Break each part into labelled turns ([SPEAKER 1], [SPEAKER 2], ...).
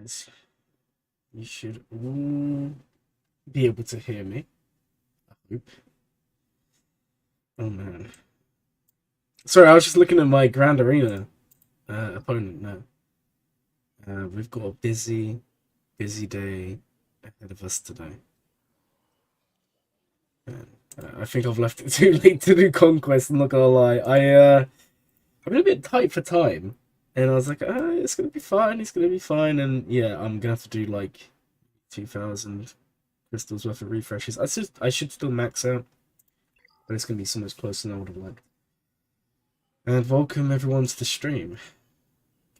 [SPEAKER 1] Guys, you should all be able to hear me. I hope. Oh man. Sorry, I was just looking at my Grand Arena opponent now. We've got a busy day ahead of us today. Man, I think I've left it too late to do Conquest, I'm not gonna lie. I'm a bit tight for time. And I was like, it's gonna be fine, it's gonna be fine. And yeah, I'm gonna have to do like 2,000 crystals worth of refreshes. I should still max out, but it's gonna be so much closer than I would have liked. And welcome everyone to the stream.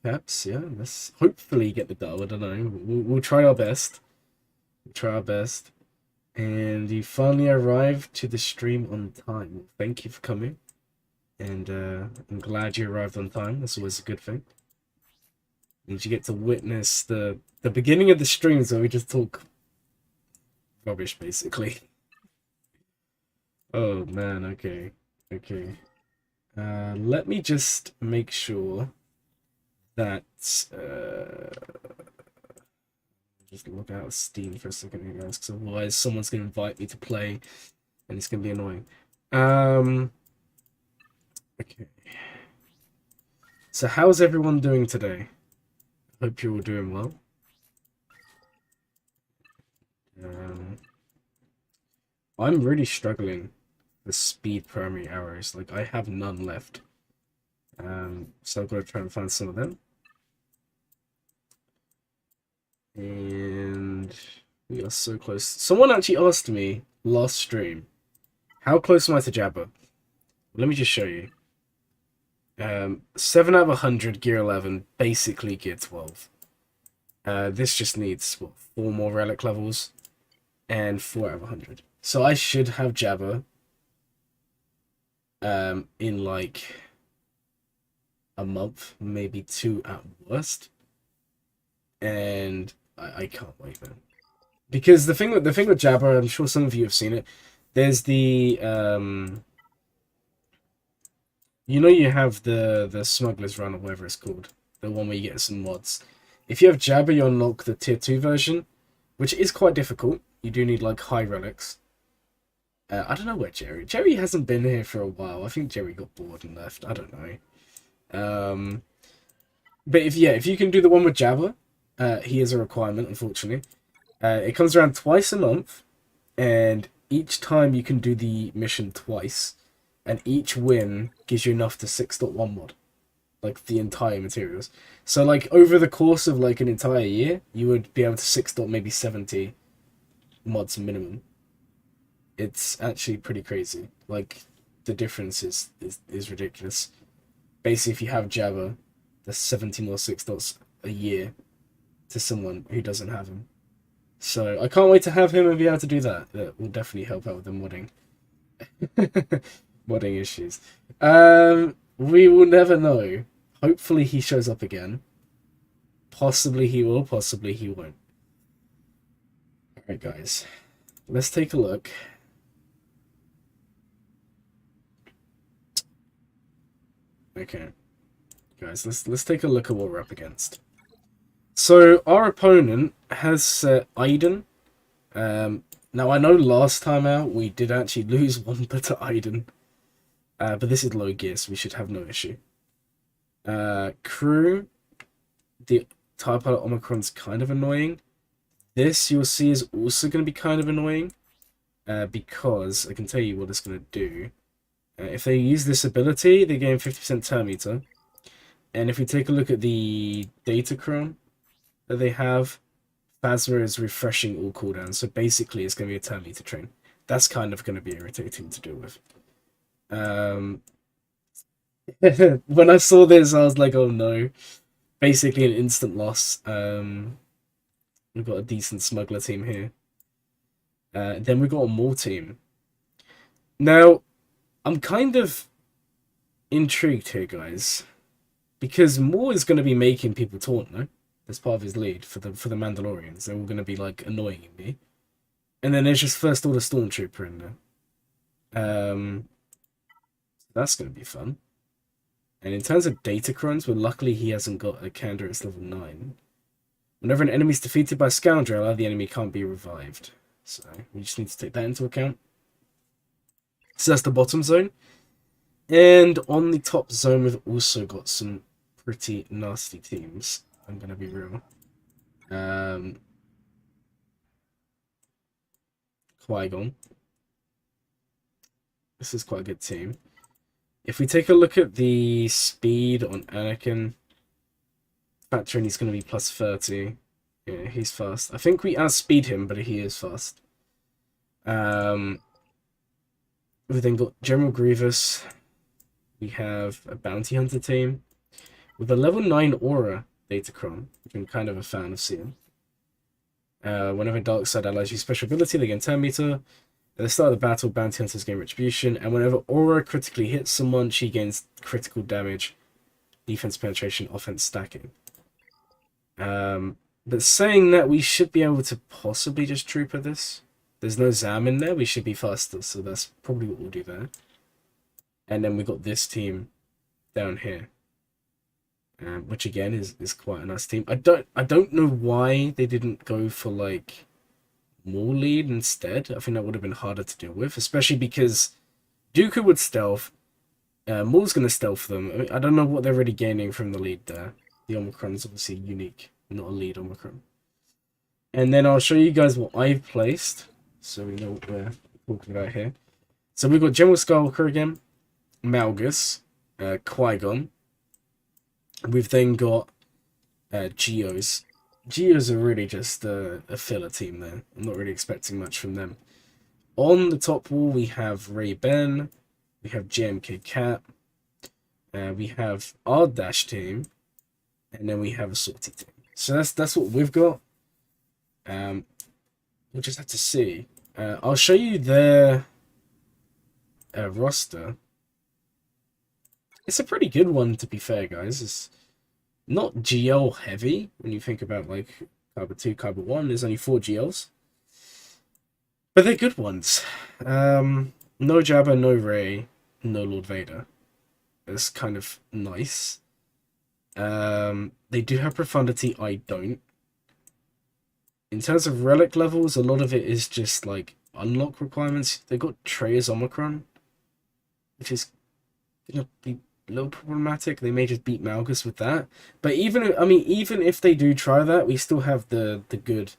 [SPEAKER 1] Caps, yeah, let's hopefully get the dub. I don't know. We'll try our best. We'll try our best. And you finally arrived to the stream on time. Thank you for coming. And I'm glad you arrived on time. That's always a good thing. And you get to witness the beginning of the streams where we just talk rubbish, basically. Oh man, okay. Okay. Let me just make sure that just log out of Steam for a second here, guys, because otherwise someone's gonna invite me to play and it's gonna be annoying. Okay. So how's everyone doing today? Hope you're all doing well. I'm really struggling with speed primary arrows. Like, I have none left. So I've got to try and find some of them. And we are so close. Someone actually asked me last stream, how close am I to Jabba? Let me just show you. 7 out of 100, gear 11, basically gear 12. This just needs, what, 4 more relic levels, and 4 out of 100. So I should have Jabba in like a month, maybe 2 at worst. And I can't wait, man. Because the thing with Jabba, I'm sure some of you have seen it. There's the you know, you have the Smuggler's Run or whatever it's called, the one where you get some mods. If you have Jabba, you unlock the tier 2 version, which is quite difficult. You do need like high relics. I don't know where Jerry hasn't been here for a while. I think Jerry got bored and left. I don't know. But if you can do the one with Jabba, he is a requirement, unfortunately. It comes around twice a month, and each time you can do the mission twice, and each win gives you enough to 6.1 mod, like the entire materials. So like over the course of like an entire year, you would be able to 6. Maybe 70 mods minimum. It's actually pretty crazy. Like the difference is ridiculous. Basically, if you have Jabba, there's 70 more 6 dots a year to someone who doesn't have him. So I can't wait to have him and be able to do that. That will definitely help out with the modding. Modding issues. We will never know. Hopefully he shows up again. Possibly he will, possibly he won't. Alright guys. Let's take a look. Okay. Guys, let's take a look at what we're up against. So our opponent has Iden. Now I know last time out we did actually lose Wampa to Iden. But this is low gear, so we should have no issue. Crew, the TIE Pilot Omicron's kind of annoying. This, you'll see, is also going to be kind of annoying. Because I can tell you what it's going to do. If they use this ability, they gain 50% turn meter. And if we take a look at the Datacron that they have, Phasma is refreshing all cooldowns. So basically, it's going to be a turn meter train. That's kind of going to be irritating to deal with. When I saw this, I was like, oh no. Basically an instant loss. We've got a decent smuggler team here. Then we've got a Maul team. Now, I'm kind of intrigued here, guys. Because Maul is going to be making people taunt, no? That's part of his lead for the Mandalorians. They're all going to be, like, annoying me. And then there's just First Order Stormtrooper in there. That's going to be fun. And in terms of Datacrons, well, luckily he hasn't got a Canderous level 9. Whenever an enemy is defeated by a scoundrel, the enemy can't be revived. So we just need to take that into account. So that's the bottom zone. And on the top zone, we've also got some pretty nasty teams. I'm going to be real. Qui-Gon. This is quite a good team. If we take a look at the speed on Anakin, factoring he's going to be plus 30. Yeah, he's fast. I think we outspeed him, but he is fast. We've then got General Grievous. We have a Bounty Hunter team with a level 9 Aura Datacron, which I'm kind of a fan of seeing. Whenever dark side allies use special ability, they gain 10 meter. At the start of the battle, Bounty Hunters gain Retribution, and whenever Aura critically hits someone, she gains critical damage, defense penetration, offense stacking. But saying that, we should be able to possibly just trooper this. There's no Zam in there, we should be faster, so that's probably what we'll do there. And then we got this team down here, which again is quite a nice team. I don't know why they didn't go for like more lead instead. I think that would have been harder to deal with, especially because Dooku would stealth. Maul's going to stealth them. I mean, I don't know what they're really gaining from the lead there. The Omicron is obviously unique, not a lead Omicron. And then I'll show you guys what I've placed, so we know what we're talking about here. So we've got General Skywalker again, Malgus, Qui-Gon. We've then got Geos. Geos are really just a filler team there. I'm not really expecting much from them. On the top wall, we have Ray Ben, we have JMK Cat, we have our Dash team, and then we have a Sortie team. So that's what we've got. We'll just have to see. I'll show you their roster. It's a pretty good one, to be fair, guys. It's not GL heavy when you think about like Kyber 2, Kyber 1. There's only 4 GLs. But they're good ones. No Jabba, no Rey, no Lord Vader. It's kind of nice. They do have Profundity, I don't. In terms of relic levels, a lot of it is just like unlock requirements. They've got Trey's Omicron, which is gonna be a little problematic. They may just beat Malgus with that. But even if they do try that, we still have the good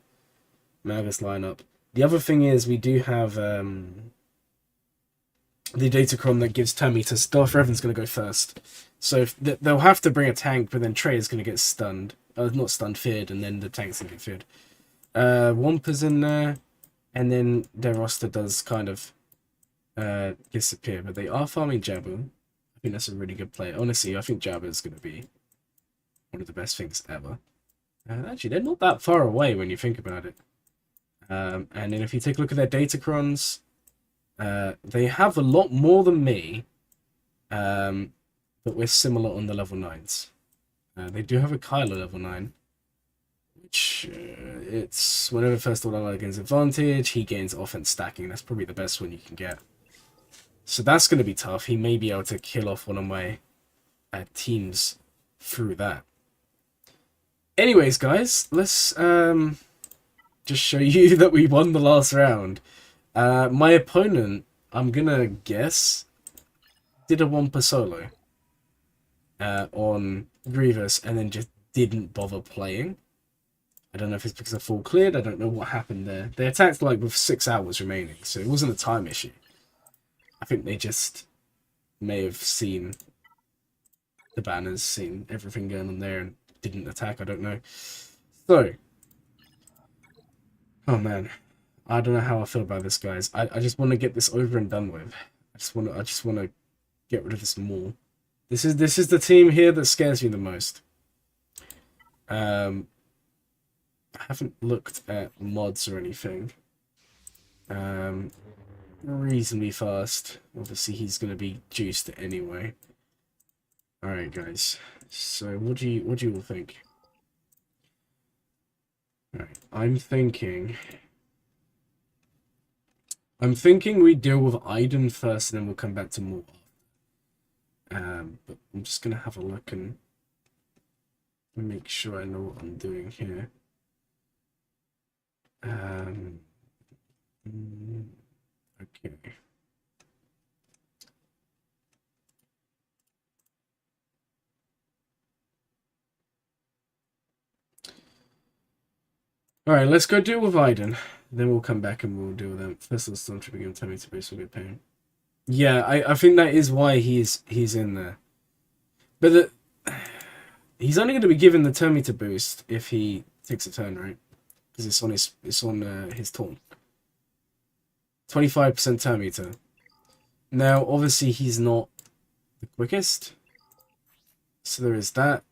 [SPEAKER 1] Malgus lineup. The other thing is we do have the Datacron that gives 10 meters. Darth Revan's going to go first. So if they'll have to bring a tank, but then Trey is going to get stunned. Not stunned, feared, and then the tank's going to get feared. Wampa's in there, and then their roster does kind of disappear, but they are farming Jabba. I think that's a really good play. Honestly, I think Jabba is going to be one of the best things ever. Actually, they're not that far away when you think about it. And then if you take a look at their Datacrons, they have a lot more than me, but we're similar on the level 9s. They do have a Kylo level 9, which it's whenever First Order ally gains advantage, he gains offense stacking. That's probably the best one you can get. So that's going to be tough. He may be able to kill off one of my teams through that. Anyways, guys, let's just show you that we won the last round. My opponent, I'm going to guess, did a Wampa solo on Grievous and then just didn't bother playing. I don't know if it's because the full cleared. I don't know what happened there. They attacked like with 6 hours remaining, so it wasn't a time issue. I think they just may have seen the banners, seen everything going on there, and didn't attack. I don't know. So, oh man, I don't know how I feel about this, guys. I just want to get this over and done with. I just want to get rid of this Maul. This is the team here that scares me the most. I haven't looked at mods or anything. Reasonably fast. Obviously, he's going to be juiced anyway. All right, guys. So, what do you all think? All right, I'm thinking we deal with Iden first, and then we'll come back to Maul. But I'm just gonna have a look and make sure I know what I'm doing here. Um, okay. Alright, let's go deal with Aiden. Then we'll come back and we'll deal with them. First of all, Stormtrooper give Tommy to boost will be a pain. Yeah, I think that is why he's in there. But he's only going to be given the turn meter boost if he takes a turn, right? Because it's on his taunt. 25% turn meter. Now, obviously, he's not the quickest, so there is that.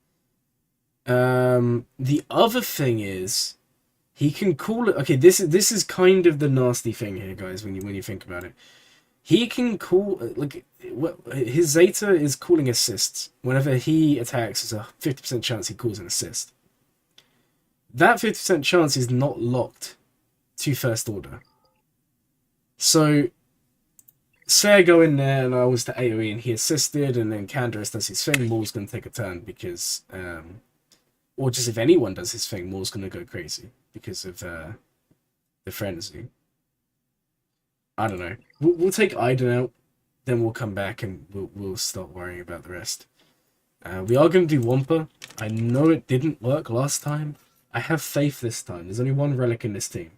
[SPEAKER 1] The other thing is he can call it. Okay, this is kind of the nasty thing here, guys. When you think about it, he can call like his Zeta is calling assists. Whenever he attacks, there's a 50% chance he calls an assist. That 50% chance is not locked to first order. So, say I go in there and I was to AoE and he assisted, and then Canderous does his thing, Maul's going to take a turn because, or just if anyone does his thing, Maul's going to go crazy because of the frenzy. I don't know. We'll take Aiden out, then we'll come back and we'll start worrying about the rest. We are going to do Wampa. I know it didn't work last time. I have faith this time. There's only one relic in this team.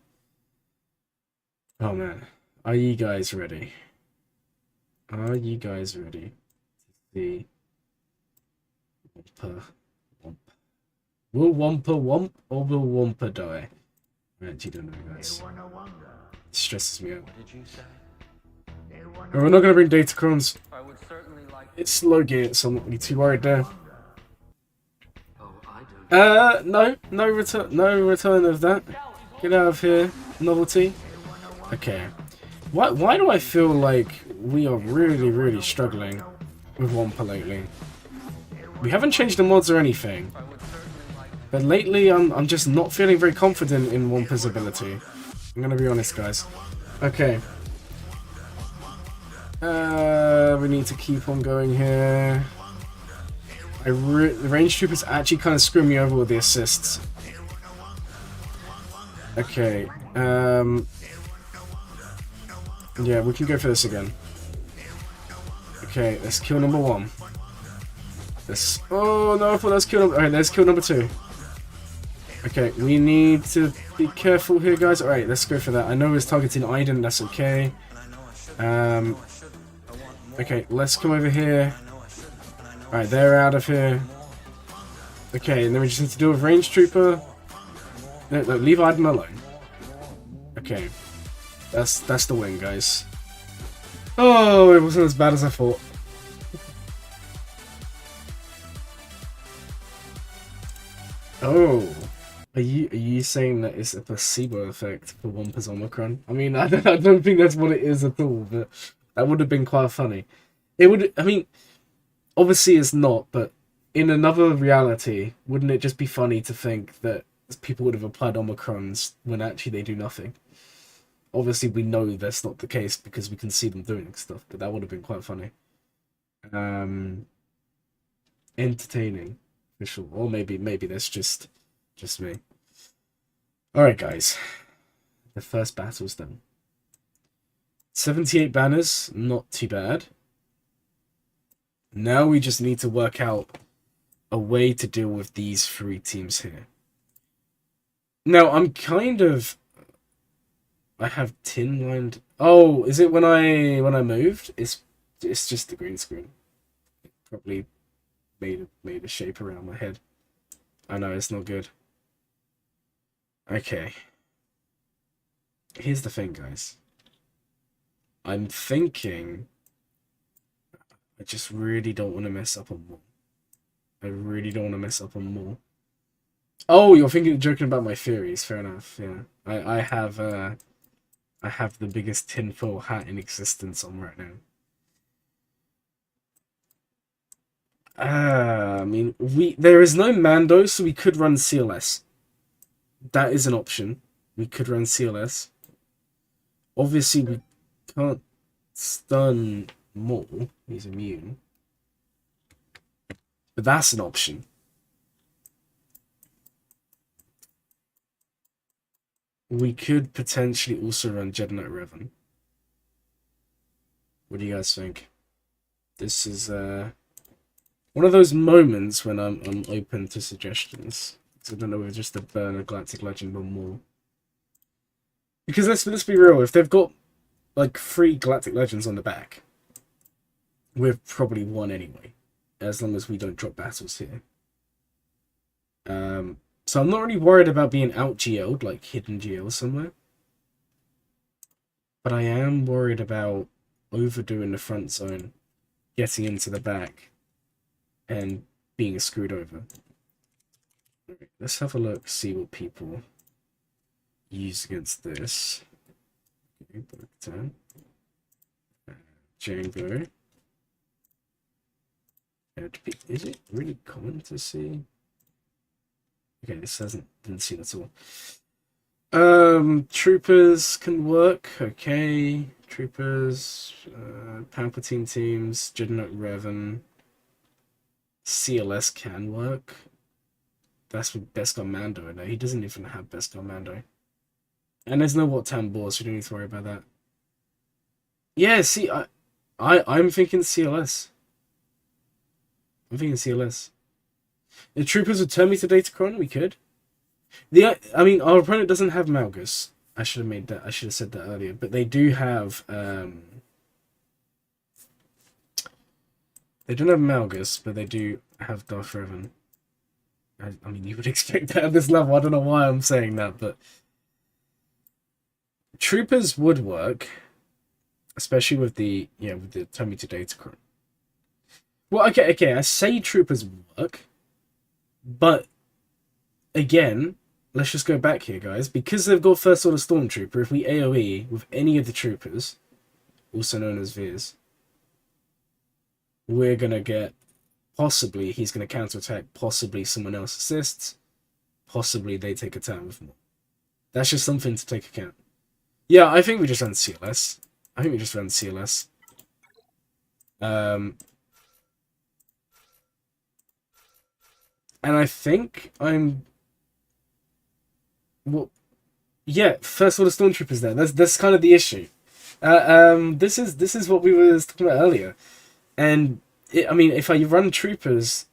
[SPEAKER 1] Oh man. Are you guys ready? Are you guys ready to see Wampa Wamp? Will Wampa Wamp or will Wampa die? I actually don't know, guys. It stresses me out. We're not going to bring Datacrons. It's slow gate, so I'm not really too worried there. No return of that. Get out of here, novelty. Okay. Why do I feel like we are really struggling with Wampa lately? We haven't changed the mods or anything, but lately I'm just not feeling very confident in Wampa's ability. I'm gonna be honest, guys. Okay. We need to keep on going here. The range troopers actually kind of screw me over with the assists. Okay. Yeah, we can go for this again. Okay, let's kill number one. Oh no, I thought that's kill number. Alright, let's kill number two. Okay, we need to be careful here, guys. Alright, let's go for that. I know it's targeting Aiden, that's okay. Okay, let's come over here. Alright, they're out of here. Okay, and then we just need to do a range trooper. No, leave Aiden alone. Okay. That's the win, guys. Oh, it wasn't as bad as I thought. Oh. Are you saying that it's a placebo effect for Wampa's Omicron? I mean, I don't think that's what it is at all, but that would have been quite funny. It would, I mean, obviously it's not, but in another reality, wouldn't it just be funny to think that people would have applied Omicrons when actually they do nothing? Obviously, we know that's not the case because we can see them doing stuff, but that would have been quite funny. Entertaining, for sure. Or maybe that's just me. Alright, guys. The first battle's done. 78 banners, not too bad. Now we just need to work out a way to deal with these three teams here. Now, I'm kind of... I have tin lined. Oh, is it when I moved? It's just the green screen. It probably made a shape around my head. I know it's not good. Okay. Here's the thing, guys. I'm thinking. I just really don't want to mess up on more. I really don't want to mess up on more. Oh, you're joking about my theories. Fair enough. Yeah, I have the biggest tinfoil hat in existence on right now. I mean, there is no Mando, so we could run CLS. That is an option. We could run CLS. Obviously, we can't stun Maul. He's immune. But that's an option. We could potentially also run Jedi Knight Revan. What do you guys think? This is one of those moments when I'm open to suggestions. So I don't know if just to burn a Galactic Legend or more. Because let's be real, if they've got like 3 Galactic Legends on the back, we've probably won anyway, as long as we don't drop battles here. So I'm not really worried about being out GL'd, like hidden GL somewhere. But I am worried about overdoing the front zone, getting into the back, and being screwed over. Right, let's have a look, see what people use against this. Okay, Bo-Katan. Django. Is it really common to see? Okay, this didn't see that at all. Troopers can work. Okay, Troopers, Palpatine teams, Jedi Knight Revan. CLS can work. That's with Beskar Mando in there. He doesn't even have Beskar Mando. And there's no Wat Tambor, so you don't need to worry about that. Yeah, see, I'm thinking CLS. I'm thinking CLS. The Troopers would turn me to Datacron, we could. I mean, our opponent doesn't have Malgus. I should have said that earlier. But they do have they don't have Malgus, but they do have Darth Revan. I mean, you would expect that at this level. I don't know why I'm saying that, but Troopers would work, especially with the turn me to Datacron. Well, okay, I say Troopers work, but again, let's just go back here, guys. Because they've got First Order Stormtrooper, if we AoE with any of the Troopers, also known as Viz, we're going to get, possibly, he's going to counterattack, possibly someone else assists, possibly they take a turn with more. That's just something to take account. Yeah, I think we just run CLS. And I think I'm... Well, yeah, First Order Stormtroopers there. That's kind of the issue. This is what we were talking about earlier. And, I mean, if I run Troopers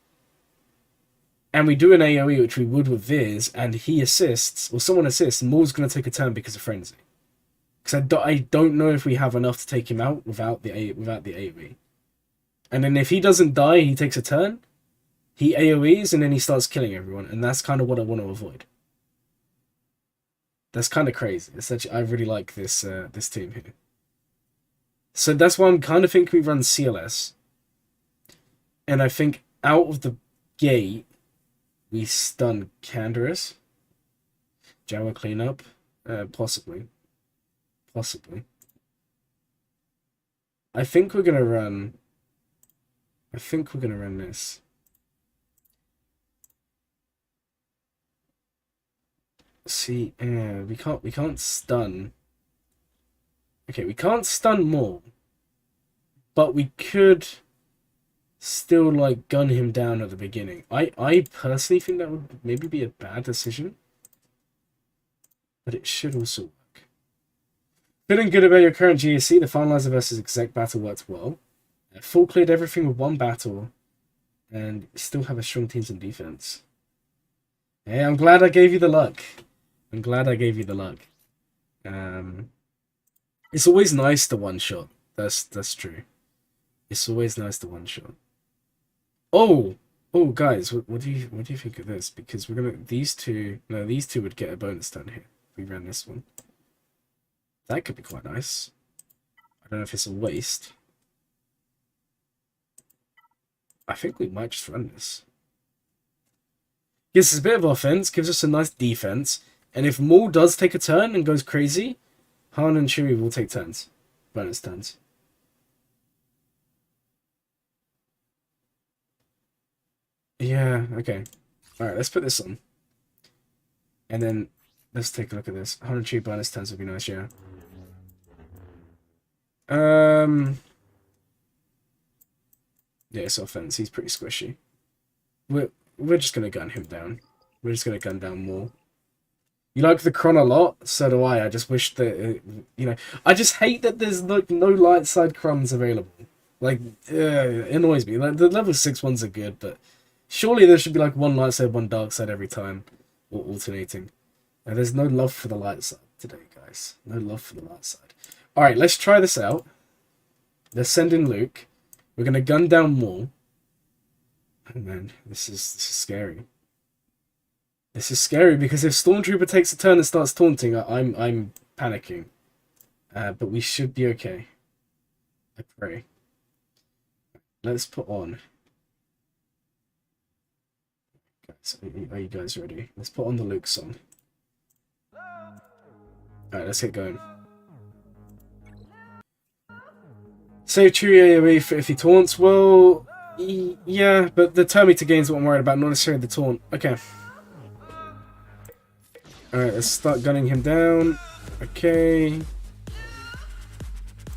[SPEAKER 1] and we do an AoE, which we would with Viz, and he assists, or someone assists, Maul's going to take a turn because of Frenzy. Because I don't know if we have enough to take him out without the AoE. And then if he doesn't die, he takes a turn, he AoEs, and then he starts killing everyone. And that's kind of what I want to avoid. That's kind of crazy. I really like this this team here. So that's why I'm kind of thinking we run CLS. And I think out of the gate, we stun Canderous. Jawa cleanup. Possibly. I think we're gonna run this. See, we can't stun. Okay, we can't stun more. But we could still, like, gun him down at the beginning. I personally think that would maybe be a bad decision. But it should also work. Feeling good about your current GSC, the finalizer versus exec battle worked well. Full cleared everything with one battle. And still have a strong teams in defense. Hey, I'm glad I gave you the luck. It's always nice to one-shot. That's true. It's always nice to one-shot. Oh, guys, what do you think of this? Because these two would get a bonus turn here if we ran this one. That could be quite nice. I don't know if it's a waste. I think we might just run this. Gives us a bit of offense, gives us a nice defense, and if Maul does take a turn and goes crazy, Han and Chewie will take turns. Bonus turns. Yeah, okay. Alright, let's put this on. And then, let's take a look at this. 100 bonus turns would be nice, yeah. Yeah, it's offense. He's pretty squishy. We're just gonna gun him down. We're just gonna gun down more. You like the Chron a lot? So do I. I just wish that, I just hate that there's like no light side Chrons available. Like, it annoys me. Like, the level 6 ones are good, but surely there should be like one light side, one dark side every time, or alternating. And there's no love for the light side today, guys. No love for the light side. Alright, let's try this out. Let's send in Luke. We're going to gun down Maul. Oh man, this is scary. This is scary because if Stormtrooper takes a turn and starts taunting, I'm panicking. But we should be okay. I pray. Let's put on. Guys, are you guys ready? Let's put on the Luke song. Alright, let's get going. Save Chewie AoE if he taunts. Well, yeah, but the turn meter gains what I'm worried about, not necessarily the taunt. Okay. Alright, let's start gunning him down. Okay.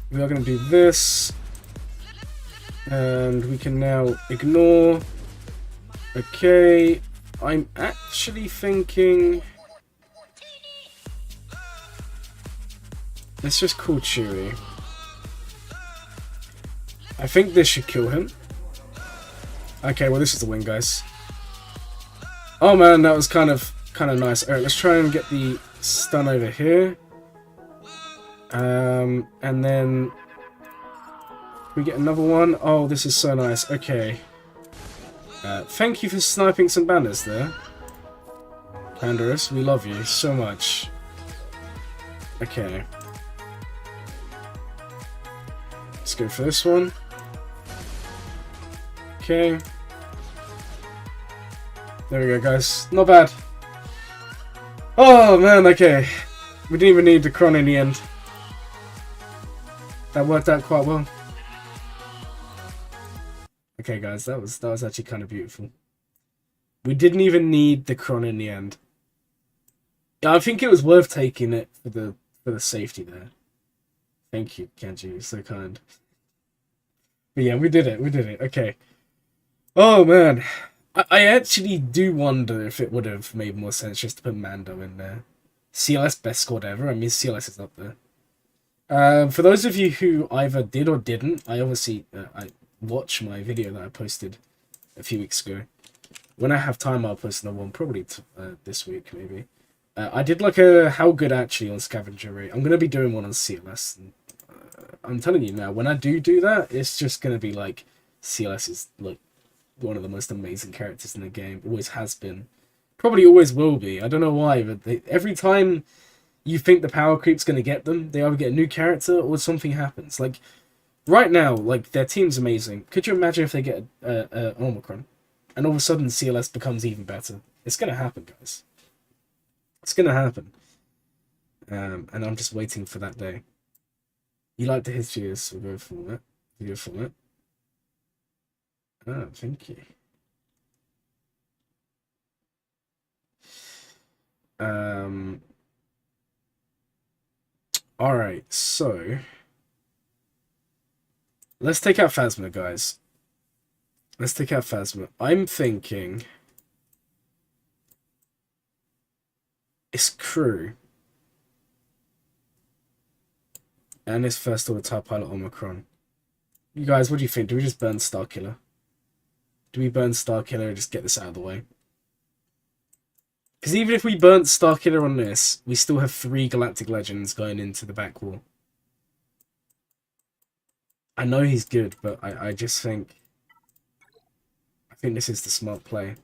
[SPEAKER 1] We are going to do this. And we can now ignore. Okay. I'm actually thinking... Let's just call Chewie. I think this should kill him. Okay, well this is the win, guys. Oh man, that was kind of nice. Alright, let's try and get the stun over here. And then we get another one. Oh, this is so nice. Okay. Thank you for sniping some banners there. Pandarus, we love you so much. Okay. Let's go for this one. Okay. There we go, guys. Not bad. Oh, man, okay. We didn't even need the Chron in the end. That worked out quite well. Okay, guys, that was actually kind of beautiful. We didn't even need the Chron in the end. Yeah, I think it was worth taking it for the safety there. Thank you, Kenji. You're so kind. But yeah, we did it. We did it. Okay. Oh, man. I actually do wonder if it would have made more sense just to put Mando in there. CLS best squad ever. I mean, CLS is up there. For those of you who either did or didn't, I obviously I watch my video that I posted a few weeks ago. When I have time, I'll post another one, probably this week, maybe. I did like a how good actually on scavenger rate. I'm going to be doing one on CLS. And, I'm telling you now, when I do that, it's just going to be like CLS is like one of the most amazing characters in the game. Always has been. Probably always will be. I don't know why, but every time you think the power creep's going to get them, they either get a new character or something happens. Like, right now, like, their team's amazing. Could you imagine if they get a Omicron? And all of a sudden CLS becomes even better. It's going to happen, guys. It's going to happen. And I'm just waiting for that day. You like the history of video format? Oh, thank you. Alright, so let's take out Phasma, guys. Let's take out Phasma. I'm thinking it's Crew and his first order TIE Pilot Omicron. You guys, what do you think? Do we just burn Starkiller? Do we burn Starkiller and just get this out of the way? Because even if we burnt Starkiller on this, we still have 3 Galactic Legends going into the back wall. I know he's good, but I just think... I think this is the smart play.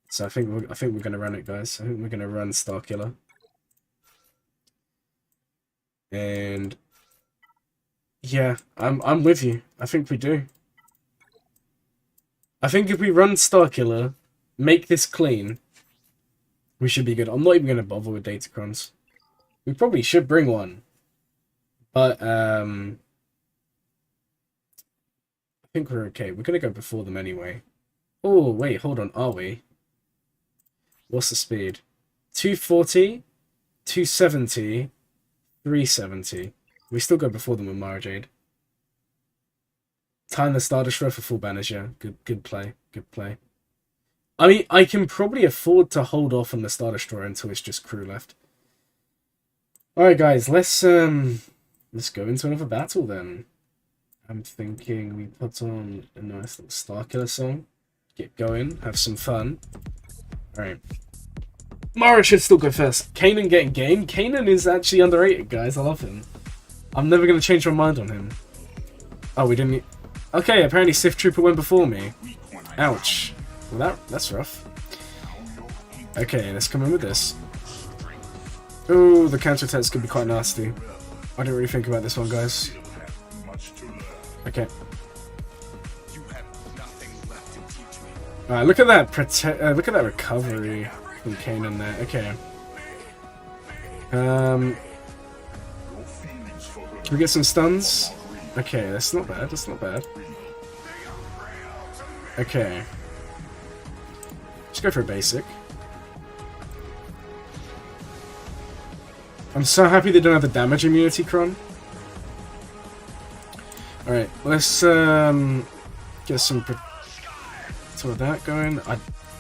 [SPEAKER 1] So I think we're going to run it, guys. I think we're going to run Starkiller. And... yeah, I'm with you. I think we do. I think if we run Starkiller, make this clean, we should be good. I'm not even going to bother with Datacrons. We probably should bring one. But, I think we're okay. We're going to go before them anyway. Oh, wait, hold on. Are we? What's the speed? 240, 270, 370. We still go before them with Mara Jade. Time the Star Destroyer for full banners, yeah. Good play. Good play. I mean, I can probably afford to hold off on the Star Destroyer until it's just crew left. Alright guys, let's go into another battle then. I'm thinking we put on a nice little Starkiller song. Get going, have some fun. Alright. Mara should still go first. Kanan getting game. Kanan is actually underrated, guys. I love him. I'm never going to change my mind on him. Oh, we didn't... Okay, apparently Sith Trooper went before me. Ouch. Well, that's rough. Okay, let's come in with this. Oh, the counterattacks could be quite nasty. I didn't really think about this one, guys. Okay. Alright, look at that look at that recovery from Kanan there. Okay. Can we get some stuns? Okay, that's not bad. That's not bad. Okay. Let's go for a basic. I'm so happy they don't have the damage immunity, Chron. Alright, let's get some sort of that going. I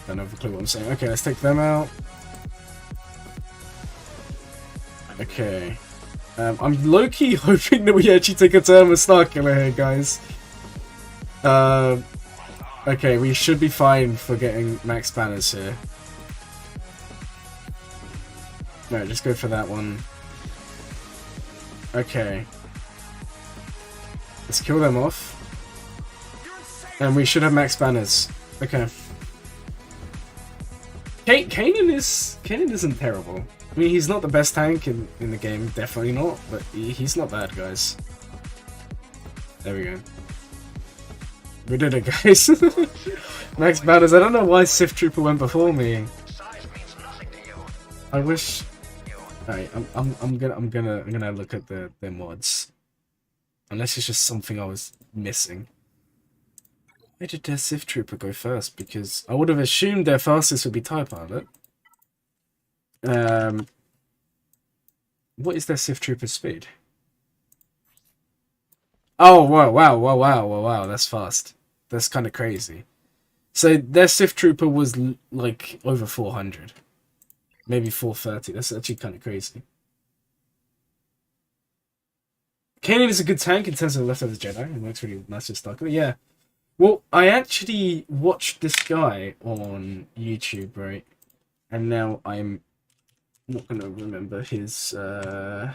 [SPEAKER 1] don't have a clue what I'm saying. Okay, let's take them out. Okay. I'm low-key hoping that we actually take a turn with Starkiller here, guys. Okay, we should be fine for getting max banners here. No, just go for that one. Okay. Let's kill them off. And we should have max banners. Okay. Kanan isn't terrible. I mean, he's not the best tank in the game, definitely not, but he's not bad, guys. There we go. We did it, guys. Max banners. I don't know why Sith Trooper went before me. I wish. Alright, I'm gonna look at their mods. Unless it's just something I was missing. Why did their Sith Trooper go first? Because I would have assumed their fastest would be TIE Pilot. What is their Sith Trooper speed? Oh, wow, that's fast. That's kind of crazy. So their Sith Trooper was like over 400. Maybe 430. That's actually kind of crazy. Kanan is a good tank in terms of the Leftover Jedi. It works really nice with Starkiller. Yeah. Well, I actually watched this guy on YouTube, right? And now I'm not going to remember his... I'm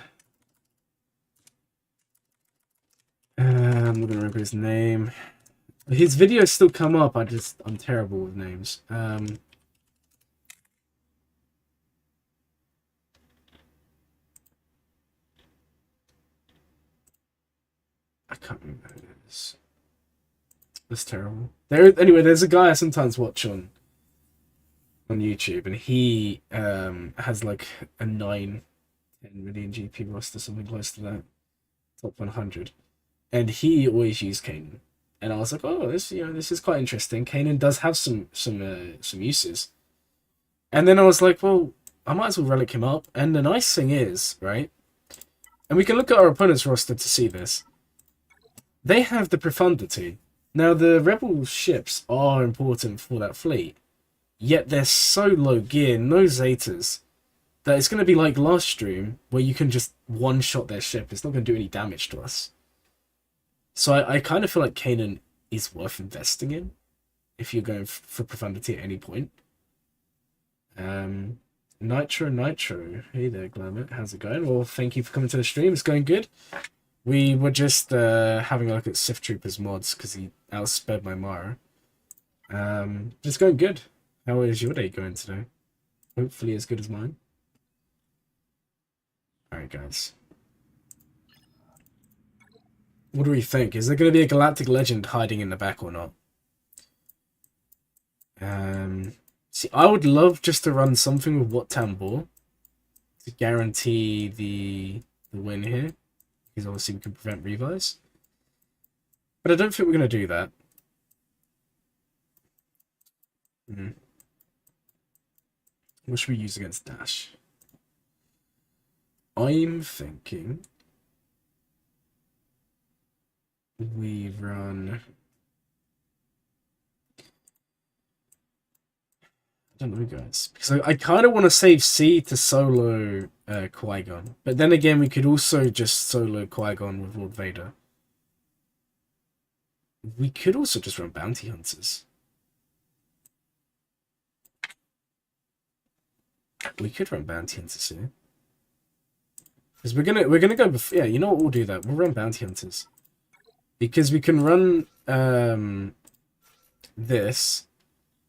[SPEAKER 1] not going to remember his name. His videos still come up, I'm terrible with names. I can't remember who it is. That's terrible. Anyway, there's a guy I sometimes watch on YouTube, and he has like a 10 million GP roster, something close to that, top 100, and he always used Kanan, and I was like, oh, this is quite interesting. Kanan does have some uses, and then I was like, well, I might as well relic him up. And the nice thing is, right, and we can look at our opponent's roster to see this. They have the profundity. Now, the Rebel ships are important for that fleet, yet they're so low gear, no Zetas, that it's going to be like last stream, where you can just one-shot their ship. It's not going to do any damage to us. So I kind of feel like Kanan is worth investing in, if you're going for profundity at any point. Nitro. Hey there, Glurmit. How's it going? Well, thank you for coming to the stream. It's going good. We were just having a look at Sith Trooper's mods because he outsped my Mara. It's going good. How is your day going today? Hopefully as good as mine. Alright, guys. What do we think? Is there going to be a Galactic Legend hiding in the back or not? See, I would love just to run something with Wat Tambor to guarantee the win here. Because obviously we can prevent revives. But I don't think we're going to do that. What should we use against Dash? I'm thinking we run... I don't know, guys. Because I kind of want to save C to solo Qui-Gon. But then again, we could also just solo Qui-Gon with Lord Vader. We could also just run Bounty Hunters. We could run Bounty Hunters here. Because we're gonna go before. Yeah, you know what? We'll do that. We'll run Bounty Hunters. Because we can run this.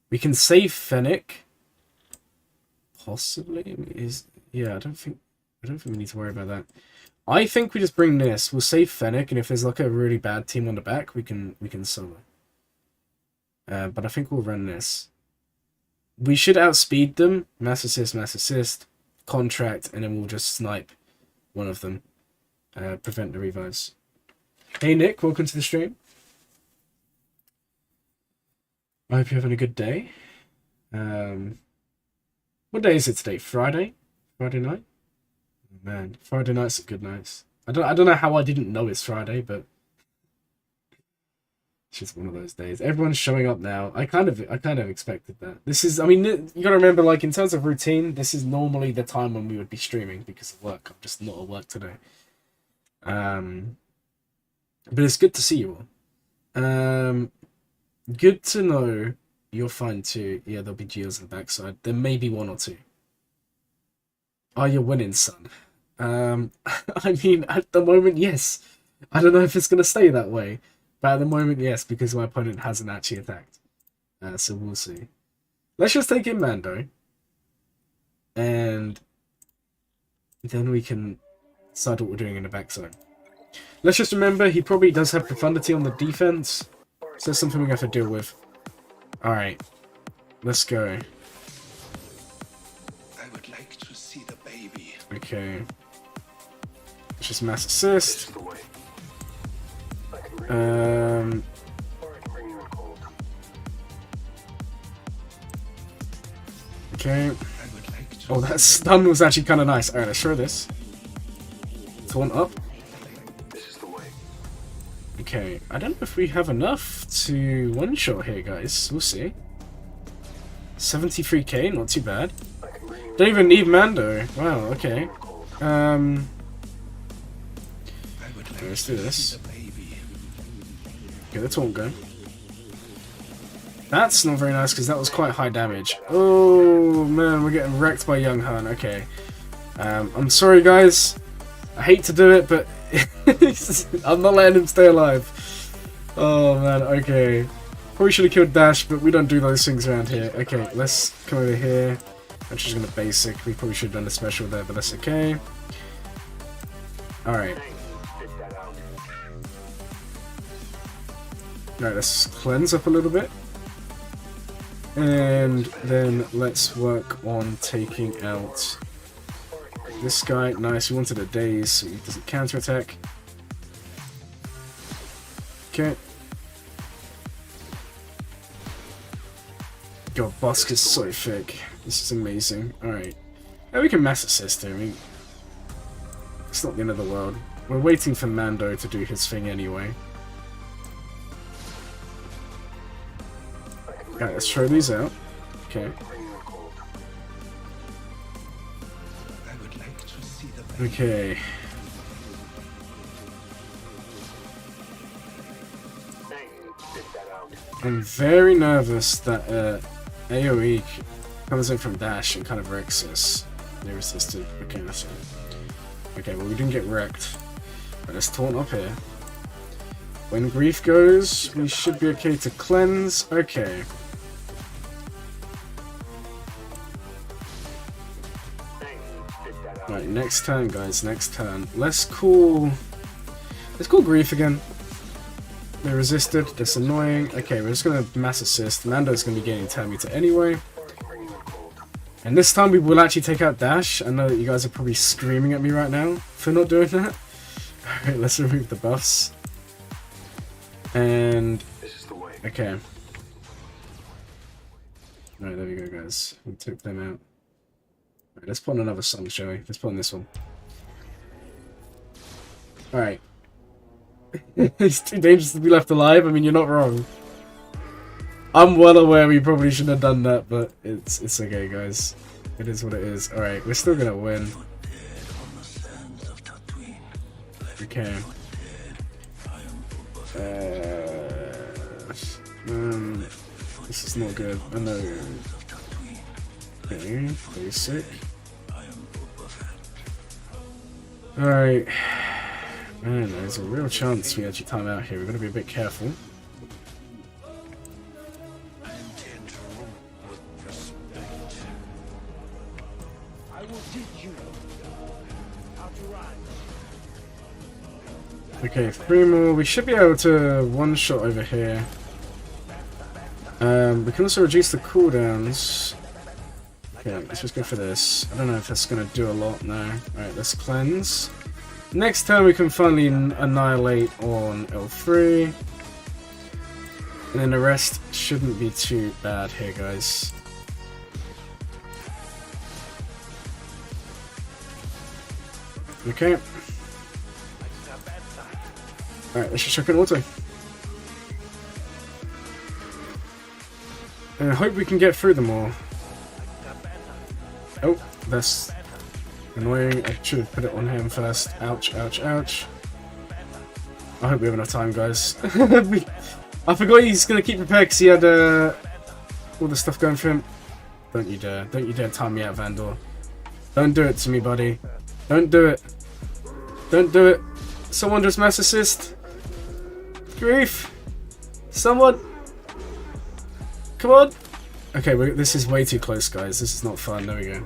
[SPEAKER 1] We can save Fennec. Possibly yeah. I don't think we need to worry about that. I think we just bring this. We'll save Fennec, and if there's like a really bad team on the back, we can solo. But I think we'll run this. We should outspeed them. Mass assist, contract, and then we'll just snipe one of them. Prevent the revives. Hey Nick, welcome to the stream. I hope you're having a good day. What day is it today? Friday? Friday night? Oh, man, Friday nights are good nights. I don't know how I didn't know it's Friday, but it's just one of those days. Everyone's showing up now. I kind of expected that. This is, I mean, you gotta remember, like, in terms of routine, this is normally the time when we would be streaming because of work. I'm just not at work today. But it's good to see you all. Good to know you're fine too. Yeah, there'll be Geos on the backside. There may be one or two. Are you winning, son? I mean, at the moment, yes. I don't know if it's going to stay that way. But at the moment, yes, because my opponent hasn't actually attacked. So we'll see. Let's just take in Mando. And then we can decide what we're doing in the backside. Let's just remember, he probably does have profundity on the defense. So that's something we have to deal with. Alright. Let's go.
[SPEAKER 2] I would like to see the baby.
[SPEAKER 1] Okay. Let's just mass assist. Okay. Oh, that stun was actually kind of nice. Alright, let's show this. Taunt up. Okay, I don't know if we have enough to one-shot here, guys. We'll see. 73k, not too bad. Don't even need Mando. Wow, okay. Let's do this. Okay, the taunt go. That's not very nice because that was quite high damage. Oh man, we're getting wrecked by Young Han. Okay. I'm sorry, guys. I hate to do it, but I'm not letting him stay alive. Oh man, okay. Probably should have killed Dash, but we don't do those things around here. Okay, let's come over here. I'm just gonna basic. We probably should have done a special there, but that's okay. Alright. Alright, let's cleanse up a little bit. And then let's work on taking out this guy. Nice, we wanted a daze so he doesn't counterattack. Okay. God, Bosk is so thick. This is amazing. Alright. Yeah, we can mass assist him. I mean, it's not the end of the world. We're waiting for Mando to do his thing anyway. Alright, let's throw these out. Okay. Okay. I'm very nervous that AoE comes in from Dash and kind of wrecks us. They resisted. Okay, that's it. Okay, well we didn't get wrecked. But let's taunt up here. When Grief goes, we should be okay to cleanse. Okay. Right, next turn, guys. Next turn. Let's call Grief again. They resisted. That's annoying. Okay, we're just gonna mass assist. Mando's gonna be getting 10 meter anyway. And this time we will actually take out Dash. I know that you guys are probably screaming at me right now for not doing that. Alright, let's remove the buffs. And okay. Alright, there we go, guys. We took them out. Alright, let's put on another song, shall we? Let's put on this one. Alright. It's too dangerous to be left alive. I mean, you're not wrong. I'm well aware we probably shouldn't have done that, but it's okay, guys. It is what it is. Alright, we're still gonna win. Okay. This is not good. I know. Okay, basic. Alright. Man, there's a real chance we actually time out here. We're gonna be a bit careful. Okay, 3 more. We should be able to one-shot over here. We can also reduce the cooldowns. Okay, let's just go for this. I don't know if that's going to do a lot now. Alright, let's cleanse. Next turn we can finally annihilate on L3. And then the rest shouldn't be too bad here, guys. Okay. Alright, let's just check an auto. And I hope we can get through them all. Oh, that's annoying. I should have put it on him first. Ouch, ouch, ouch. I hope we have enough time, guys. I forgot he's going to keep prepared because he had all the stuff going for him. Don't you dare. Don't you dare time me out, Vandor. Don't do it to me, buddy. Don't do it. Don't do it. Someone just mass assist. Grief. Someone. Come on. Okay, this is way too close, guys. This is not fun. There we go.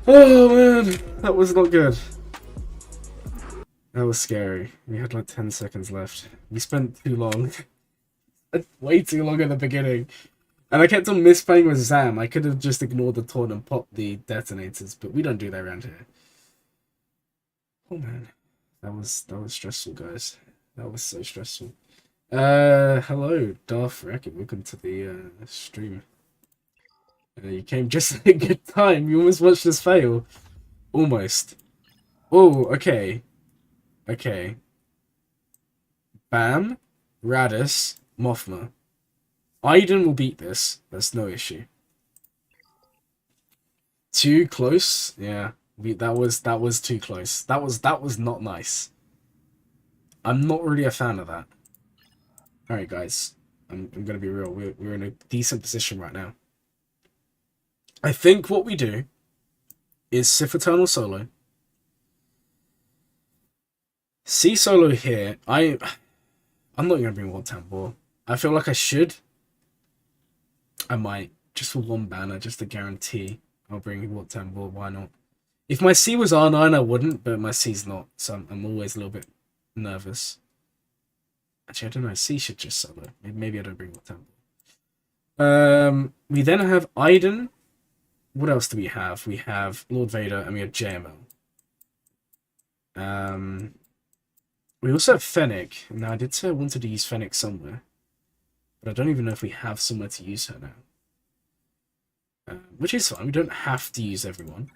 [SPEAKER 1] Oh, man. That was not good. That was scary. We had like 10 seconds left. We spent too long. Way too long at the beginning. And I kept on misplaying with Zam. I could have just ignored the taunt and popped the detonators, but we don't do that around here. Oh, man. That was stressful, guys. That was so stressful. Hello, Darth Racket. Welcome to the stream. You came just at a good time. You almost watched us fail. Almost. Oh, okay. Okay. Bam, Radis, Mothma. Aiden will beat this. That's no issue. Too close? Yeah. That was too close. That was not nice. I'm not really a fan of that. Alright, guys. I'm gonna be real. We're in a decent position right now. I think what we do is Sith Eternal solo. See solo here. I'm not gonna bring World Town Ball. I feel like I should. I might, just for one banner, just to guarantee I'll bring World Town Ball. Why not? If my C was R9, I wouldn't, but my C's not, so I'm always a little bit nervous. Actually, I don't know. C should just solo. Maybe I don't bring World Town Ball. We then have Aiden. What else do we have? We have Lord Vader and we have JML. We also have Fennec. Now, I did say I wanted to use Fennec somewhere. But I don't even know if we have somewhere to use her now. Which is fine. We don't have to use everyone.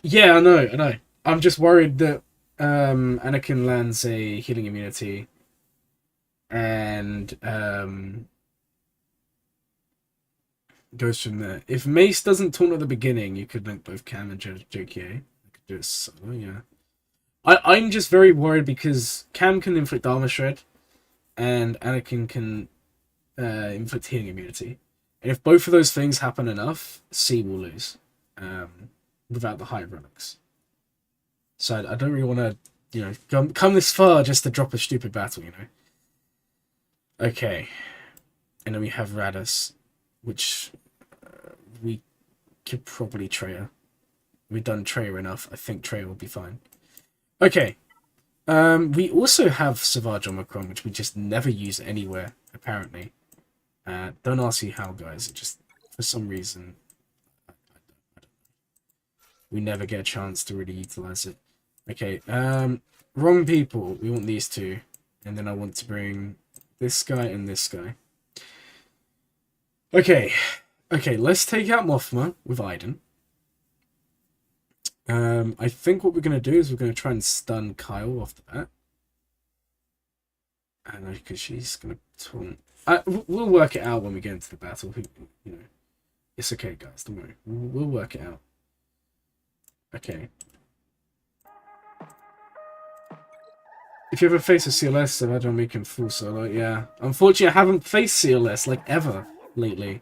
[SPEAKER 1] Yeah, I know. I'm just worried that Anakin lands a healing immunity. And goes from there. If Mace doesn't taunt at the beginning, you could link both Cam and JK. I could do it solo, yeah. I'm just very worried because Cam can inflict Armor Shred, and Anakin can inflict healing immunity. And if both of those things happen enough, C will lose without the high relics. So I don't really want to, come this far just to drop a stupid battle, Okay. And then we have Radis, which we could probably Treya. We've done Treya enough. I think Treya will be fine. Okay. We also have Savage Omicron, which we just never use anywhere, apparently. Don't ask you how, guys. It just, for some reason, I don't know. We never get a chance to really utilize it. Okay, wrong people. We want these two. And then I want to bring this guy and this guy. Okay. Okay, let's take out Mothma with Aiden. I think what we're going to do is we're going to try and stun Kyle off the bat. I know, because she's gonna taunt. We'll work it out when we get into the battle. You know, it's okay, guys. Don't worry. We'll work it out. Okay. If you ever face a CLS, imagine we can full solo. Yeah. Unfortunately, I haven't faced CLS like ever lately.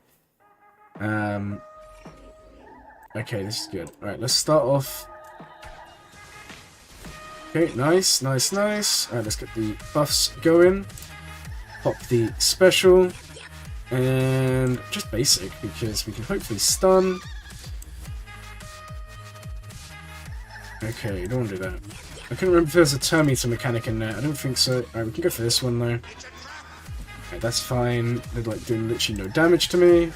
[SPEAKER 1] Okay, this is good. All right, let's start off. Okay, nice, nice, nice. All right, let's get the buffs going. Pop the special. And just basic, because we can hopefully stun. Okay, don't want to do that. I couldn't remember if there's a turn meter mechanic in there. I don't think so. Alright, we can go for this one, though. Okay, that's fine. They're like doing literally no damage to me.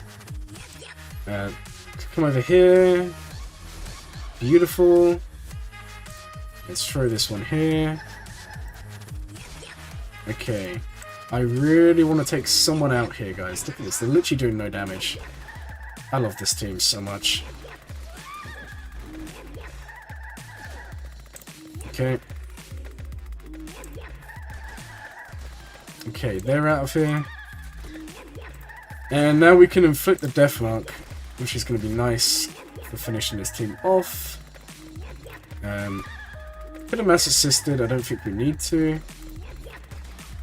[SPEAKER 1] Come over here. Beautiful. Let's throw this one here. Okay. I really want to take someone out here, guys. Look at this. They're literally doing no damage. I love this team so much. Okay. Okay, they're out of here. And now we can inflict the death mark, which is going to be nice for finishing this team off. Bit of mass assisted, I don't think we need to.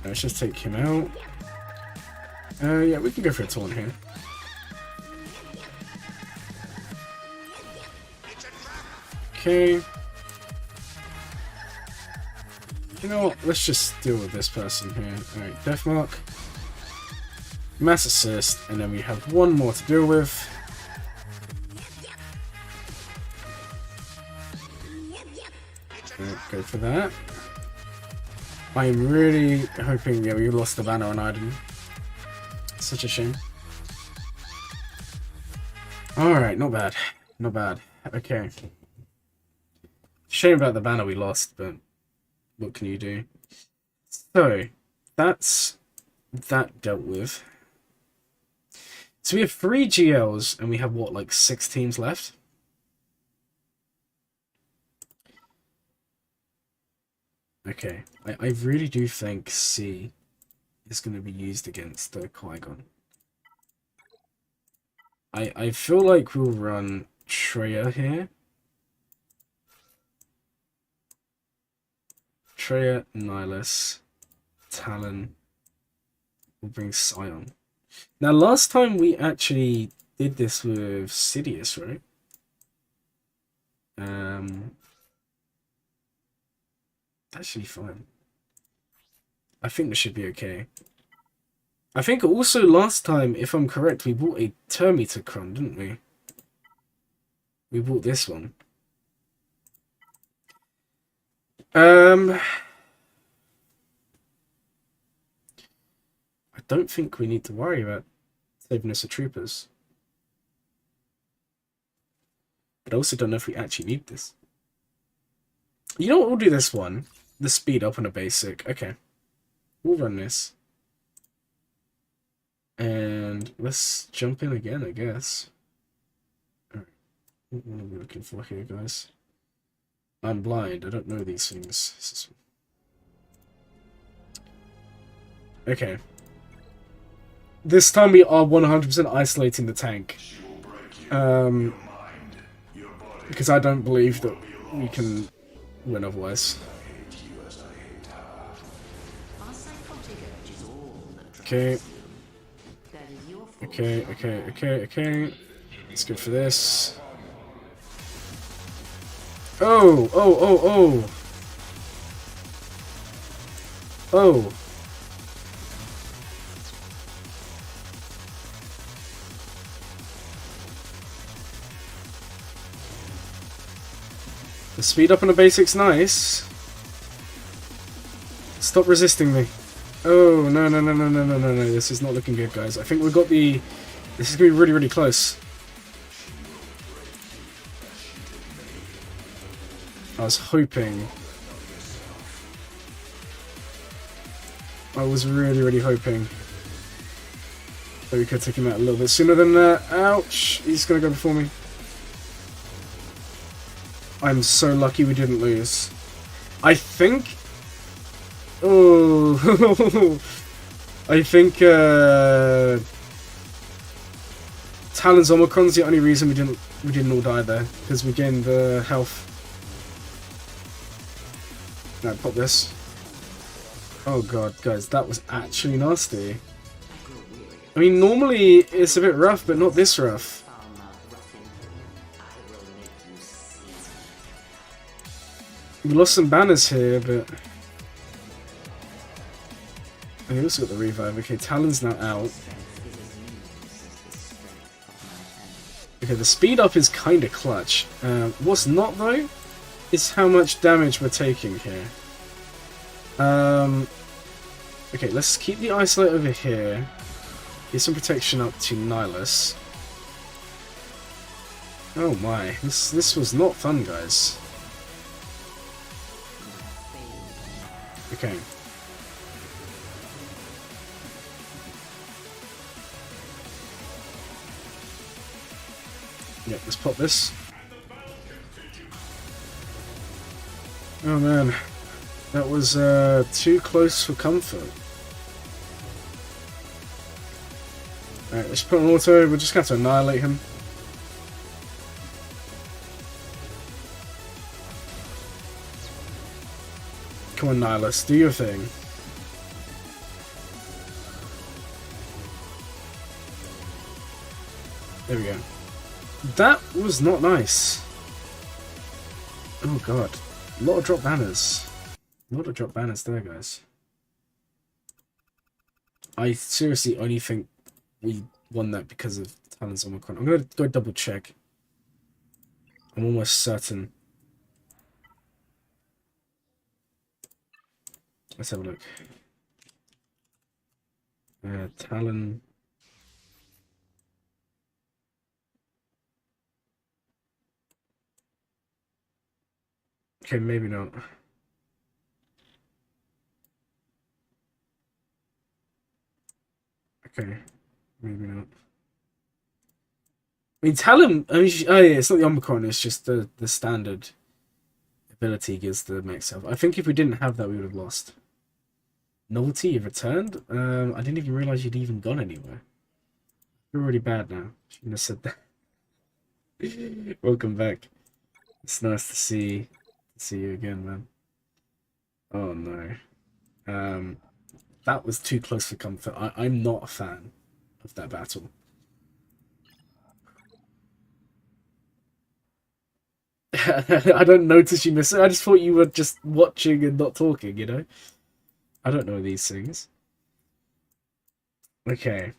[SPEAKER 1] Let's just take him out. Yeah, we can go for a taunt here. Okay. You know what? Let's just deal with this person here. Alright, Deathmark. Mass assist, and then we have one more to deal with. Right, go for that. I'm really hoping, yeah, we lost the banner on Iden. Such a shame. Alright, not bad. Not bad. Okay. Shame about the banner we lost, but what can you do? So, that's that dealt with. So we have 3 GLs, and we have, what, like 6 teams left? Okay, I really do think C is going to be used against Qui-Gon. I feel like we'll run Treya here. Treya, Nihilus, Talon. We'll bring Scion. Now, last time we actually did this with Sidious, right? That should be fine. I think this should be okay. I think also last time, if I'm correct, we bought a Termita Cron, didn't we? We bought this one. I don't think we need to worry about saving us a troopers. But I also don't know if we actually need this. You know what, we'll do this one. The speed up on a basic. Okay. We'll run this. And let's jump in again, I guess. Alright. What are we looking for here, guys? I'm blind. I don't know these things. Okay. This time we are 100% isolating the tank. Because I don't believe that we can win otherwise. Okay. Okay. Let's go for this. Oh! The speed up on the basic's nice. Stop resisting me. Oh, no. This is not looking good, guys. I think we've got the... This is going to be really, really close. I was hoping... I was really, really hoping that we could take him out a little bit sooner than that. Ouch! He's going to go before me. I'm so lucky we didn't lose. I think... Oh, I think Talon's Omicron's the only reason we didn't all die there, because we gained the health. No, pop this. Oh god, guys, that was actually nasty. I mean, normally it's a bit rough, but not this rough. We lost some banners here, but we also got the revive. Okay, Talon's now out. Okay, the speed up is kind of clutch. What's not though is how much damage we're taking here. Okay, let's keep the isolate over here. Get some protection up to Nihilus. Oh my, this was not fun, guys. Okay. Yep, let's pop this. Oh man, that was too close for comfort. Alright, let's put an auto, we're just going to have to annihilate him. Come on, Nihilus, do your thing. There we go. That was not nice. Oh god. A lot of drop banners. A lot of drop banners there, guys. I seriously only think we won that because of Talon's Omicron. I'm going to go double check. I'm almost certain. Let's have a look. Talon. Okay, maybe not. Okay, maybe not. I mean, Talon. I mean, oh yeah, it's not the Omicron. It's just the standard ability gives the max health. I think if we didn't have that, we would have lost. Novelty, you've returned? I didn't even realize you'd even gone anywhere. You're already bad now. Shouldn't have said that. Welcome back. It's nice to see you again, man. Oh no. That was too close for comfort. I'm not a fan of that battle. I don't notice you miss it. I just thought you were just watching and not talking, you know? I don't know these things. Okay.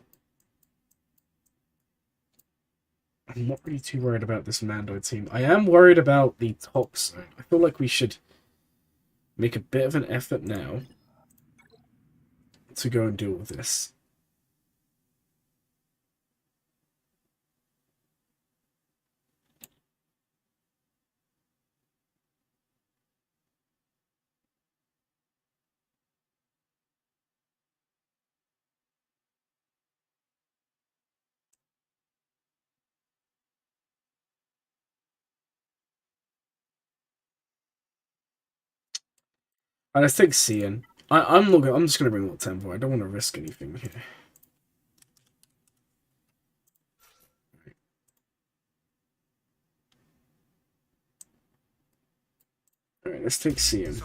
[SPEAKER 1] I'm not really too worried about this Mando team. I am worried about the top zone. I feel like we should make a bit of an effort now to go and deal with this. Let's take Cian. I'm not gonna, I'm just gonna bring Lord Temple. I don't want to risk anything here. Alright, let's take Cian.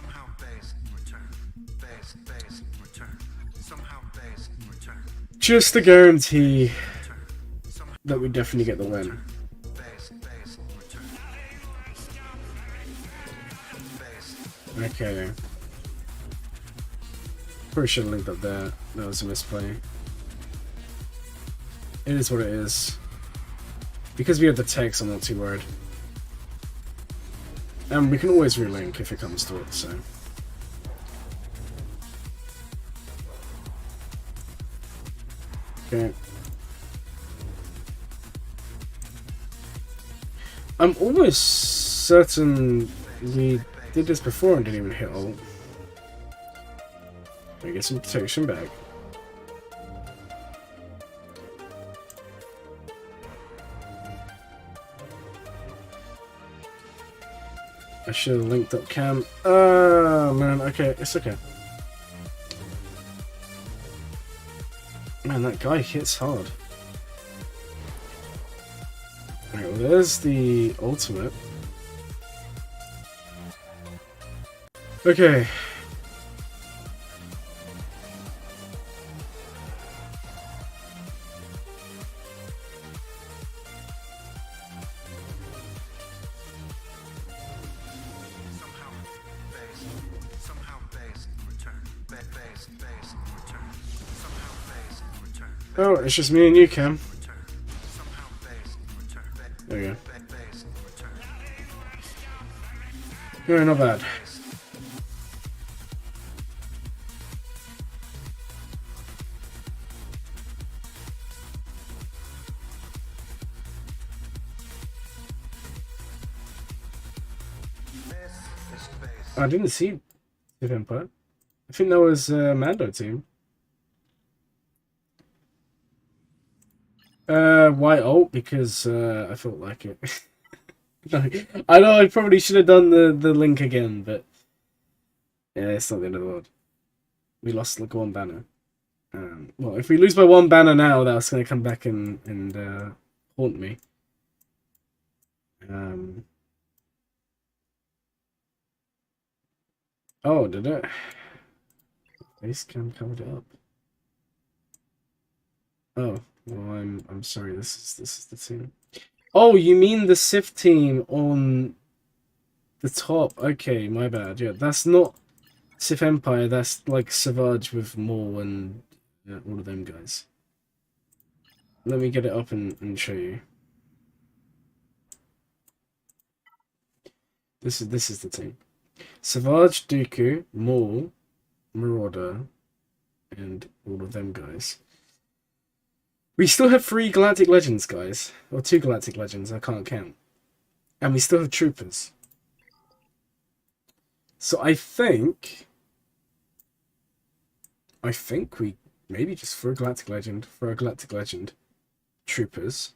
[SPEAKER 1] Just to guarantee that we definitely get the win. Okay. Probably should have linked up there. That was a misplay. It is what it is. Because we have the text, I'm not too worried. And we can always relink if it comes to it, so. Okay. I'm almost certain we did this before and didn't even hit ult. I get some protection back. I should have linked up cam. Oh man, okay, it's okay. Man, that guy hits hard. Alright, well, there's the ultimate. Okay. Oh, it's just me and you, Cam. There we go. Yeah, not bad. I didn't see the Empire. I think that was Mando team. Why ult? Because I felt like it. I know I probably should have done the link again, but yeah, it's not the end of the world. We lost like one banner. Well, if we lose by one banner now, that's going to come back and haunt me. Oh, did it? Base cam covered it up. Oh, well, I'm sorry. This is the team. Oh, you mean the Sith team on the top? Okay, my bad. Yeah, that's not Sith Empire. That's like Savage with Maul and all of them guys. Let me get it up and show you. This is the team. Savage, Dooku, Maul, Marauder, and all of them guys. We still have 3 Galactic Legends, guys. Or 2 Galactic Legends, I can't count. And we still have Troopers. So I think we maybe just for a Galactic Legend, Troopers,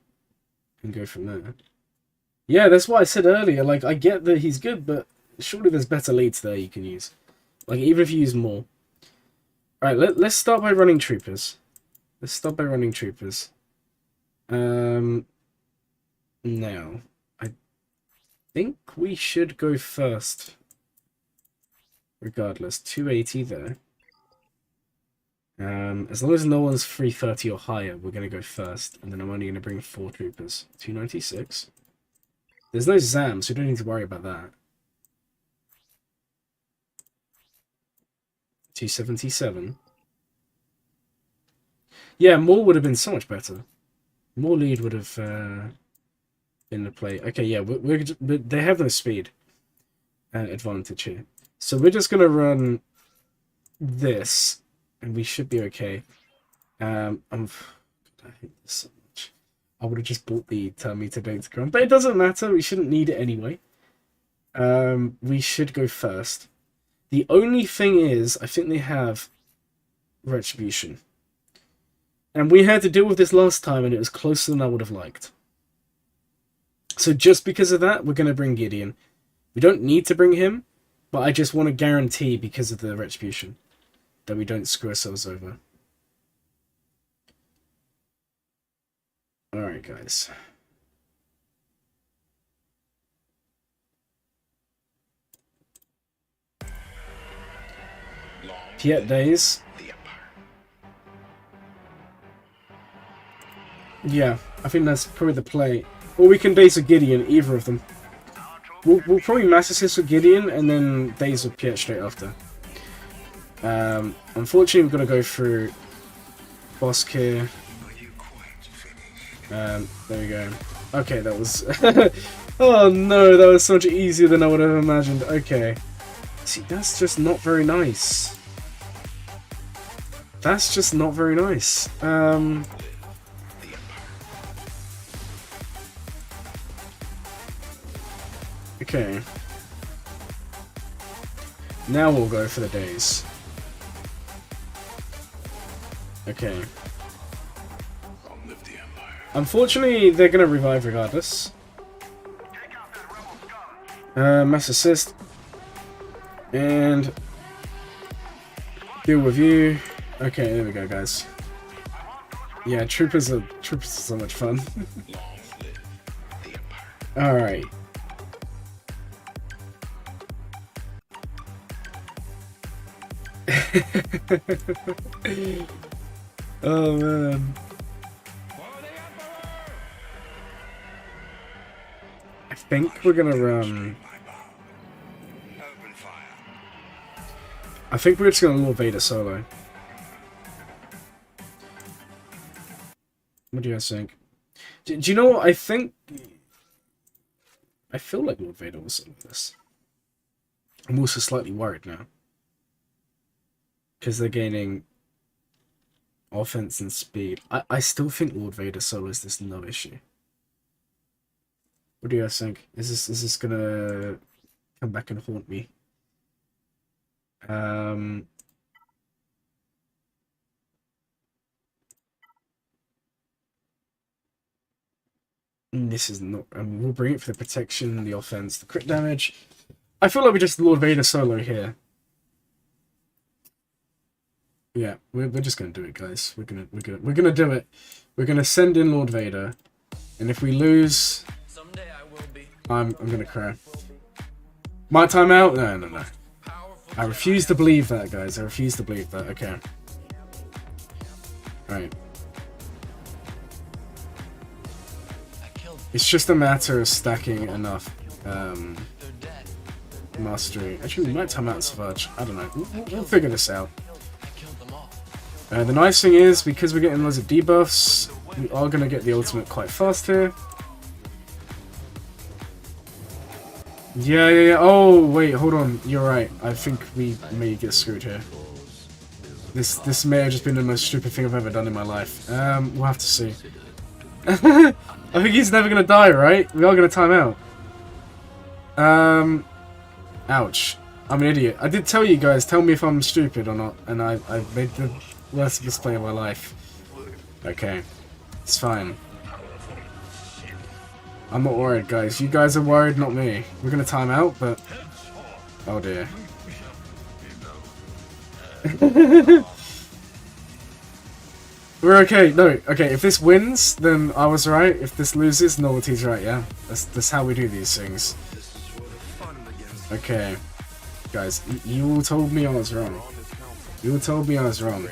[SPEAKER 1] and go from there. Yeah, that's what I said earlier. Like, I get that he's good, but surely there's better leads there you can use. Like, even if you use more. Alright, let's start by running Troopers. Now, I think we should go first. Regardless, 280 there. As long as no one's 330 or higher, we're going to go first. And then I'm only going to bring 4 Troopers. 296. There's no Zam, so you don't need to worry about that. 277. Yeah, more would have been so much better. More lead would have been the play. Okay, yeah, they have no speed advantage here. So we're just going to run this, and we should be okay. I hate this so much. I would have just bought the Terminator Datacron, but it doesn't matter. We shouldn't need it anyway. We should go first. The only thing is, I think they have Retribution. And we had to deal with this last time, and it was closer than I would have liked. So just because of that, we're going to bring Gideon. We don't need to bring him, but I just want to guarantee, because of the Retribution, that we don't screw ourselves over. Alright, guys. Piet days. Yeah, I think that's probably the play. Or we can daze with Gideon, either of them. We'll probably mass assist with Gideon and then daze with Piet straight after. Unfortunately, we're going to go through Bosk here. There we go. Okay, that was... oh no, that was so much easier than I would have imagined. Okay. See, that's just not very nice. That's just not very nice. Okay. Now we'll go for the days. Okay. Unfortunately, they're gonna revive regardless. Mass assist. And deal with you. Okay, there we go, guys. Yeah, troopers are so much fun. Alright. Oh man. I think we're gonna run. I think we're just gonna Lord Vader solo. What do you guys think? Do you know what I think? I feel like Lord Vader was solo this. I'm also slightly worried now. Because they're gaining offense and speed. I still think Lord Vader solo is this no issue. What do you guys think? Is this gonna come back and haunt me? This is not. We'll bring it for the protection, the offense, the crit damage. I feel like we just Lord Vader solo here. Yeah, we're just gonna do it, guys. We're gonna do it. We're gonna send in Lord Vader, and if we lose, I'm gonna cry. My timeout? No. I refuse to believe that, guys. I refuse to believe that. Okay. Right. It's just a matter of stacking enough mastery. Actually, we might time out Savage. I don't know. We'll figure this out. The nice thing is, because we're getting loads of debuffs, we are going to get the ultimate quite fast here. Yeah. Oh, wait, hold on. You're right. I think we may get screwed here. This may have just been the most stupid thing I've ever done in my life. We'll have to see. I think he's never going to die, right? We are going to time out. Ouch. I'm an idiot. I did tell you guys, tell me if I'm stupid or not, and I made the worst display of my life. Okay. It's fine. I'm not worried, guys. You guys are worried, not me. We're gonna time out, but... Oh dear. We're okay. No, okay, if this wins, then I was right. If this loses, Novelty's right, yeah? That's how we do these things. Okay. Guys, you all told me I was wrong. You all told me I was wrong.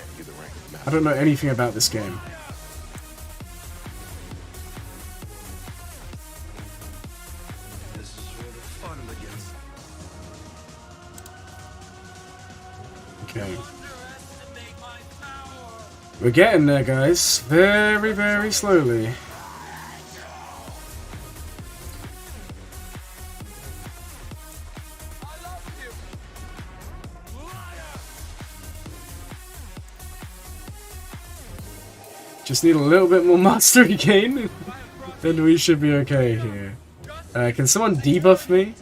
[SPEAKER 1] I don't know anything about this game. Okay. We're getting there, guys. Very, very slowly. Just need a little bit more mastery gain, then we should be okay here. Can someone debuff me?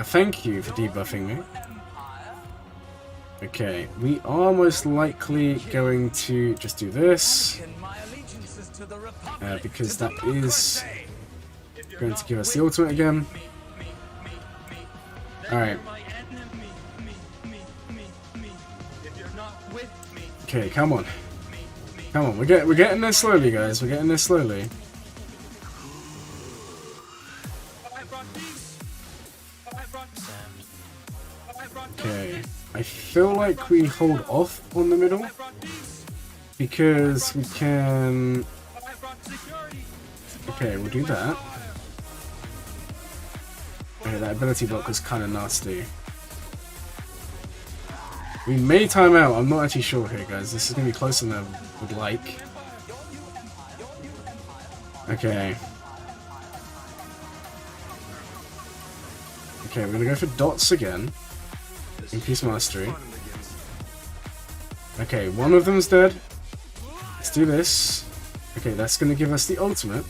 [SPEAKER 1] Thank you for debuffing me. Okay, we are most likely going to just do this. Because that is going to give us the ultimate again. Alright. Okay, come on. Come on, we're getting there slowly, guys. We're getting there slowly. Okay, I feel like we hold off on the middle because we can. Okay, we'll do that. Okay, that ability block was kind of nasty. We may time out. I'm not actually sure here, guys. This is going to be closer than I would like. Okay. Okay, we're going to go for dots again. Increase mastery. Okay, one of them's dead. Let's do this. Okay, that's going to give us the ultimate.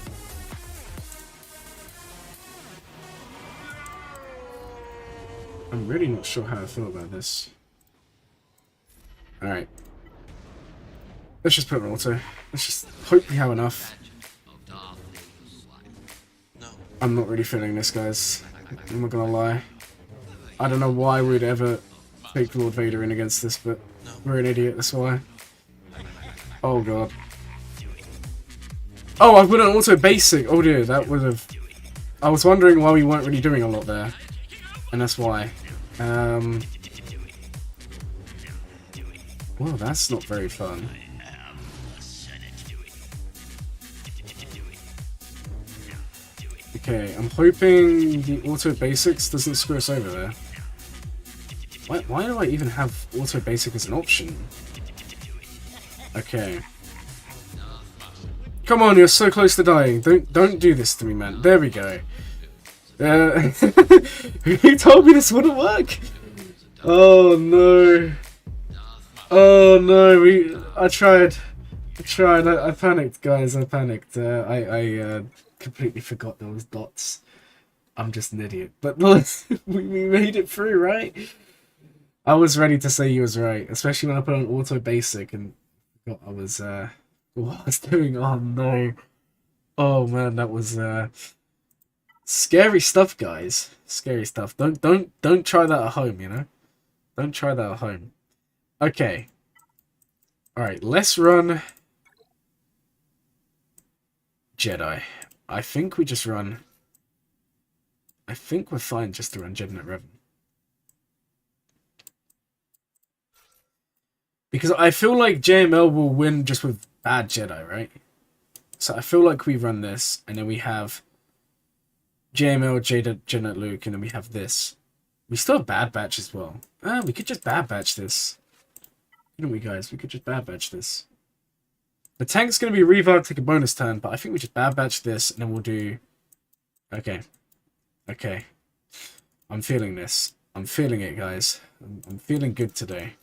[SPEAKER 1] I'm really not sure how I feel about this. Alright. Let's just put an auto. Let's just hope we have enough. I'm not really feeling this, guys. I'm not gonna lie. I don't know why we'd ever take Lord Vader in against this, but we're an idiot, that's why. Oh god. Oh, I put an auto basic. Oh dear, that would have. I was wondering why we weren't really doing a lot there, and that's why. Well, that's not very fun. Okay, I'm hoping the auto basics doesn't screw us over there. Why do I even have auto basic as an option? Okay. Come on, you're so close to dying. Don't do this to me, man. There we go. Who told me this wouldn't work? Oh no. Oh no, I tried. I panicked, guys. I panicked. I completely forgot there was dots. I'm just an idiot. But look, we made it through, right? I was ready to say you was right, especially when I put on auto basic and what I was doing. Oh no. Oh man, that was scary stuff, guys. Scary stuff. Don't try that at home, you know? Don't try that at home. Okay. Alright, let's run Jedi. I think we just run. I think we're fine just to run Jedi Revan. Because I feel like JML will win just with bad Jedi, right? So I feel like we run this, and then we have JML, Jedi, Luke, and then we have this. We still have Bad Batch as well. We could just Bad Batch this. Couldn't we, guys? We could just Bad Batch this. The tank's going to be revived, take a bonus turn, but I think we just Bad Batch this, and then we'll do... Okay. Okay. I'm feeling this. I'm feeling it, guys. I'm feeling good today.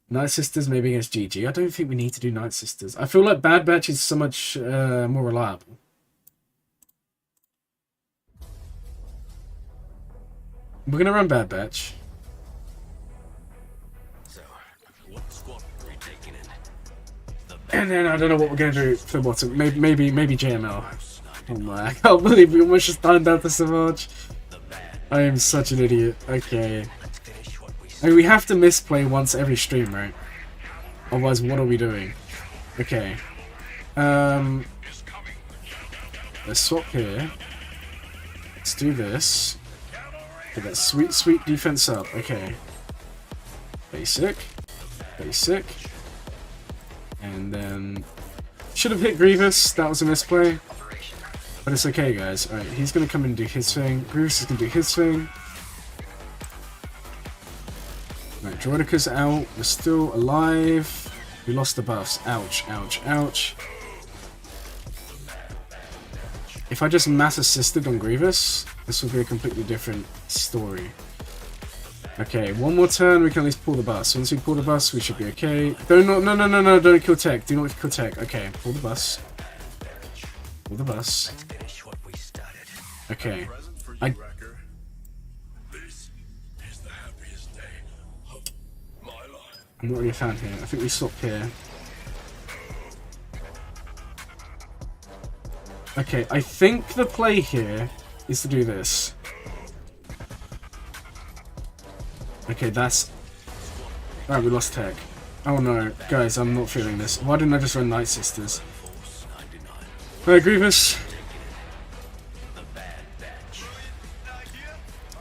[SPEAKER 1] Night Sisters maybe against GG. I don't think we need to do Night Sisters. I feel like Bad Batch is so much more reliable. We're going to run Bad Batch. And then I don't know what we're going to do for the bottom. Maybe JML. Oh my, I can't believe we almost just timed out the Savage. I am such an idiot. Okay. I mean, we have to misplay once every stream, right? Otherwise, what are we doing? Okay. Let's swap here. Let's do this. Get that sweet, sweet defense up. Okay. Basic. Basic. And then... Should have hit Grievous. That was a misplay. But it's okay, guys. Alright, he's going to come and do his thing. Grievous is going to do his thing. Right, Droidica's out. We're still alive. We lost the buffs. Ouch, ouch, ouch. If I just mass assisted on Grievous, this would be a completely different story. Okay, one more turn, we can at least pull the bus. Once we pull the bus, we should be okay. No, don't kill tech. Do not kill tech. Okay, pull the bus. Pull the bus. Okay. I'm not really a fan here. I think we stop here. Okay, I think the play here is to do this. Okay, that's... Alright, we lost tech. Oh no, guys, I'm not feeling this. Why didn't I just run Night Sisters? Alright, Grievous.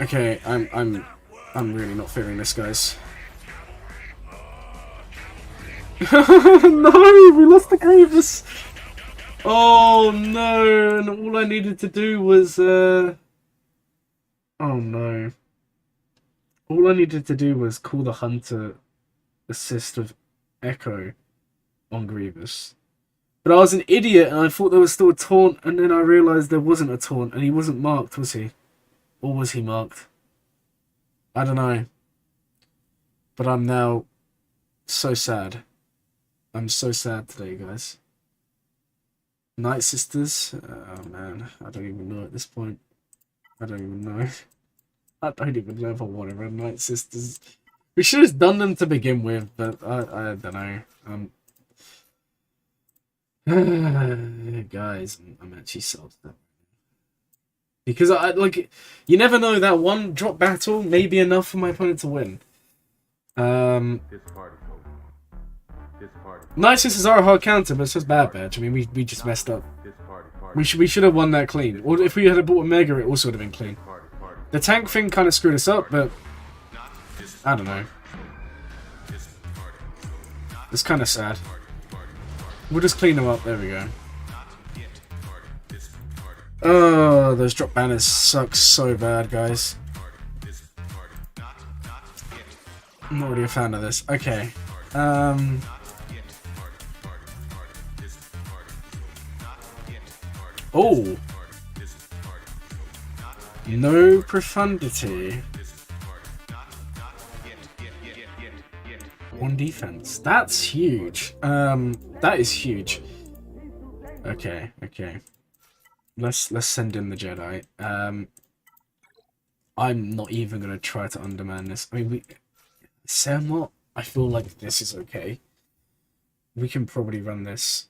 [SPEAKER 1] Okay, I'm really not feeling this, guys. No, we lost the Grievous. Oh no, and all I needed to do was oh no. All I needed to do was call the Hunter assist with Echo on Grievous. But I was an idiot and I thought there was still a taunt, and then I realised there wasn't a taunt and he wasn't marked, was he? Or was he marked? I don't know. But I'm now so sad. I'm so sad today, guys. Night Sisters? Oh man, I don't even know at this point. I don't even know. I don't even know if I want to run Night Sisters. We should have done them to begin with, but I don't know. Guys, I'm actually so upset. Because I like, you never know, that one drop battle may be enough for my opponent to win. Niceness is our hard counter, but it's just bad badge. I mean, we just messed up. We should have won that clean. Or if we had bought a Mega, it also would have been clean. The tank thing kind of screwed us up, but I don't know. It's kind of sad. We'll just clean them up. There we go. Oh, those drop banners suck so bad, guys. I'm not really a fan of this. Okay. Oh. No profundity. One defense. That's huge. That is huge. Okay, okay. Let's send in the Jedi. I'm not even gonna try to underman this. I mean, say I'm not. I feel like this is okay. We can probably run this.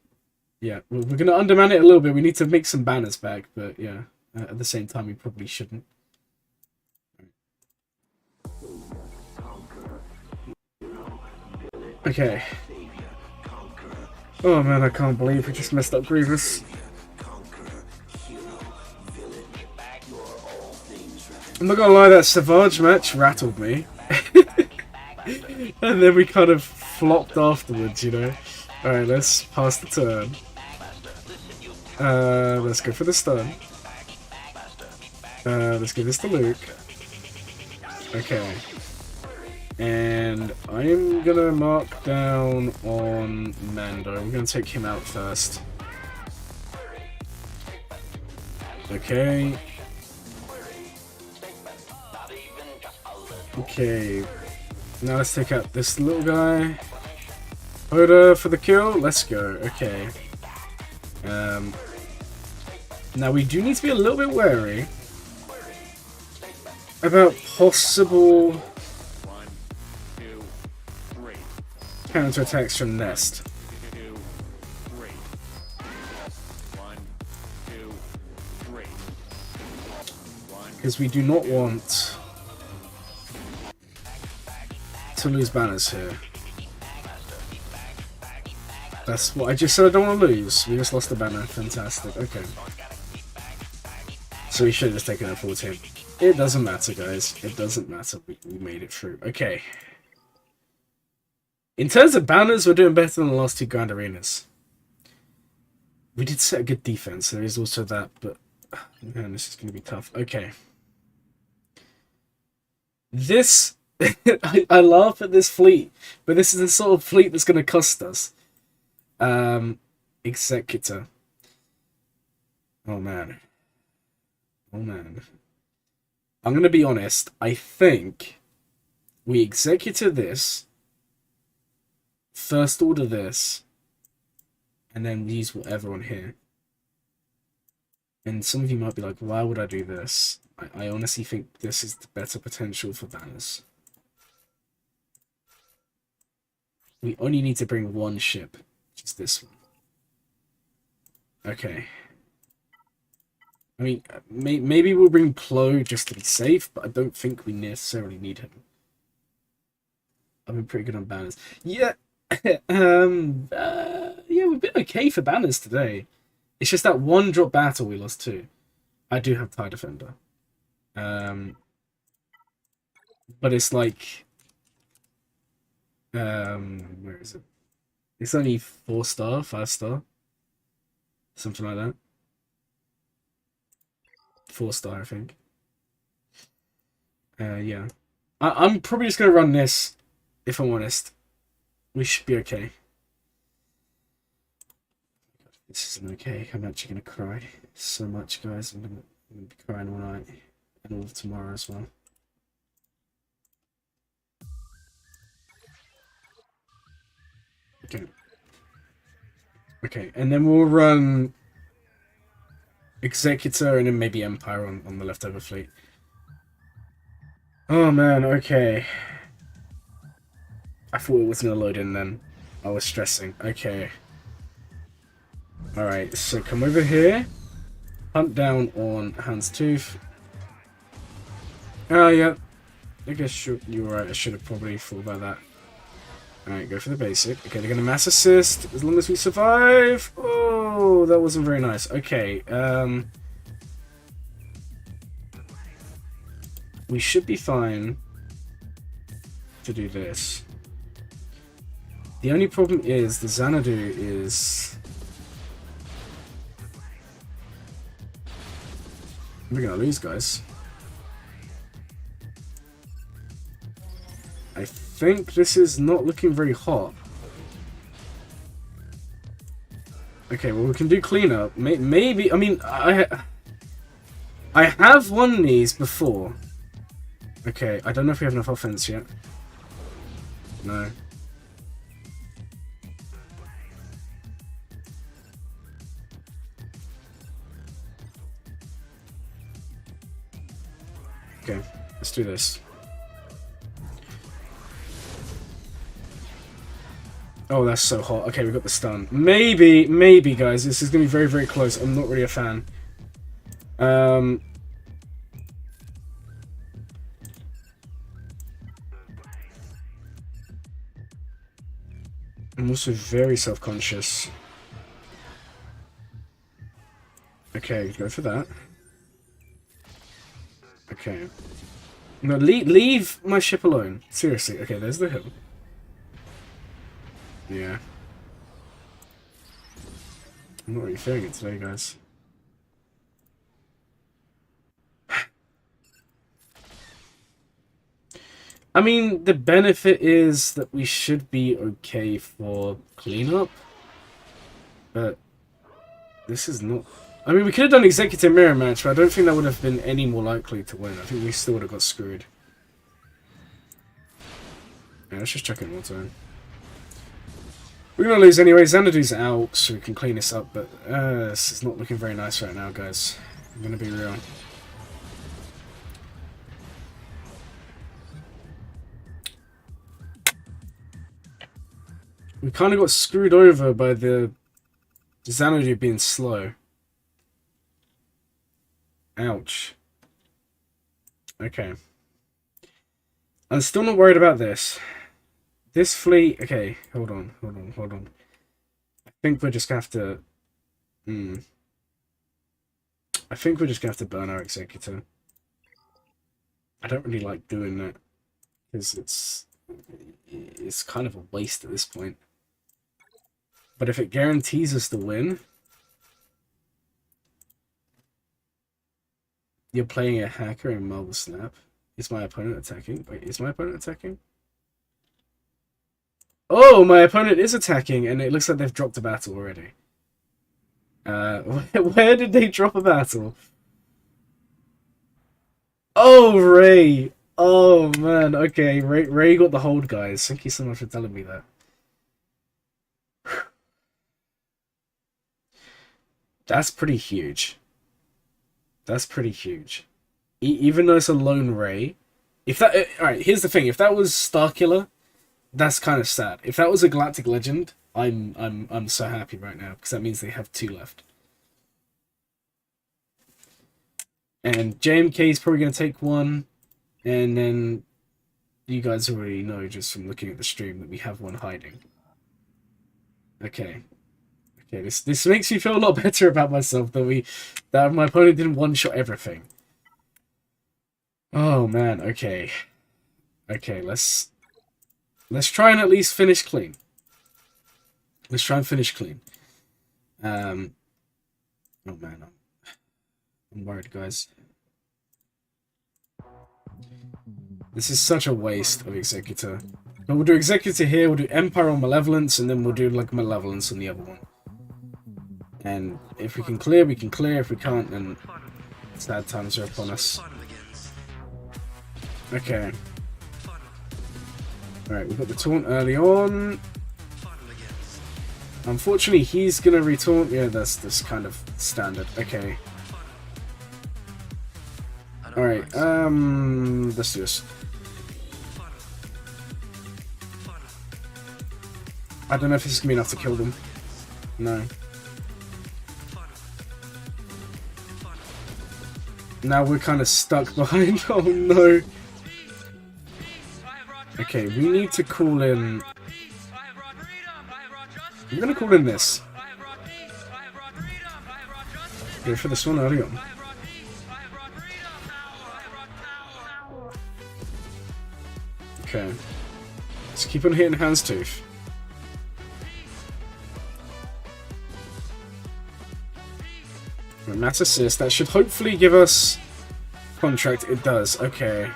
[SPEAKER 1] Yeah, we're gonna underman it a little bit. We need to make some banners back, but yeah, at the same time, we probably shouldn't. Okay. Oh man, I can't believe we just messed up Grievous. I'm not gonna lie, that Savage match rattled me. And then we kind of flopped afterwards, you know. Alright, let's pass the turn. Let's go for the stun. Let's give this to Luke. Okay. And I'm gonna mark down on Mando. We're gonna take him out first. Okay. Okay. Now let's take out this little guy. Oda for the kill. Let's go. Okay. Now we do need to be a little bit wary about possible counter-attacks from Nest. Because we do not want to lose banners here. That's what I just said I don't want to lose. We just lost the banner. Fantastic. Okay. So we should have just taken a full team. It doesn't matter, guys. It doesn't matter. We made it through. Okay. In terms of banners, we're doing better than the last two Grand Arenas. We did set a good defense. There is also that, but man, this is going to be tough. Okay. This... I laugh at this fleet, but this is the sort of fleet that's going to cost us. Executor. Oh man. Oh man. I'm going to be honest. I think we Executor this, First Order this, and then use whatever on here. And some of you might be like, why would I do this? I honestly think this is the better potential for banners. We only need to bring one ship, which is this one. Okay. I mean, maybe we'll bring Plo just to be safe, but I don't think we necessarily need him. I've been pretty good on banners. Yeah, yeah, we've been okay for banners today. It's just that one drop battle we lost to. I do have TIE Defender. But it's like... where is it? It's only 4-star, 5-star. Something like that. 4-star, I think. Yeah. I'm probably just going to run this, if I'm honest. We should be okay. This isn't okay. I'm actually going to cry so much, guys. I'm going to be crying all night. And all of tomorrow as well. Okay. Okay, and then we'll run Executor and then maybe Empire on the leftover fleet. Oh man, okay. I thought it was going to load in then. I was stressing. Okay. Alright, so come over here. Hunt down on Hans Tooth. Oh, yeah. I guess you're right. I should have probably thought about that. Alright, go for the basic. Okay, they're going to mass assist as long as we survive. Oh, that wasn't very nice. Okay, we should be fine to do this. The only problem is the Xanadu is... We're going to lose, guys. I think this is not looking very hot. Okay, well, we can do cleanup. Maybe, I mean, I have won these before. Okay, I don't know if we have enough offense yet. No. Okay, let's do this. Oh, that's so hot. Okay, we got the stun. Maybe, guys. This is going to be very, very close. I'm not really a fan. I'm also very self-conscious. Okay, go for that. Okay. No, leave my ship alone. Seriously. Okay, there's the hill. Yeah. I'm not really feeling it today, guys. I mean, the benefit is that we should be okay for cleanup. But this is not... I mean, we could have done Executive Mirror Match, but I don't think that would have been any more likely to win. I think we still would have got screwed. Yeah, let's just check it one time. We're going to lose anyway. Xanadu's out, so we can clean this up, but this is not looking very nice right now, guys. I'm going to be real. We kind of got screwed over by the Xanadu being slow. Ouch. Okay. I'm still not worried about this. This fleet... Okay, hold on. I think we're just going to have to... I think we're just going to have to burn our Executor. I don't really like doing that. Because it's kind of a waste at this point. But if it guarantees us the win... You're playing a hacker in Marble Snap. Is my opponent attacking? Wait, is my opponent attacking? Oh, my opponent is attacking, and it looks like they've dropped a battle already. Where did they drop a battle? Oh, Ray! Oh, man, okay. Ray got the hold, guys. Thank you so much for telling me that. That's pretty huge. That's pretty huge. Even though it's a lone Ray. If that... Alright, here's the thing. If that was Starkiller, that's kind of sad. If that was a Galactic Legend, I'm so happy right now, because that means they have 2 left. And JMK is probably going to take 1, and then you guys already know just from looking at the stream that we have 1 hiding. Okay. Okay, this makes me feel a lot better about myself that my opponent didn't one-shot everything. Oh man, okay. Okay, let's try and at least finish clean. Let's try and finish clean. Oh man, I'm worried, guys. This is such a waste of Executor. But we'll do Executor here, we'll do Empire on Malevolence, and then we'll do like Malevolence on the other one. And if we can clear, we can clear. If we can't, then sad times are upon us. Okay. Alright, we've got the taunt early on. Unfortunately, he's gonna retaunt. Yeah, that's kind of standard. Okay. Alright, let's do this. I don't know if this is gonna be enough to kill them. No. Now we're kind of stuck behind. Oh no. Okay, we need to call in I'm gonna call in this. Go for this one early on. Okay. Let's keep on hitting Houndstooth. Right, Mass Assist. That should hopefully give us contract. It does. Okay.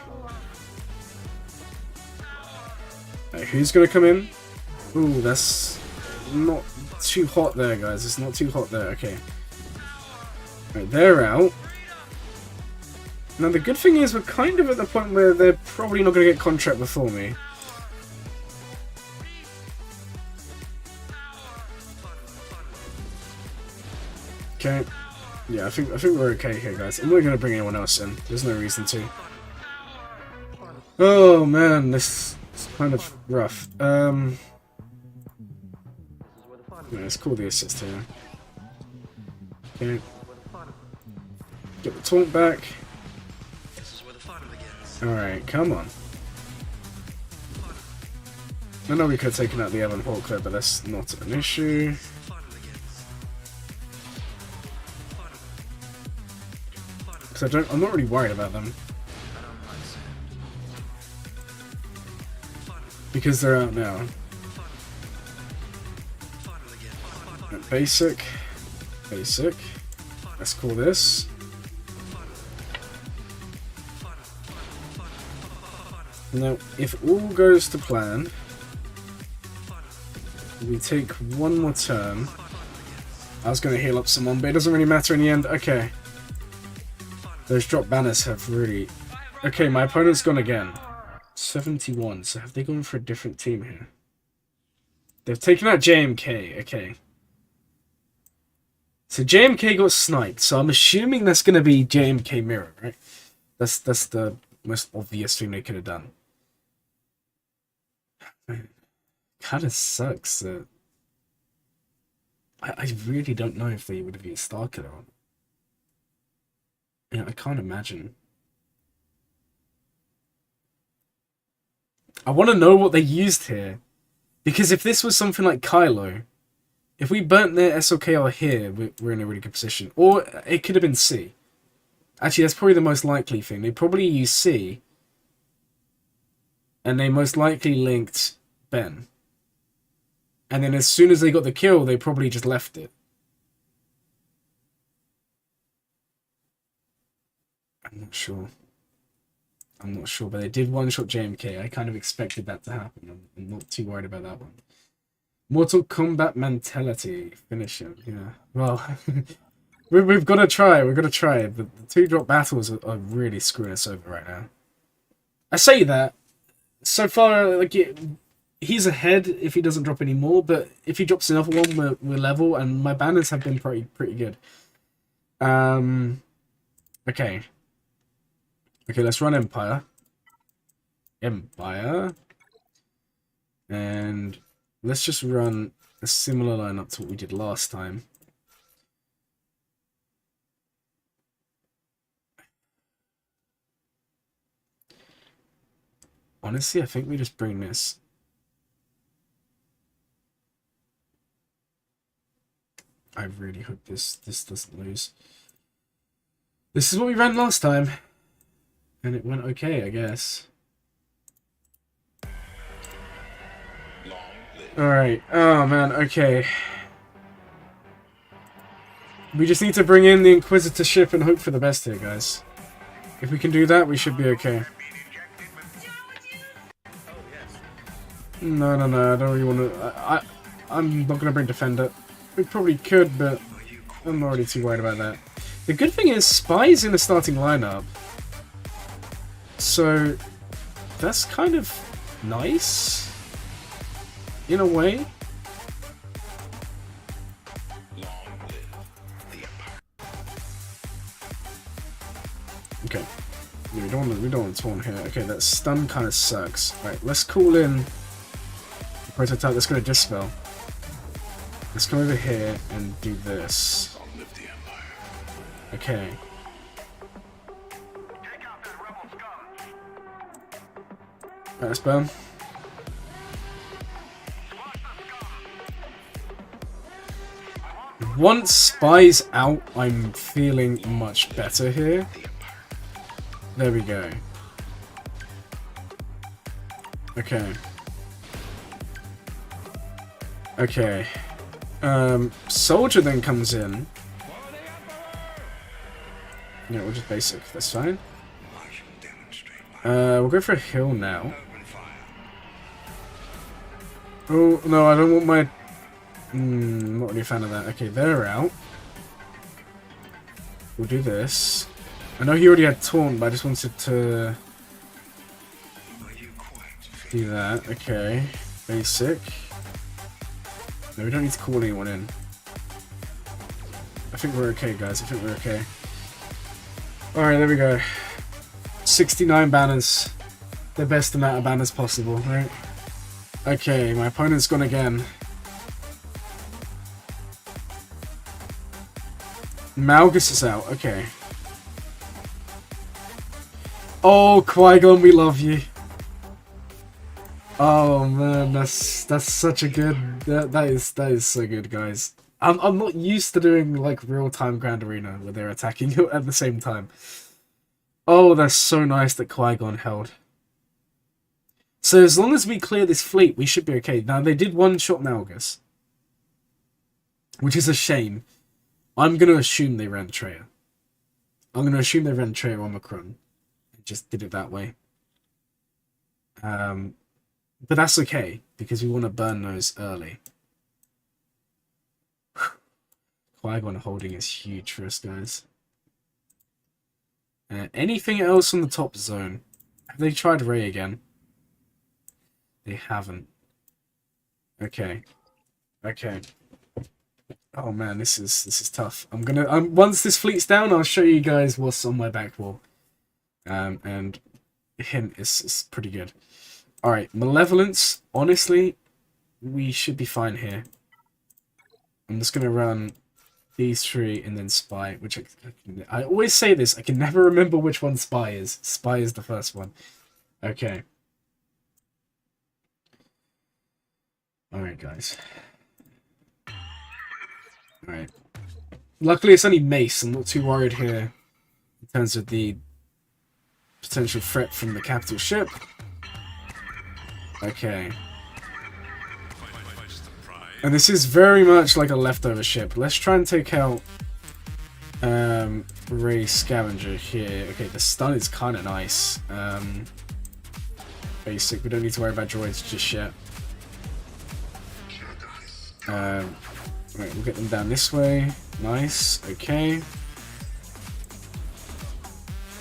[SPEAKER 1] Right, who's gonna come in? Ooh, that's not too hot there, guys. It's not too hot there. Okay. Right, they're out. Now, the good thing is we're kind of at the point where they're probably not going to get contract before me. Okay. Yeah, I think we're okay here, guys. I'm not going to bring anyone else in. There's no reason to. Oh, man. This is kind of rough. Yeah, let's call the assist here. Okay. Get the taunt back. Alright, come on. I know we could have taken out the Evan Hawk there, but that's not an issue. Because I'm not really worried about them. Because they're out now. Basic. Basic. Let's call this. Now, if all goes to plan, we take one more turn. I was going to heal up someone, but it doesn't really matter in the end. Okay. Those drop banners have really... Okay, my opponent's gone again. 71, so have they gone for a different team here? They've taken out JMK, okay. So JMK got sniped, so I'm assuming that's going to be JMK Mirror, right? That's the most obvious thing they could have done. Kind of sucks that... I really don't know if they would have used Starkiller on. Yeah, I can't imagine. I want to know what they used here. Because if this was something like Kylo, if we burnt their SLKR here, we're in a really good position. Or it could have been C. Actually, that's probably the most likely thing. They probably used C. And they most likely linked Ben. And then as soon as they got the kill, they probably just left it. I'm not sure. I'm not sure, but they did one-shot JMK. I kind of expected that to happen. I'm not too worried about that one. Mortal Kombat mentality. Finish him, yeah. Well, we've got to try. We've got to try. The two-drop battles are really screwing us over right now. I say that. So far, like, he's ahead if he doesn't drop any more, but if he drops another one, we're level, and my banners have been pretty good. Okay. Okay, let's run Empire. Empire. And let's just run a similar lineup to what we did last time. Honestly, I think we just bring this. I really hope this doesn't lose. This is what we ran last time. And it went okay, I guess. Alright. Oh, man. Okay. We just need to bring in the Inquisitorship and hope for the best here, guys. If we can do that, we should be okay. No, I don't really want to... I'm not going to bring Defender. We probably could, but I'm not really too worried about that. The good thing is, Spy's in the starting lineup. So, that's kind of nice, in a way. Okay, yeah, we don't want to taunt here. Okay, that stun kind of sucks. Right, let's call in the prototype that's going to dispel. Let's come over here and do this. Okay. Right, let's burn. Once Spy's out, I'm feeling much better here. There we go. Okay. Okay. Soldier then comes in. Yeah, we'll just basic. That's fine. We'll go for a hill now. Oh, no, I don't want my... not really a fan of that. Okay, they're out. We'll do this. I know he already had taunt, but I just wanted to... do that. Okay. Basic. No, we don't need to call anyone in. I think we're okay, guys. I think we're okay. Alright, there we go. 69 banners. The best amount of banners possible, right? Okay, my opponent's gone again. Malgus is out, okay. Oh, Qui-Gon, we love you. Oh man, that's such a good... That is so good, guys. I'm not used to doing like real-time Grand Arena where they're attacking you at the same time. Oh, that's so nice that Qui-Gon held. So as long as we clear this fleet, we should be okay. Now, they did one-shot Malgus, which is a shame. I'm going to assume they ran Traya. I'm going to assume they ran Traya Omicron. And just did it that way. But that's okay, because we want to burn those early. Qui-Gon holding is huge for us, guys. Anything else on the top zone? Have they tried Ray again? They haven't. Okay. Okay. Oh man, this is tough. I'm gonna once this fleet's down, I'll show you guys what's on my back wall. And hint is pretty good. All right, Malevolence. Honestly, we should be fine here. I'm just gonna run these three and then Spy, which I always say this. I can never remember which one Spy is. Spy is the first one. Okay. Alright, guys. Alright. Luckily, it's only Mace. I'm not too worried here in terms of the potential threat from the capital ship. Okay. And this is very much like a leftover ship. Let's try and take out Ray Scavenger here. Okay, the stun is kind of nice. Basic. We don't need to worry about droids just yet. Right, we'll get them down this way. Nice. Okay.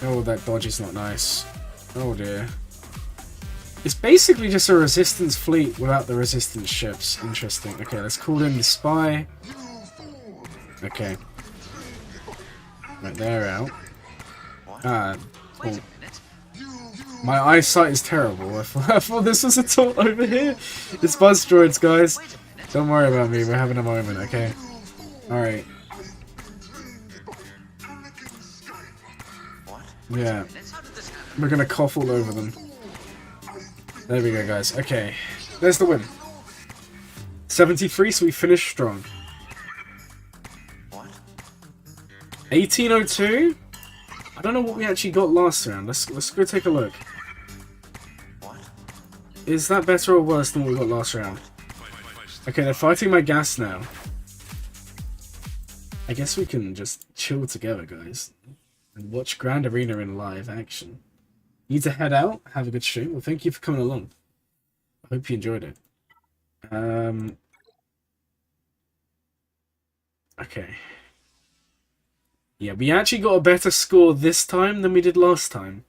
[SPEAKER 1] Oh, that dodge is not nice. Oh dear. It's basically just a resistance fleet without the resistance ships. Interesting. Okay, let's call in the Spy. Okay. Right, they're out. Ah, cool. My eyesight is terrible. I thought this was a taunt over here. It's buzz droids, guys. Don't worry about me, we're having a moment, okay? Alright. Yeah. We're gonna cough all over them. There we go, guys. Okay. There's the win. 73, so we finished strong. 1802? I don't know what we actually got last round. Let's go take a look. Is that better or worse than what we got last round? Okay, they're fighting my gas now. I guess we can just chill together, guys. And watch Grand Arena in live action. Need to head out? Have a good stream? Well, thank you for coming along. I hope you enjoyed it. Okay. Yeah, we actually got a better score this time than we did last time.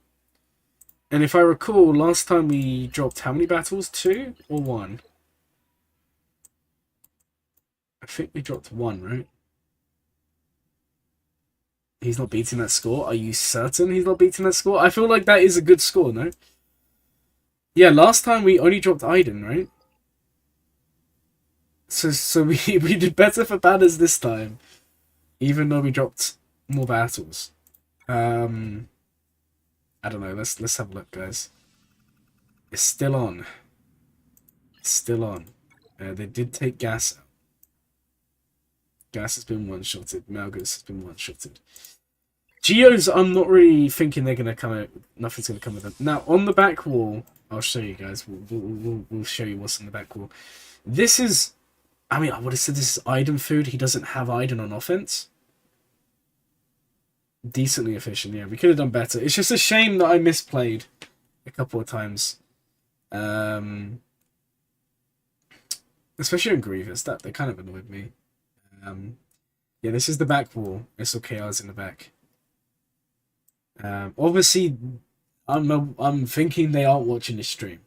[SPEAKER 1] And if I recall, last time we dropped how many battles? 2 or 1? I think we dropped 1, right? He's not beating that score? Are you certain he's not beating that score? I feel like that is a good score, no? Yeah, last time we only dropped Iden, right? So we did better for banners this time. Even though we dropped more battles. I don't know, let's have a look, guys. It's still on. It's still on. They did take gas out. Gas has been one-shotted. Malgus has been one-shotted. Geos, I'm not really thinking they're going to come out. Nothing's going to come with them. Now, on the back wall, I'll show you guys. We'll show you what's on the back wall. This is... I mean, I would have said this is Iden food. He doesn't have Iden on offense. Decently efficient, yeah. We could have done better. It's just a shame that I misplayed a couple of times. Especially on Grievous. That kind of annoyed me. Yeah, this is the back wall. SLKR's in the back. Obviously, I'm thinking they aren't watching this stream.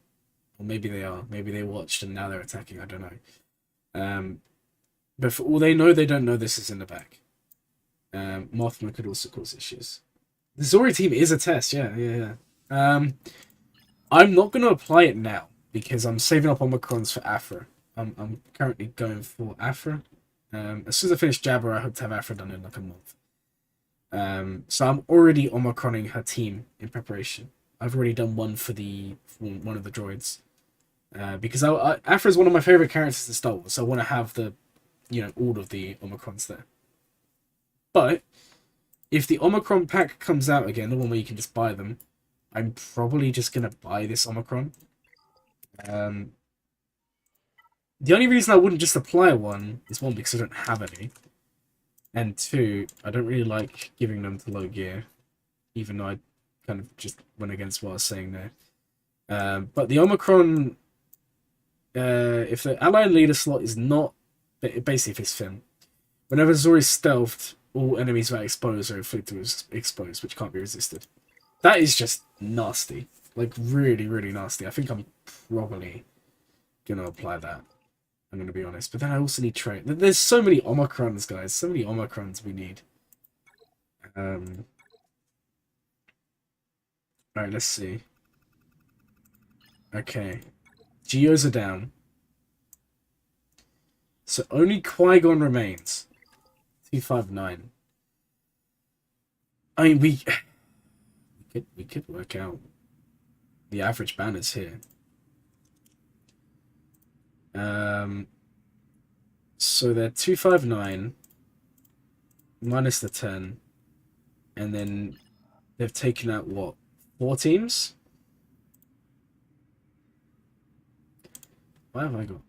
[SPEAKER 1] Or maybe they are. Maybe they watched and now they're attacking. I don't know. But for all they know, they don't know this is in the back. Mothma could also cause issues. The Zori team is a test, yeah. I'm not going to apply it now because I'm saving up Omicrons for Afra. I'm currently going for Afra. As soon as I finish Jabber, I hope to have Afra done in like a month. So I'm already Omicroning her team in preparation. I've already done one for one of the droids. Because Afra is one of my favorite characters in Star Wars, so I want to have all of the Omicrons there. But if the Omicron pack comes out again, the one where you can just buy them, I'm probably just gonna buy this Omicron. The only reason I wouldn't just apply one is one, because I don't have any, and two, I don't really like giving them to low gear, even though I kind of just went against what I was saying there. But the Omicron, if the ally leader slot is not, basically if it's Finn, whenever Zori's stealthed, all enemies that are exposed are inflicted with exposed, which can't be resisted. That is just nasty. Like, really, really nasty. I think I'm probably going to apply that. I'm going to be honest. But then I also need trade. There's so many Omicrons, guys. So many Omicrons we need. Alright, let's see. Okay. Geos are down. So only Qui-Gon remains. 259. I mean, we could work out the average banners here. So they're 259 minus the 10, and then they've taken out what, 4 teams? Why have I got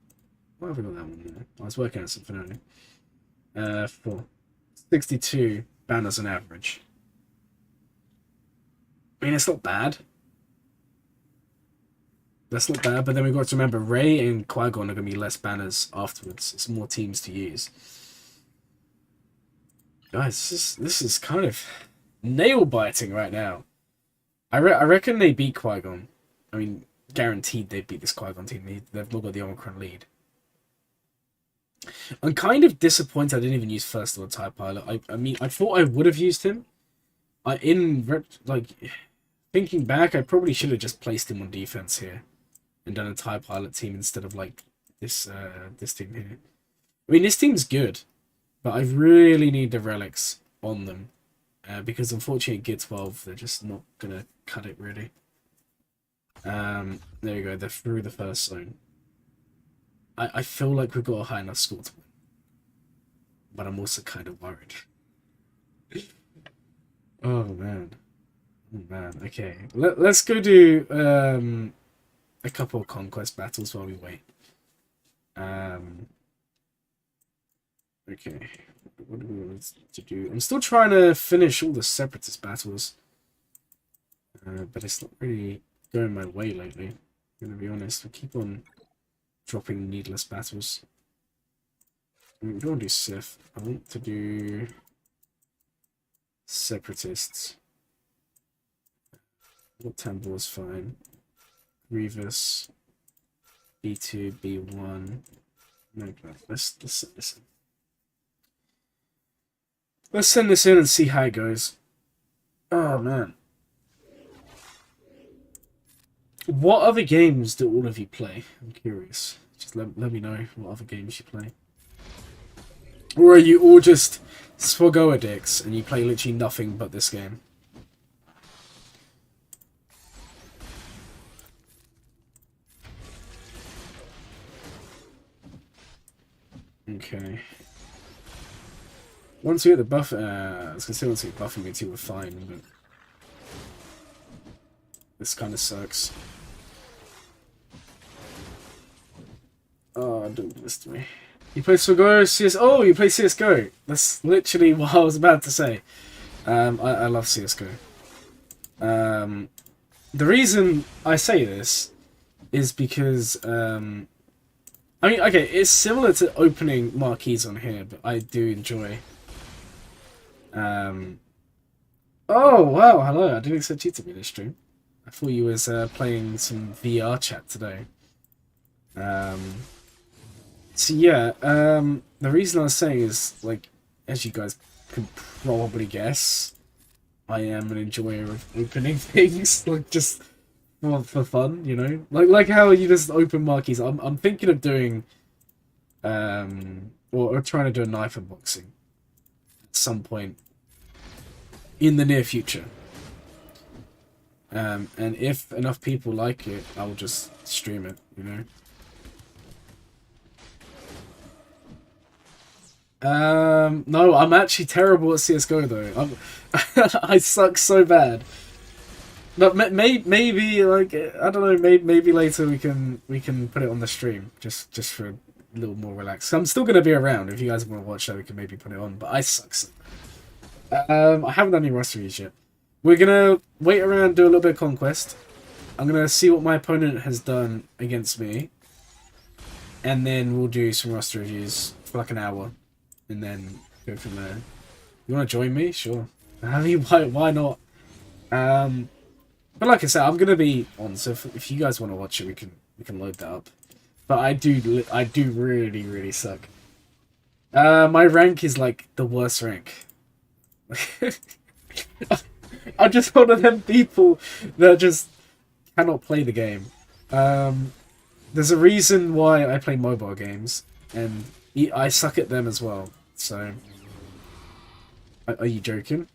[SPEAKER 1] that one there? I was working out something earlier. For 62 banners on average. I mean, it's not bad. That's not bad, but then we've got to remember Rey and Qui-Gon are going to be less banners afterwards. It's more teams to use. Guys, this is kind of nail-biting right now. I reckon they beat Qui-Gon. I mean, guaranteed they beat this Qui-Gon team. They've not got the Omicron lead. I'm kind of disappointed I didn't even use First Order TIE Pilot. I mean, I thought I would have used him. Thinking back, I probably should have just placed him on defense here and done a TIE Pilot team instead of like this team here. I mean, this team's good, but I really need the relics on them because unfortunately Gear 12, they're just not gonna cut it really. There you go. They're through the first zone. I feel like we've got a high enough score to win, but I'm also kind of worried. Oh man. Okay. Let's go do a couple of conquest battles while we wait. Okay. What do we want to do? I'm still trying to finish all the separatist battles, but it's not really going my way lately. I'm gonna be honest. I keep on dropping needless battles. I mean, we don't want to do Sith. I want to do separatists. What temple is fine? Grievous, B2, B1. No, let's send this in. Let's send this in and see how it goes. Oh man. What other games do all of you play? I'm curious. Just let me know what other games you play. Or are you all just Swogo addicts and you play literally nothing but this game? Okay. Once we get the buff, I was gonna say once we get buff immunity, we're fine, but this kind of sucks. Oh, don't do this to me. You play CSGO? Oh, you play CSGO. That's literally what I was about to say. I love CSGO. The reason I say this is because, I mean, okay, it's similar to opening marquees on here, but I do enjoy. Oh, wow, hello. I didn't expect you to be in this stream. I thought you was playing some VR chat today. So yeah, the reason I was saying is, like, as you guys can probably guess, I am an enjoyer of opening things, like, just for fun, you know? Like how you just open marquees. I'm thinking of doing, or trying to do a knife unboxing at some point in the near future. And if enough people like it, I'll just stream it, you know? No, I'm actually terrible at CSGO though. I suck so bad. But maybe like I don't know. Maybe later we can put it on the stream just for a little more relaxed. I'm still gonna be around if you guys want to watch that. We can maybe put it on. But I suck. I haven't done any rosteries yet. We're gonna wait around, do a little bit of conquest. I'm gonna see what my opponent has done against me, and then we'll do some roster reviews for like an hour, and then go from there. You want to join me? Sure. I mean, why not? But like I said, I'm gonna be on. So if you guys want to watch it, we can load that up. But I do really suck. My rank is like the worst rank. I'm just one of them people that just cannot play the game. There's a reason why I play mobile games, and I suck at them as well. So, are you joking?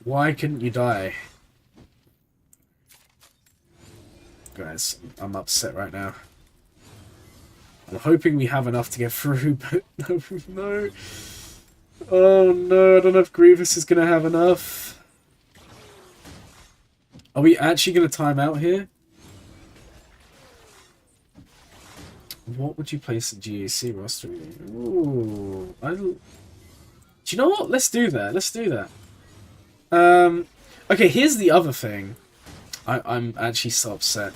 [SPEAKER 1] Why couldn't you die? Guys, I'm upset right now. I'm hoping we have enough to get through, but no. Oh no, I don't know if Grievous is going to have enough. Are we actually going to time out here? What would you place in GAC roster? Ooh, do you know what? Let's do that. Let's do that. Okay, here's the other thing. I'm actually so upset.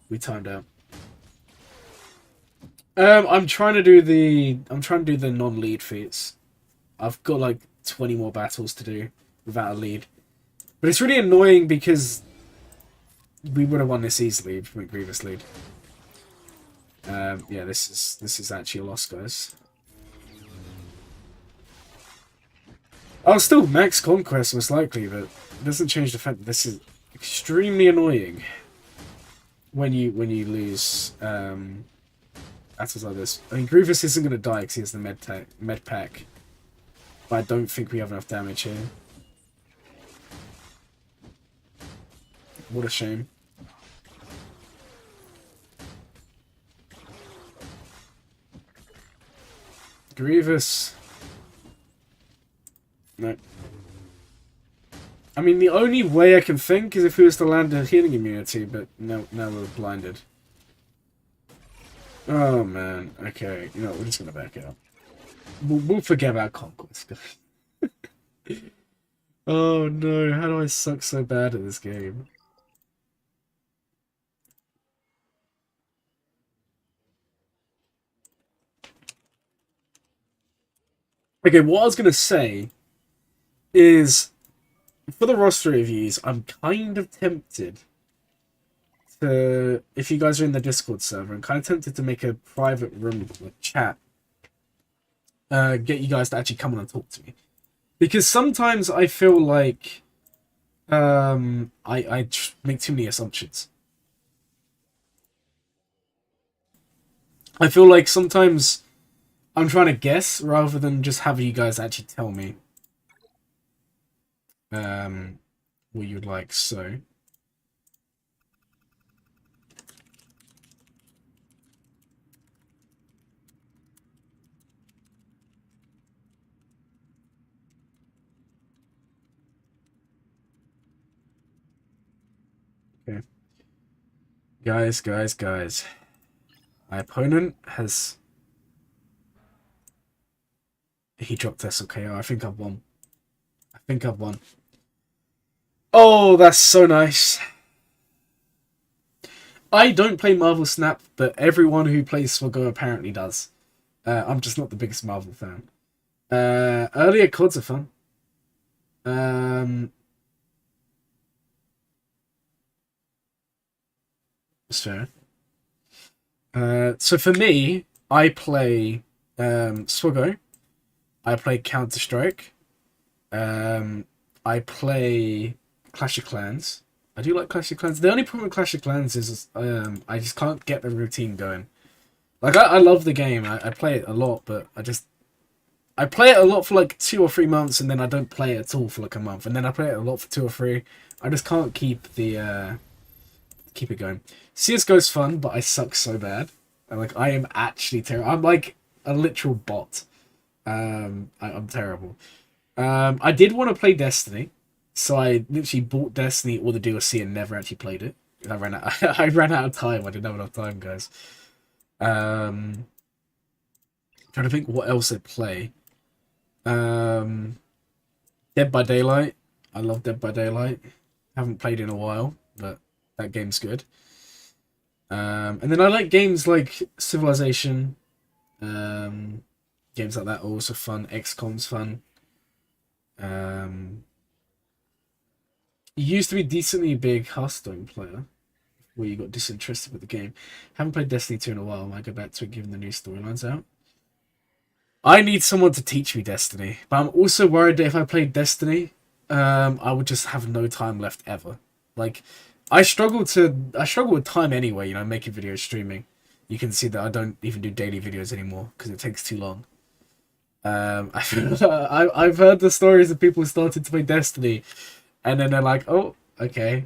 [SPEAKER 1] We timed out. I'm trying to do the non-lead feats. I've got like 20 more battles to do without a lead. But it's really annoying because we would have won this easily if we went Grievous lead. Yeah, this is actually a loss, guys. I'll still max conquest most likely, but it doesn't change the fact that this is extremely annoying when you lose battles like this. I mean, Grievous isn't going to die because he has the med pack, but I don't think we have enough damage here. What a shame. Grievous. No. I mean, the only way I can think is if we was to land a healing immunity, but now we're blinded. Oh man. Okay. You know what, we're just gonna back out. We'll forget about conquest, guys. Oh no! How do I suck so bad at this game? Okay, what I was gonna say is, for the roster reviews, I'm kind of tempted to, if you guys are in the Discord server, I'm kind of tempted to make a private room with chat. Get you guys to actually come on and talk to me. Because sometimes I feel like I make too many assumptions. I feel like sometimes I'm trying to guess rather than just having you guys actually tell me what you'd like. So Okay. Guys. My opponent has... He dropped SLKO. I think I've won. Oh, that's so nice. I don't play Marvel Snap, but everyone who plays Swago apparently does. I'm just not the biggest Marvel fan. Earlier CODs are fun. That's fair. So for me, I play Swago. I play Counter Strike. Um, I play Clash of Clans. I do like Clash of Clans. The only problem with Clash of Clans is I just can't get the routine going. Like I love the game. I play it a lot, but I play it a lot for like 2 or 3 months, and then I don't play it at all for like a month, and then I play it a lot for 2 or 3. I just can't keep it going. CS:GO's fun, but I suck so bad. I am actually terrible. I'm like a literal bot. I'm terrible. I did want to play Destiny, so I literally bought Destiny or the DLC and never actually played it. I ran out. I ran out of time. I didn't have enough time, guys. Trying to think what else I play. Dead by Daylight. I love Dead by Daylight. Haven't played in a while, but that game's good. And then I like games like Civilization. Games like that are also fun. XCOM's fun. You used to be decently big Hearthstone player, where you got disinterested with the game. Haven't played Destiny 2 in a while. I might go back to it given the new storylines out. I need someone to teach me Destiny, but I'm also worried that if I played Destiny, I would just have no time left ever. Like, I struggle with time anyway. You know, making videos, streaming. You can see that I don't even do daily videos anymore because it takes too long. I've heard the stories of people starting to play Destiny, and then they're like, "Oh, okay,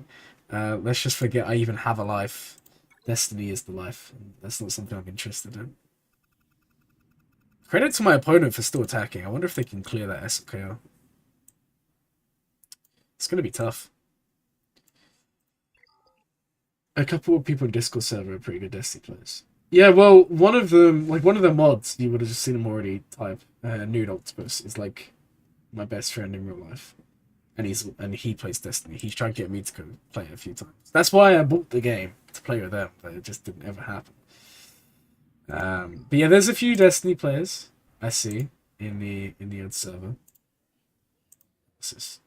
[SPEAKER 1] let's just forget I even have a life. Destiny is the life. And that's not something I'm interested in." Credit to my opponent for still attacking. I wonder if they can clear that SLKO. It's gonna be tough. A couple of people in Discord server are pretty good Destiny players. Yeah, well, one of them, like one of the mods, you would have just seen him already type. Nude Octopus is like my best friend in real life, and he plays Destiny. He's tried to get me to go play it a few times. That's why I bought the game to play with them, but it just didn't ever happen. But yeah, there's a few Destiny players I see in the old server. What's this?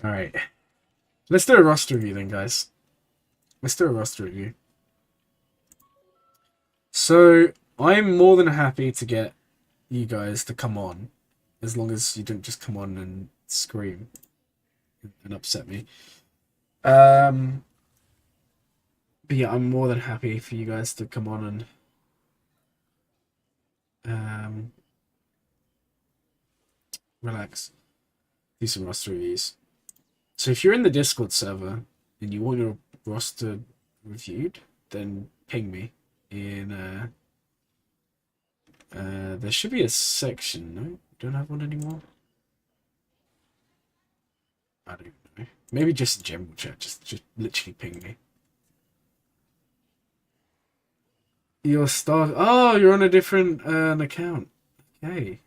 [SPEAKER 1] All right, let's do a roster review then, guys. Let's do a roster review. So I'm more than happy to get you guys to come on, as long as you don't just come on and scream and upset me. But yeah, I'm more than happy for you guys to come on and relax, do some roster reviews. So if you're in the Discord server and you want your roster reviewed, then ping me in there should be a section. No, don't have one anymore. I don't even know. Maybe just general chat. Just literally ping me. Your star. Oh, you're on a different account. Okay.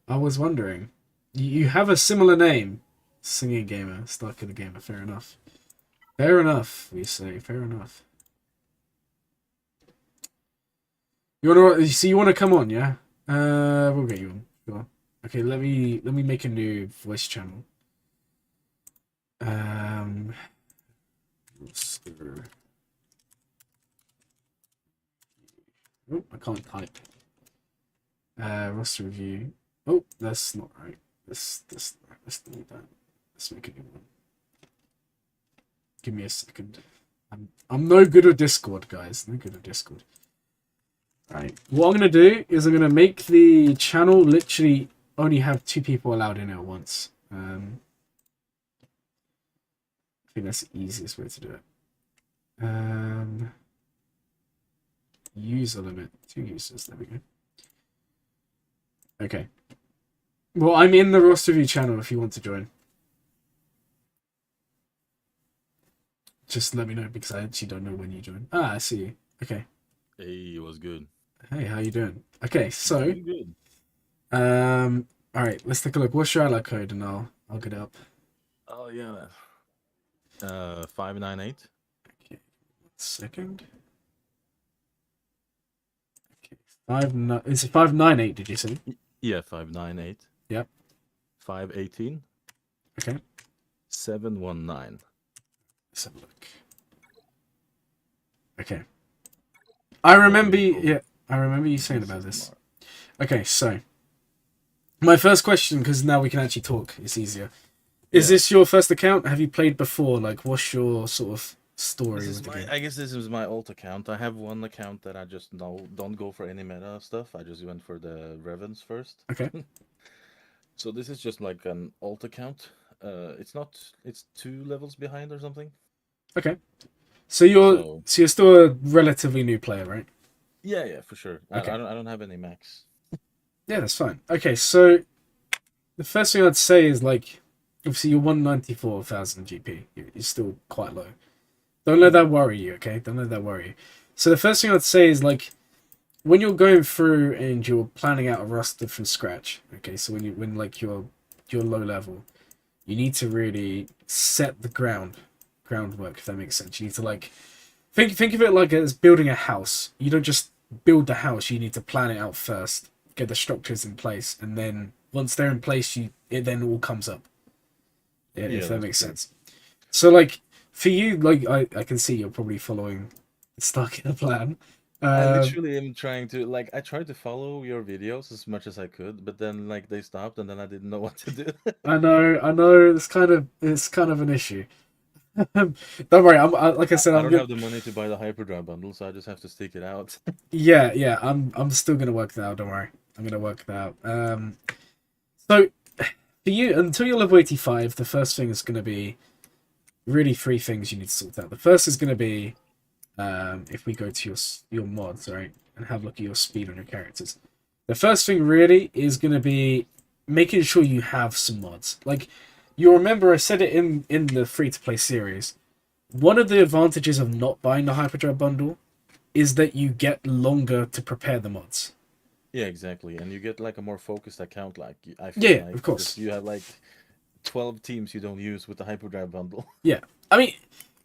[SPEAKER 1] I was wondering. You have a similar name. Singing Gamer, Starkiller Gamer. Fair enough. Fair enough, we say. Fair enough. So you wanna come on, yeah? We'll get you on. Sure. Okay, let me make a new voice channel. Roster. Oh, I can't type. Roster review. Oh, that's not right. Let's delete that. Let's make a new one. Give me a second. I'm no good at Discord, guys. No good at Discord. Right. What I'm gonna do is I'm gonna make the channel literally only have 2 people allowed in it at once. I think that's the easiest way to do it. User limit, 2 users. There we go. Okay. Well, I'm in the roster view channel if you want to join. Just let me know because I actually don't know when you join. Ah, I see you. Okay.
[SPEAKER 3] Hey, it was good.
[SPEAKER 1] Hey, how you doing? Okay, so
[SPEAKER 3] Doing good.
[SPEAKER 1] all right, let's take a look. What's your ally code, and I'll get it up.
[SPEAKER 3] Oh yeah. 598.
[SPEAKER 1] Okay, 1 second. Okay, 5 9. Is it 598? Did you say?
[SPEAKER 3] Yeah, 598.
[SPEAKER 1] Yep.
[SPEAKER 3] 518.
[SPEAKER 1] Okay.
[SPEAKER 3] 719.
[SPEAKER 1] Let's have a look. Okay. I
[SPEAKER 3] What
[SPEAKER 1] remember.
[SPEAKER 3] do you call
[SPEAKER 1] Yeah, I remember you saying about this. Okay, so my first question, because now we can actually talk. It's easier. Is
[SPEAKER 3] Yeah.
[SPEAKER 1] this your first account? Have you played before? Like, what's your sort of
[SPEAKER 3] This
[SPEAKER 1] story
[SPEAKER 3] is
[SPEAKER 1] with the
[SPEAKER 3] my.
[SPEAKER 1] game?
[SPEAKER 3] I guess this is my alt account. I have one account that I just don't go for any meta stuff. I just went for the Revens first.
[SPEAKER 1] Okay.
[SPEAKER 3] So this is just like an alt account. It's not. It's 2 levels behind or something.
[SPEAKER 1] Okay. So you're
[SPEAKER 3] So
[SPEAKER 1] so you're still a relatively new player, right?
[SPEAKER 3] yeah, yeah, for sure. I
[SPEAKER 1] Okay.
[SPEAKER 3] don't. I don't have any max.
[SPEAKER 1] Yeah, that's fine. Okay, so the first thing I'd say is like, obviously you're 194,000 GP. You're still quite low. Don't let that worry you, okay? Don't let that worry you. So the first thing I'd say is like, when you're going through and you're planning out a roster from scratch, okay? So when like you're low level, you need to really set the groundwork, if that makes sense. You need to like think of it like as building a house. You don't just build the house, you need to plan it out first, get the structures in place, and then once they're in place, it then all comes up. Yeah,
[SPEAKER 3] Yeah,
[SPEAKER 1] if that
[SPEAKER 3] that's
[SPEAKER 1] makes
[SPEAKER 3] true.
[SPEAKER 1] sense. So like for you, like I can see you're probably following stuck in a plan.
[SPEAKER 3] I
[SPEAKER 1] Um,
[SPEAKER 3] literally am trying to like I tried to follow your videos as much as I could, but then like they stopped and then I didn't know what to do.
[SPEAKER 1] I know. It's kind of an issue. Don't worry. Like I said,
[SPEAKER 3] I
[SPEAKER 1] I'm
[SPEAKER 3] don't
[SPEAKER 1] good.
[SPEAKER 3] have the money to buy the hyperdrive bundle, so I just have to stick it out.
[SPEAKER 1] Yeah. I'm still gonna work that out. Don't worry. I'm gonna work that out. So for you, until you're level 85, the first thing is gonna be really three things you need to sort out. The first is gonna be if we go to your mods, right, and have a look at your speed on your characters. The first thing really is gonna be making sure you have some mods. Like you'll remember, I said it in the free to play series. One of the advantages of not buying the Hyperdrive bundle is that you get longer to prepare the mods.
[SPEAKER 3] Yeah, exactly. And you get like a more focused account, like I feel
[SPEAKER 1] Yeah,
[SPEAKER 3] like
[SPEAKER 1] of
[SPEAKER 3] because
[SPEAKER 1] course.
[SPEAKER 3] you have like 12 teams you don't use with the hyperdrive bundle.
[SPEAKER 1] Yeah, I mean,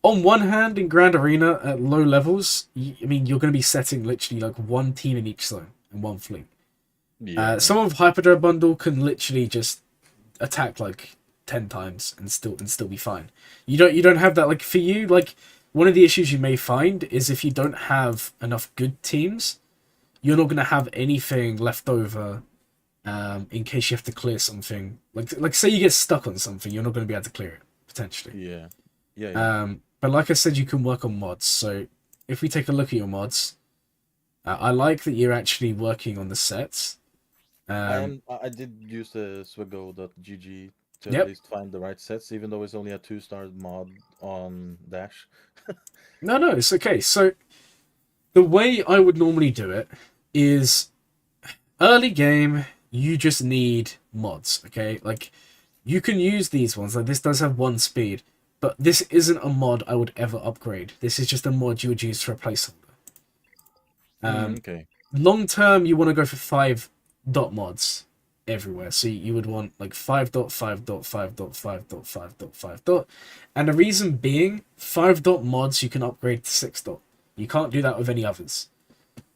[SPEAKER 1] on one hand, in Grand Arena at low levels, I mean, you're going to be setting literally like one team in each zone and one fleet.
[SPEAKER 3] Yeah.
[SPEAKER 1] Some of Hyperdrive bundle can literally just attack like 10 times and still be fine. You don't have that. Like for you, like one of the issues you may find is if you don't have enough good teams, you're not going to have anything left over in case you have to clear something. Like say you get stuck on something, you're not going to be able to clear it potentially.
[SPEAKER 3] Yeah. Yeah, yeah.
[SPEAKER 1] But like I said, you can work on mods. So if we take a look at your mods, I like that you're actually working on the sets. Um,
[SPEAKER 3] I did use the swiggo.gg to at
[SPEAKER 1] yep.
[SPEAKER 3] least find the right sets, even though it's only a 2-star mod on Dash.
[SPEAKER 1] No, it's okay. So the way I would normally do it is early game. You just need mods. Okay, like you can use these ones. Like this does have one speed, but this isn't a mod I would ever upgrade. This is just a mod you would use for a placeholder.
[SPEAKER 3] Okay.
[SPEAKER 1] Long term, you want to go for 5 dot mods everywhere. So you would want like 5 dot, 5 dot, 5 dot, 5 dot, 5 dot, 5 dot. And the reason being, 5 dot mods you can upgrade to 6 dot. You can't do that with any others.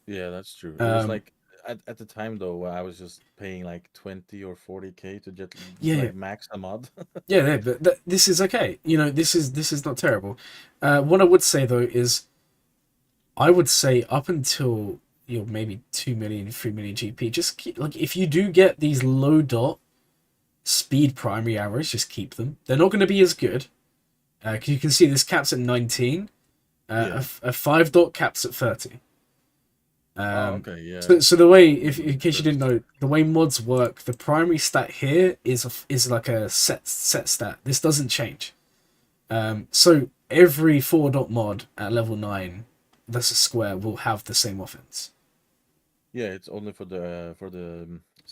[SPEAKER 3] Yeah, that's true. It was
[SPEAKER 1] Um,
[SPEAKER 3] like at the time though, I was just paying like 20 or 40K to just
[SPEAKER 1] yeah,
[SPEAKER 3] like max a mod.
[SPEAKER 1] yeah, but this is okay. This is not terrible. What I would say though is, I would say up until maybe 2 million, 3 million GP, just keep like if you do get these low dot speed primary arrows, just keep them. They're not going to be as good. Because you can see this caps at 19.
[SPEAKER 3] Yeah.
[SPEAKER 1] A 5 dot caps at 30.
[SPEAKER 3] Oh, okay. Yeah.
[SPEAKER 1] So the way, if in case you didn't
[SPEAKER 3] Interesting.
[SPEAKER 1] know, the way mods work, the primary stat here is like a set stat. This doesn't change. So every 4 dot mod at level 9 that's a square will have the same offense.
[SPEAKER 3] Yeah, it's only for the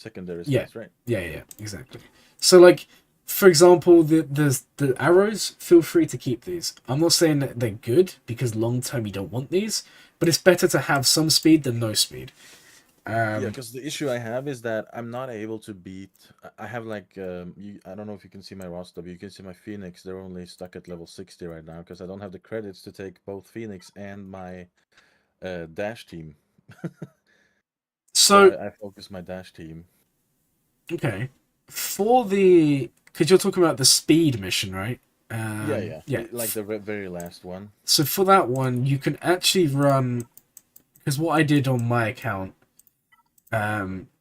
[SPEAKER 3] secondary
[SPEAKER 1] Yeah,
[SPEAKER 3] stats, right?
[SPEAKER 1] yeah, exactly. So like, for example, the arrows. Feel free to keep these. I'm not saying that they're good because long term you don't want these, but it's better to have some speed than no speed.
[SPEAKER 3] Yeah,
[SPEAKER 1] Um,
[SPEAKER 3] because the issue I have is that I'm not able to beat. I have like I don't know if you can see my roster, but you can see my Phoenix. They're only stuck at level 60 right now because I don't have the credits to take both Phoenix and my dash team. So
[SPEAKER 1] so
[SPEAKER 3] I focus my dash team.
[SPEAKER 1] okay, for the because you're talking about the speed mission, right?
[SPEAKER 3] Yeah, yeah,
[SPEAKER 1] Yeah.
[SPEAKER 3] like the very last one.
[SPEAKER 1] So for that one, you can actually run because what I did on my account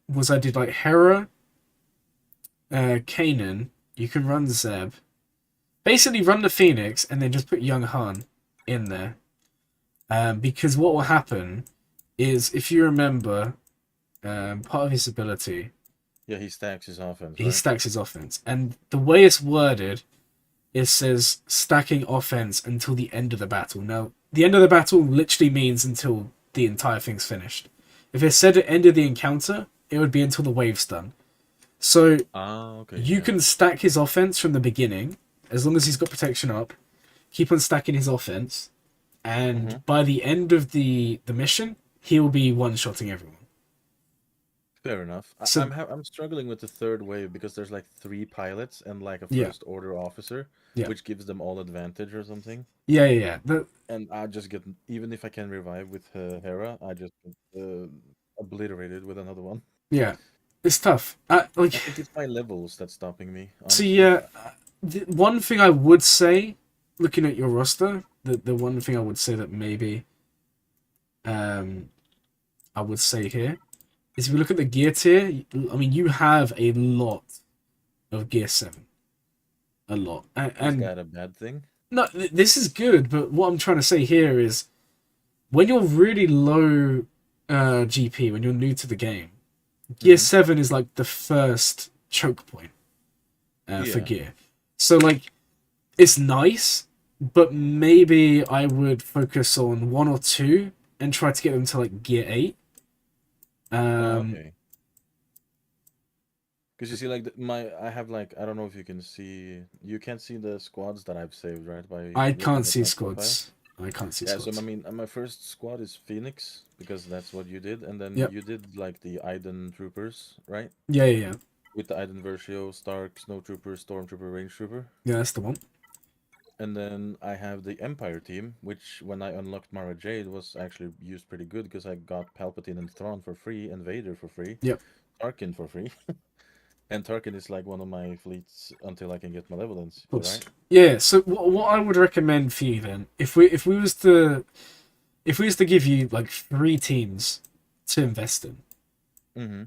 [SPEAKER 1] was I did like Hera, Kanan. You can run Zeb. Basically, run the Phoenix and then just put Young Han in there. Because what will happen is, if you remember, part of his ability,
[SPEAKER 3] Yeah, he stacks his offense,
[SPEAKER 1] he
[SPEAKER 3] right?
[SPEAKER 1] stacks his offense, and the way it's worded, it says stacking offense until the end of the battle. Now, the end of the battle literally means until the entire thing's finished. If it said at end of the encounter, it would be until the wave's done. So
[SPEAKER 3] Ah, okay,
[SPEAKER 1] you
[SPEAKER 3] yeah.
[SPEAKER 1] can stack his offense from the beginning, as long as he's got protection up. Keep on stacking his offense,
[SPEAKER 3] Mm-hmm.
[SPEAKER 1] and by the end of the mission, he will be one shotting everyone.
[SPEAKER 3] Fair enough.
[SPEAKER 1] So
[SPEAKER 3] I'm struggling with the third wave because there's like three pilots and like a
[SPEAKER 1] yeah,
[SPEAKER 3] first order officer,
[SPEAKER 1] yeah,
[SPEAKER 3] which gives them all advantage or something.
[SPEAKER 1] yeah.
[SPEAKER 3] And I just get, even if I can revive with Hera, I just get obliterated with another one.
[SPEAKER 1] Yeah, it's tough.
[SPEAKER 3] I think it's my levels that's stopping me,
[SPEAKER 1] So
[SPEAKER 3] honestly.
[SPEAKER 1] yeah, the one thing I would say, looking at your roster, the one thing I would say that maybe um I would say here is if you look at the gear tier. I mean, you have a lot of gear 7, a lot,
[SPEAKER 3] Is
[SPEAKER 1] and
[SPEAKER 3] that a bad thing?
[SPEAKER 1] no, this is good. But what I'm trying to say here is when you're really low GP, when you're new to the game, gear
[SPEAKER 3] Mm-hmm.
[SPEAKER 1] 7 is like the first choke point for
[SPEAKER 3] Yeah.
[SPEAKER 1] gear. So like it's nice, but maybe I would focus on one or two and try to get them to like gear 8. Um,
[SPEAKER 3] Okay. Because you see, like I have like, I don't know if you can see. You can't see the squads that I've saved, right? By
[SPEAKER 1] I
[SPEAKER 3] looking
[SPEAKER 1] can't
[SPEAKER 3] at
[SPEAKER 1] see
[SPEAKER 3] my profile.
[SPEAKER 1] squads. I can't see
[SPEAKER 3] Yeah, so I
[SPEAKER 1] squads.
[SPEAKER 3] mean, my first squad is Phoenix because that's what you did, and then
[SPEAKER 1] Yep.
[SPEAKER 3] you did like the Iden troopers, right?
[SPEAKER 1] Yeah.
[SPEAKER 3] With the Iden Versio, Stark, Snow Trooper, Stormtrooper, Range Trooper,
[SPEAKER 1] Yeah, that's the one.
[SPEAKER 3] and then I have the Empire team, which when I unlocked Mara Jade was actually used pretty good because I got Palpatine and Thrawn for free, and Vader for free,
[SPEAKER 1] Yep.
[SPEAKER 3] Tarkin for free, and Tarkin is like one of my fleets until I can get my level ends,
[SPEAKER 1] Of course.
[SPEAKER 3] right?
[SPEAKER 1] Yeah. So what I would recommend for you then, if we was to give you like 3 teams to invest in,
[SPEAKER 3] Mm-hmm.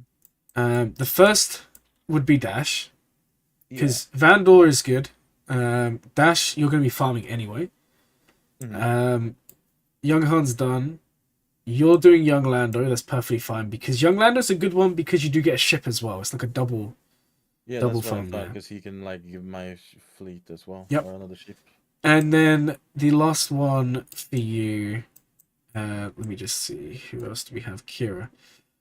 [SPEAKER 1] the first would be Dash
[SPEAKER 3] Yeah.
[SPEAKER 1] because Vandor is good. Dash, you're going to be farming anyway.
[SPEAKER 3] Mm-hmm.
[SPEAKER 1] Um, Young Han's done. You're doing Young Lando. That's perfectly fine because Young Lando's a good one because you do get a ship as well. It's like a
[SPEAKER 3] Yeah,
[SPEAKER 1] double
[SPEAKER 3] that's what I
[SPEAKER 1] farm
[SPEAKER 3] thought
[SPEAKER 1] there.
[SPEAKER 3] because he can like give my fleet as well
[SPEAKER 1] Yep.
[SPEAKER 3] or another ship.
[SPEAKER 1] And then the last one for you. Let me just see who else do we have. Kira.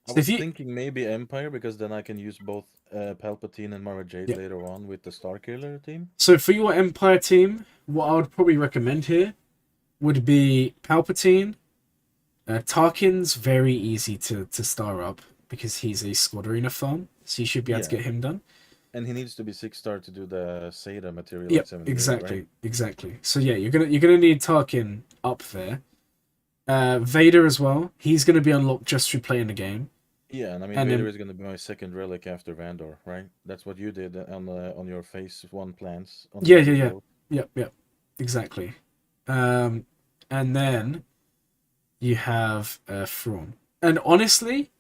[SPEAKER 3] I
[SPEAKER 1] So if
[SPEAKER 3] was
[SPEAKER 1] you
[SPEAKER 3] thinking maybe Empire because then I can use both Palpatine and Mara Jade
[SPEAKER 1] yeah.
[SPEAKER 3] later on with the Starkiller team.
[SPEAKER 1] So for your Empire team, what I would probably recommend here would be Palpatine. Tarkin's very easy to star up because he's a squad arena farm, so you should be able to
[SPEAKER 3] Yeah,
[SPEAKER 1] get him done.
[SPEAKER 3] and he needs to be 6-star to do the Seda material at
[SPEAKER 1] Yep,
[SPEAKER 3] 78, right?
[SPEAKER 1] exactly. So yeah, you're gonna need Tarkin up there. Vader as well. He's gonna be unlocked just through playing the game.
[SPEAKER 3] Yeah, and I mean
[SPEAKER 1] And
[SPEAKER 3] Vader
[SPEAKER 1] then
[SPEAKER 3] is going to be my second relic after Vandor, right? That's what you did on your phase one plans on the second
[SPEAKER 1] yeah.
[SPEAKER 3] build.
[SPEAKER 1] Yep, exactly. And then you have Thrawn. And honestly,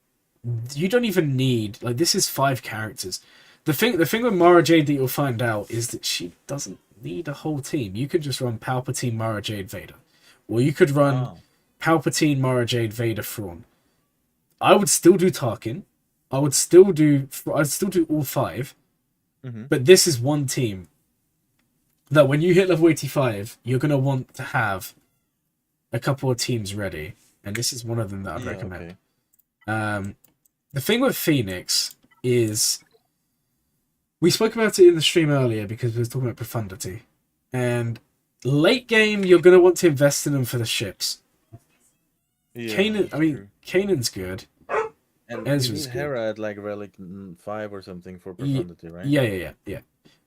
[SPEAKER 1] you don't even need like this is 5 characters. The thing with Mara Jade that you'll find out is that she doesn't need a whole team. You could just run Palpatine, Mara Jade, Vader, or you could run
[SPEAKER 3] Ah,
[SPEAKER 1] Palpatine, Mara Jade, Vader, Thrawn. I would still do Tarkin. I'd still do all 5.
[SPEAKER 3] mm-hmm.
[SPEAKER 1] But this is one team that when you hit level 85, you're gonna want to have a couple of teams ready, and this is one of them that I'd
[SPEAKER 3] Yeah,
[SPEAKER 1] recommend.
[SPEAKER 3] okay.
[SPEAKER 1] Um, the thing with Phoenix is we spoke about it in the stream earlier because we were talking about profundity, and late game you're gonna want to invest in them for the ships.
[SPEAKER 3] Yeah,
[SPEAKER 1] Kanan, I
[SPEAKER 3] that's
[SPEAKER 1] mean,
[SPEAKER 3] true.
[SPEAKER 1] Kanan's good.
[SPEAKER 3] And you
[SPEAKER 1] Ezra's
[SPEAKER 3] need
[SPEAKER 1] good.
[SPEAKER 3] Hera at like relic 5 or something for
[SPEAKER 1] Ye-
[SPEAKER 3] profundity, right?
[SPEAKER 1] yeah.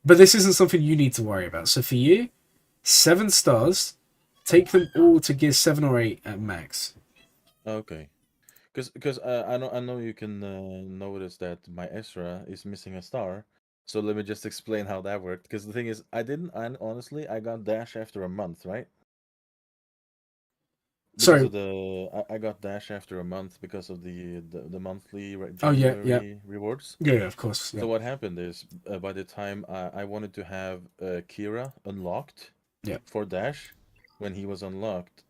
[SPEAKER 1] But this isn't something you need to worry about. So for you, 7 stars, take them all to gear 7 or 8 at max.
[SPEAKER 3] Okay. Because I know you can notice that my Ezra is missing a star. So let me just explain how that worked. Because the thing is, I didn't. I honestly, I got dash after a month, right? Because
[SPEAKER 1] Sorry.
[SPEAKER 3] of I got dash after a month because of the monthly
[SPEAKER 1] Oh yeah.
[SPEAKER 3] January rewards.
[SPEAKER 1] Yeah, of course.
[SPEAKER 3] So
[SPEAKER 1] Yeah,
[SPEAKER 3] what happened is, by the time I wanted to have Kira unlocked
[SPEAKER 1] yeah,
[SPEAKER 3] for dash, when he was unlocked,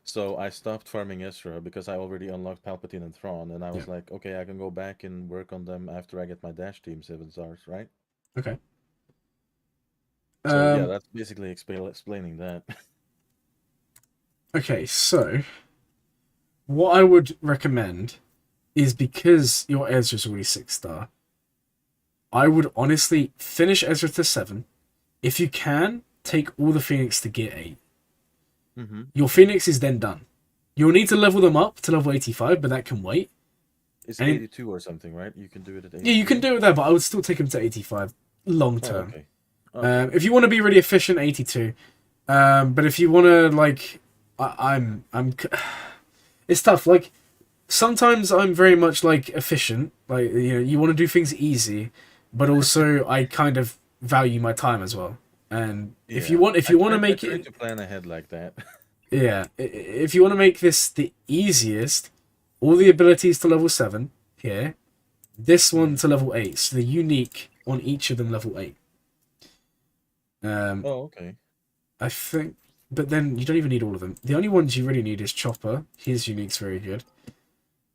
[SPEAKER 3] so I stopped farming Ezra because I already unlocked Palpatine and Thrawn, and I
[SPEAKER 1] yeah.
[SPEAKER 3] was like, okay, I can go back and work on them after I get my dash team 7 stars, right?
[SPEAKER 1] Okay.
[SPEAKER 3] So yeah,
[SPEAKER 1] Um.
[SPEAKER 3] that's basically explaining that.
[SPEAKER 1] Okay. So what I would recommend is because your Ezra's already 6 star. I would honestly finish Ezra to 7. If you can, take all the Phoenix to gear 8.
[SPEAKER 3] Mm-hmm.
[SPEAKER 1] Your Phoenix is then done. You'll need to level them up to level 85, but that can wait.
[SPEAKER 3] It's
[SPEAKER 1] And
[SPEAKER 3] 82 or something, right? You can do it at
[SPEAKER 1] yeah, you
[SPEAKER 3] 82,
[SPEAKER 1] can
[SPEAKER 3] right?
[SPEAKER 1] do it there, but I would still take them to 85 long
[SPEAKER 3] Oh,
[SPEAKER 1] term.
[SPEAKER 3] okay. Okay.
[SPEAKER 1] If you want to be really efficient, 82. But if you want to like, it's tough. Like sometimes I'm very much like efficient. Like you want to do things easy, but also I kind of value my time as well. And
[SPEAKER 3] Yeah.
[SPEAKER 1] if
[SPEAKER 3] I
[SPEAKER 1] you want to
[SPEAKER 3] tried I
[SPEAKER 1] make
[SPEAKER 3] tried
[SPEAKER 1] it,
[SPEAKER 3] to plan ahead like that.
[SPEAKER 1] yeah, if you want to make this the easiest, all the abilities to level 7 here. This one
[SPEAKER 3] Hmm.
[SPEAKER 1] to level 8, so the unique on each of them level 8. Um,
[SPEAKER 3] Oh, okay.
[SPEAKER 1] I think, but then you don't even need all of them. The only ones you really need is Chopper. His unique's very good.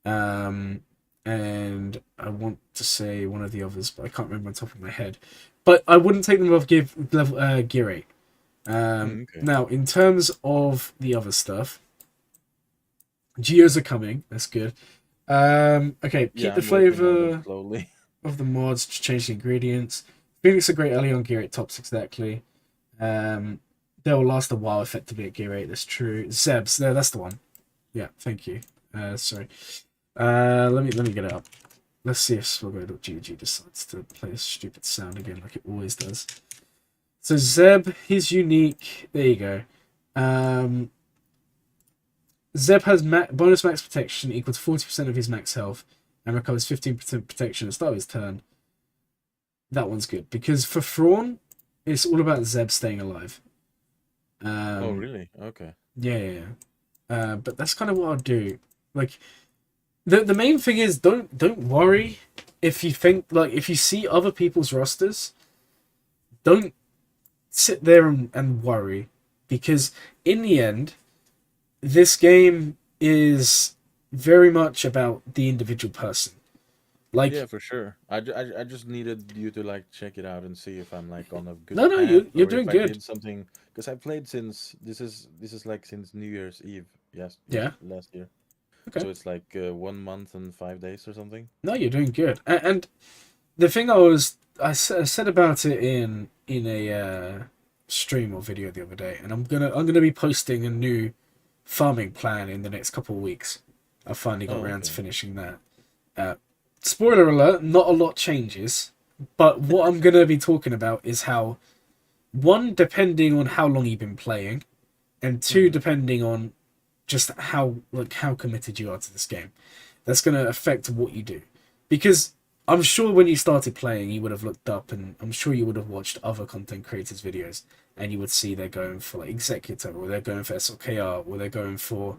[SPEAKER 1] Um, and I want to say one of the others, but I can't remember on top of my head. But I wouldn't take them above gear 8.
[SPEAKER 3] Okay.
[SPEAKER 1] Now, in terms of the other stuff, Geos are coming. That's good. Okay, keep
[SPEAKER 3] Yeah,
[SPEAKER 1] the
[SPEAKER 3] I'm working on them
[SPEAKER 1] flavor
[SPEAKER 3] slowly.
[SPEAKER 1] of the mods, just change the ingredients. Phoenix are great early on gear 8 tops, exactly. Um, they will last a while effectively at gear 8, that's true. Zebs, there, that's the one. Yeah, thank you. Sorry. Let me get it up. Let's see if swoggo.gg decides to play a stupid sound again like it always does. So Zeb, he's unique. There you go. Zeb has bonus max protection equal to 40% of his max health and recovers 15% protection at the start of his turn. That one's good because for Thrawn, it's all about Zeb staying alive.
[SPEAKER 3] Oh,
[SPEAKER 1] Um,
[SPEAKER 3] really? Okay.
[SPEAKER 1] yeah. But that's kind of what I'll do. Like the main thing is don't worry if you think like if you see other people's rosters, don't sit there and worry because in the end, this game is very much about the individual person.
[SPEAKER 3] Yeah,
[SPEAKER 1] Like
[SPEAKER 3] for sure. I just needed you to like check it out and see if I'm like on a
[SPEAKER 1] no,
[SPEAKER 3] good
[SPEAKER 1] no,
[SPEAKER 3] path
[SPEAKER 1] you're
[SPEAKER 3] or if
[SPEAKER 1] doing
[SPEAKER 3] I
[SPEAKER 1] good.
[SPEAKER 3] did something because I played since this is like since New Year's Eve. Yes,
[SPEAKER 1] Yeah.
[SPEAKER 3] last year.
[SPEAKER 1] Okay.
[SPEAKER 3] So it's like 1 month and 5 days or something.
[SPEAKER 1] No, you're doing good. And the thing I said about it in a stream or video the other day, and I'm gonna be posting a new farming plan in the next couple of weeks. I finally got
[SPEAKER 3] Oh,
[SPEAKER 1] around to
[SPEAKER 3] okay.
[SPEAKER 1] finishing that. Uh, Spoiler alert: not a lot changes, but what I'm gonna be talking about is how one, depending on how long you've been playing, and two,
[SPEAKER 3] Mm-hmm.
[SPEAKER 1] depending on just how committed you are to this game. That's gonna affect what you do, because I'm sure when you started playing, you would have looked up, and I'm sure you would have watched other content creators' videos, and you would see they're going for like Executor, or they're going for SLKR, or they're going for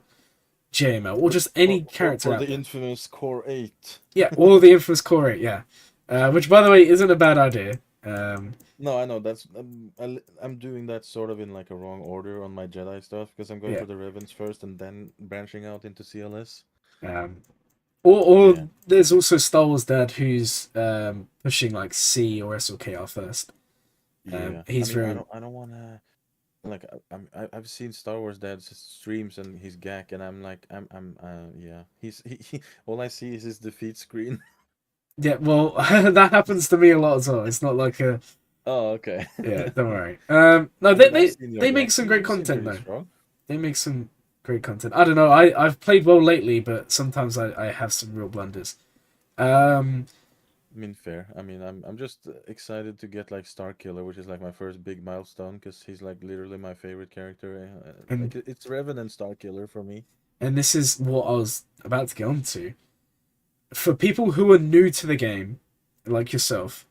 [SPEAKER 1] JML, or just
[SPEAKER 3] Or,
[SPEAKER 1] any
[SPEAKER 3] or
[SPEAKER 1] character
[SPEAKER 3] or
[SPEAKER 1] out
[SPEAKER 3] the
[SPEAKER 1] there.
[SPEAKER 3] infamous Core 8.
[SPEAKER 1] Yeah, all the infamous core 8, yeah. Which, by the way, isn't a bad idea.
[SPEAKER 3] No, I know that's I'm doing that sort of in like a wrong order on my Jedi stuff because I'm going
[SPEAKER 1] Yeah.
[SPEAKER 3] for the Revens first and then branching out into CLS.
[SPEAKER 1] Um, or
[SPEAKER 3] Yeah.
[SPEAKER 1] there's also Star Wars Dad who's pushing like C or SLKR first.
[SPEAKER 3] Yeah. I
[SPEAKER 1] He's
[SPEAKER 3] mean, I
[SPEAKER 1] very
[SPEAKER 3] don't I don't want to like I've seen Star Wars Dad's streams and his gag and I'm like I'm yeah. He all I see is his defeat screen.
[SPEAKER 1] Yeah, well, that happens to me a lot as well. It's not like a
[SPEAKER 3] Oh, okay.
[SPEAKER 1] yeah. Don't worry. No,
[SPEAKER 3] I
[SPEAKER 1] they
[SPEAKER 3] mean, I've
[SPEAKER 1] they
[SPEAKER 3] seen your
[SPEAKER 1] they make
[SPEAKER 3] deck.
[SPEAKER 1] some great
[SPEAKER 3] You seem
[SPEAKER 1] content
[SPEAKER 3] pretty
[SPEAKER 1] though.
[SPEAKER 3] strong.
[SPEAKER 1] They make some great content. I don't know. I've played well lately, but sometimes I have some real blunders. Um,
[SPEAKER 3] I mean, fair. I mean, I'm just excited to get like Star Killer, which is like my first big milestone, because he's like literally my favorite character.
[SPEAKER 1] and
[SPEAKER 3] Like it's Revan and Star Killer for me.
[SPEAKER 1] and this is what I was about to get on to. For people who are new to the game, like yourself,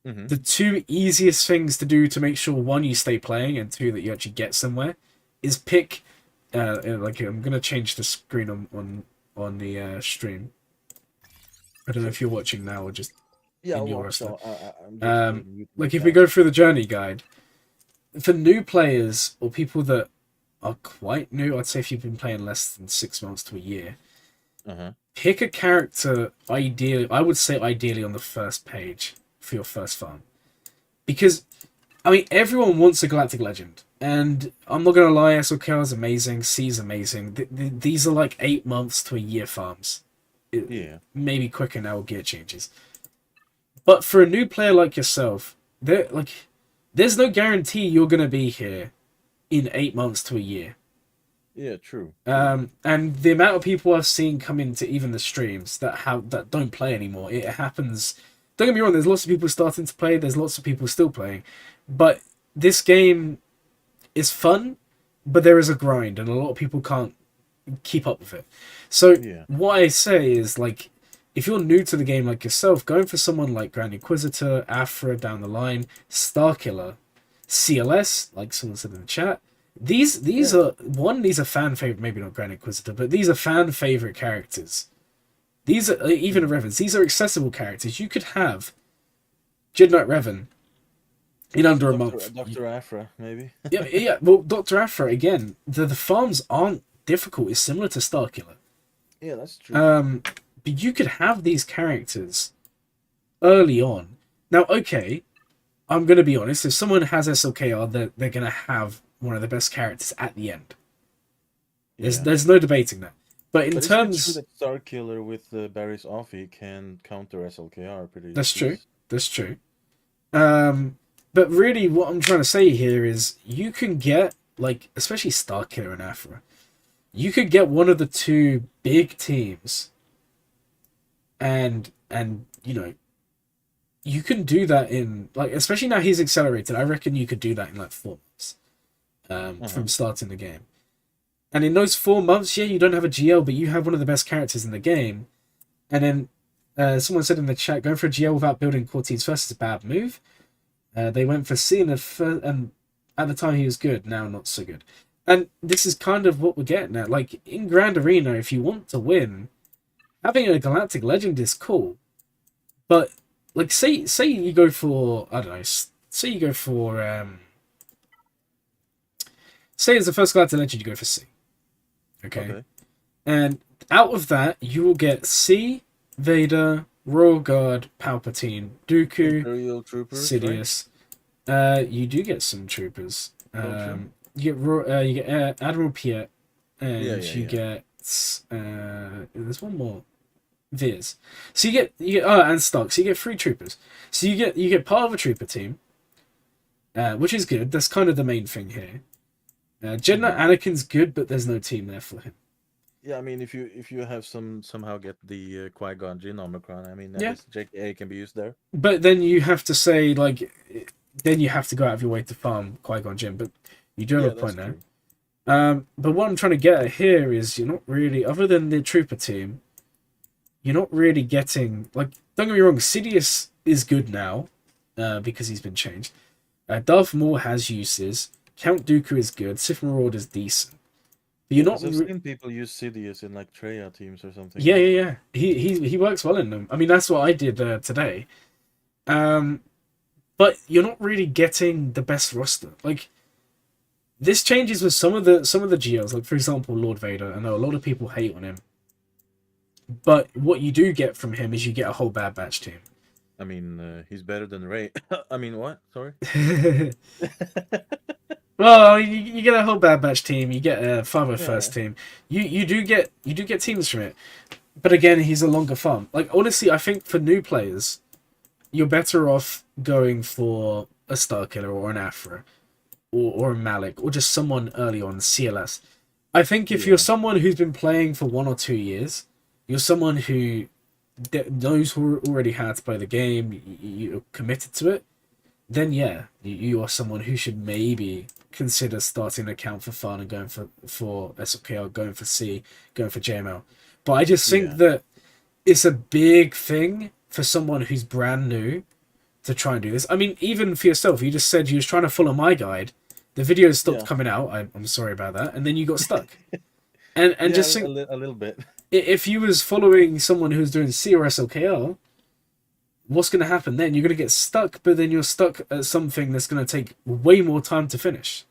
[SPEAKER 3] Mm-hmm.
[SPEAKER 1] the two easiest things to do to make sure one you stay playing and two that you actually get somewhere is pick. Like I'm gonna change the screen on the stream. I don't know
[SPEAKER 3] So
[SPEAKER 1] if you're watching now or just
[SPEAKER 3] yeah,
[SPEAKER 1] in
[SPEAKER 3] I'll
[SPEAKER 1] your
[SPEAKER 3] watch.
[SPEAKER 1] roster.
[SPEAKER 3] So I'm just mute my
[SPEAKER 1] Like if we
[SPEAKER 3] chat.
[SPEAKER 1] go through the journey guide for new players or people that are quite new, I'd say if you've been playing less than 6 months to a year,
[SPEAKER 3] Uh-huh.
[SPEAKER 1] pick a character ideally. I would say ideally on the first page for your first farm because I mean everyone wants a galactic legend. And I'm not gonna lie, SLKR is amazing. C is amazing. These are like 8 months to a year farms.
[SPEAKER 3] Yeah.
[SPEAKER 1] Maybe quicker now with gear changes. But for a new player like yourself, there's no guarantee you're gonna be here in 8 months to a year.
[SPEAKER 3] Yeah. True. True.
[SPEAKER 1] And the amount of people I've seen come into even the streams that don't play anymore, it happens. Don't get me wrong. There's lots of people starting to play. There's lots of people still playing, but this game is fun. But there is a grind, and a lot of people can't keep up with it. So
[SPEAKER 3] Yeah.
[SPEAKER 1] what I say is like, if you're new to the game like yourself, going for someone like Grand Inquisitor, Afra down the line, Starkiller, CLS, like someone said in the chat. These
[SPEAKER 3] Yeah.
[SPEAKER 1] are these are fan favorite, maybe not Grand Inquisitor, but these are fan favorite characters. These are even
[SPEAKER 3] Mm.
[SPEAKER 1] Revens. These are accessible characters. You could have Jid Knight Revan in under a month.
[SPEAKER 3] Doctor Afra, maybe.
[SPEAKER 1] Yeah, yeah. Well, Doctor Afra again. The farms aren't difficult. It's similar to Starkiller.
[SPEAKER 3] Yeah, that's true.
[SPEAKER 1] But you could have these characters early on. Now, okay, I'm gonna be honest. If someone has SLKR, they're gonna have one of the best characters at the end. There's
[SPEAKER 3] Yeah.
[SPEAKER 1] there's no debating that. But in
[SPEAKER 3] But isn't it true
[SPEAKER 1] terms,
[SPEAKER 3] that Star Killer with Barry's Offie can counter SLKR pretty
[SPEAKER 1] that's true.
[SPEAKER 3] easy?
[SPEAKER 1] That's true. But really, what I'm trying to say here is you can get like, especially Starkiller and Afra. You could get one of the two big teams, and you can do that in like, especially now he's accelerated. I reckon you could do that in like 4 months
[SPEAKER 3] Uh-huh.
[SPEAKER 1] from starting the game. And in those 4 months, yeah, you don't have a GL, but you have one of the best characters in the game. And then someone said in the chat, going for a GL without building Cortez first is a bad move. They went for C and at the time he was good, now not so good. And this is kind of what we're getting at. Like in Grand Arena, if you want to win, having a Galactic Legend is cool. But like say you go for, I don't know, say you go for say as the first Galactic Legend you go for C. Okay. And out of that you will get C, Vader, Royal Guard, Palpatine, Dooku,
[SPEAKER 3] Imperial Troopers, right?
[SPEAKER 1] Sidious. You do get some troopers.
[SPEAKER 3] Don't
[SPEAKER 1] You get Admiral Piet, and
[SPEAKER 3] Yeah,
[SPEAKER 1] you
[SPEAKER 3] yeah.
[SPEAKER 1] get there's one more, Viz. So you get and Stark. So you get 3 troopers. So you get part of a trooper team, which is good. That's kind of the main thing here. Jedi Knight Anakin's good, but there's no team there for him.
[SPEAKER 3] Yeah, I mean, if you have somehow get the Qui-Gon Jinn Omicron, I mean, at
[SPEAKER 1] Yeah.
[SPEAKER 3] least JKA can be used there.
[SPEAKER 1] But then you have to say like, then you have to go out of your way to farm Qui-Gon Jinn. But you do have
[SPEAKER 3] Yeah,
[SPEAKER 1] a
[SPEAKER 3] that's
[SPEAKER 1] point there.
[SPEAKER 3] true.
[SPEAKER 1] But what I'm trying to get at here is you're not really, other than the trooper team, you're not really getting like. Don't get me wrong, Sidious is good now, because he's been changed. Darth Maul has uses. Count Dooku is good. Sith Marauder is decent. But you're not.
[SPEAKER 3] 'Cause I've seen people use Sidious in like Treya teams or something.
[SPEAKER 1] Yeah, yeah, yeah. He works well in them. I mean, that's what I did today. But you're not really getting the best roster. Like this changes with some of the GLs. Like for example, Lord Vader. I know a lot of people hate on him, but what you do get from him is you get a whole Bad Batch team.
[SPEAKER 3] I mean, he's better than Ray. I mean, what? Sorry.
[SPEAKER 1] Well, you get a whole Bad Batch team. You get a 501st
[SPEAKER 3] Yeah.
[SPEAKER 1] team. You do get teams from it. but again, he's a longer farm. Like honestly, I think for new players, you're better off going for a Star Killer or an Afra or a Malik or just someone early on CLS. I think if you're
[SPEAKER 3] Yeah,
[SPEAKER 1] someone who's been playing for 1 or 2 years, you're someone who knows already how to play the game, you're committed to it, then yeah, you are someone who should maybe consider starting an account for fun and going for SLKR, going for C, going for JML. But I just think
[SPEAKER 3] yeah,
[SPEAKER 1] that it's a big thing for someone who's brand new to try and do this. I mean, even for yourself, you just said you was trying to follow my guide. The videos stopped
[SPEAKER 3] yeah,
[SPEAKER 1] coming out. I'm sorry about that, and then you got stuck. And
[SPEAKER 3] yeah.
[SPEAKER 1] just think,
[SPEAKER 3] A little bit.
[SPEAKER 1] if you was following someone who's doing C or SLKR, what's going to happen then? You're going to get stuck, but then you're stuck at something that's going to take way more time to finish.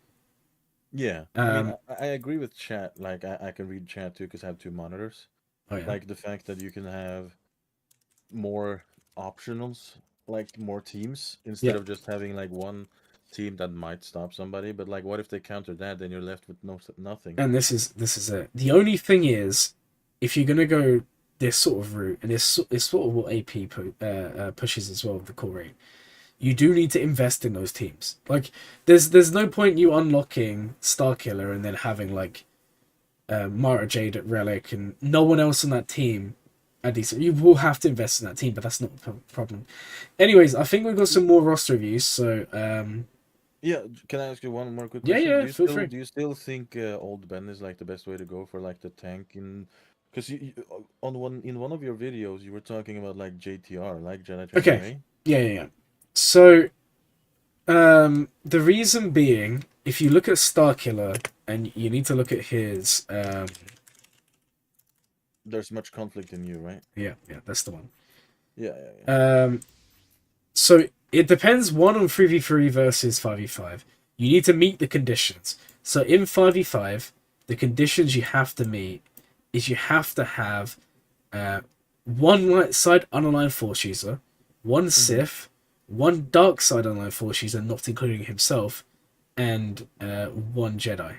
[SPEAKER 3] Yeah, I mean,
[SPEAKER 1] Um,
[SPEAKER 3] I agree with chat. Like, I can read chat too because I have two monitors.
[SPEAKER 1] oh yeah,
[SPEAKER 3] Like the fact that you can have more optionals, like more teams, instead
[SPEAKER 1] yeah.
[SPEAKER 3] of just having like one team that might stop somebody. But like, what if they counter that? Then you're left with nothing.
[SPEAKER 1] And this is it. The only thing is, if you're going to go this sort of route, and it's sort of what AP pushes as well, the core rate, you do need to invest in those teams. Like, there's no point you unlocking Starkiller and then having like Mara Jade at Relic and no one else on that team at decent. You will have to invest in that team, but that's not the problem. Anyways, I think we've got some more roster reviews. So
[SPEAKER 3] Yeah, can I ask you one more quick
[SPEAKER 1] yeah,
[SPEAKER 3] question?
[SPEAKER 1] yeah, feel free.
[SPEAKER 3] Do you still think old Ben is like the best way to go for like the tank in? Because on one of your videos you were talking about like JTR, like Jedi Training
[SPEAKER 1] Okay,
[SPEAKER 3] Ray.
[SPEAKER 1] yeah. So the reason being, if you look at Starkiller and you need to look at his
[SPEAKER 3] There's much conflict in you, right?
[SPEAKER 1] yeah, that's the one.
[SPEAKER 3] Yeah, yeah, yeah.
[SPEAKER 1] So it depends one on 3v3 versus 5v5. You need to meet the conditions. So in 5v5, the conditions you have to meet is you have to have one light side unaligned force user, one
[SPEAKER 3] Hmm.
[SPEAKER 1] Sith, one dark side unaligned force user, not including himself, and one Jedi.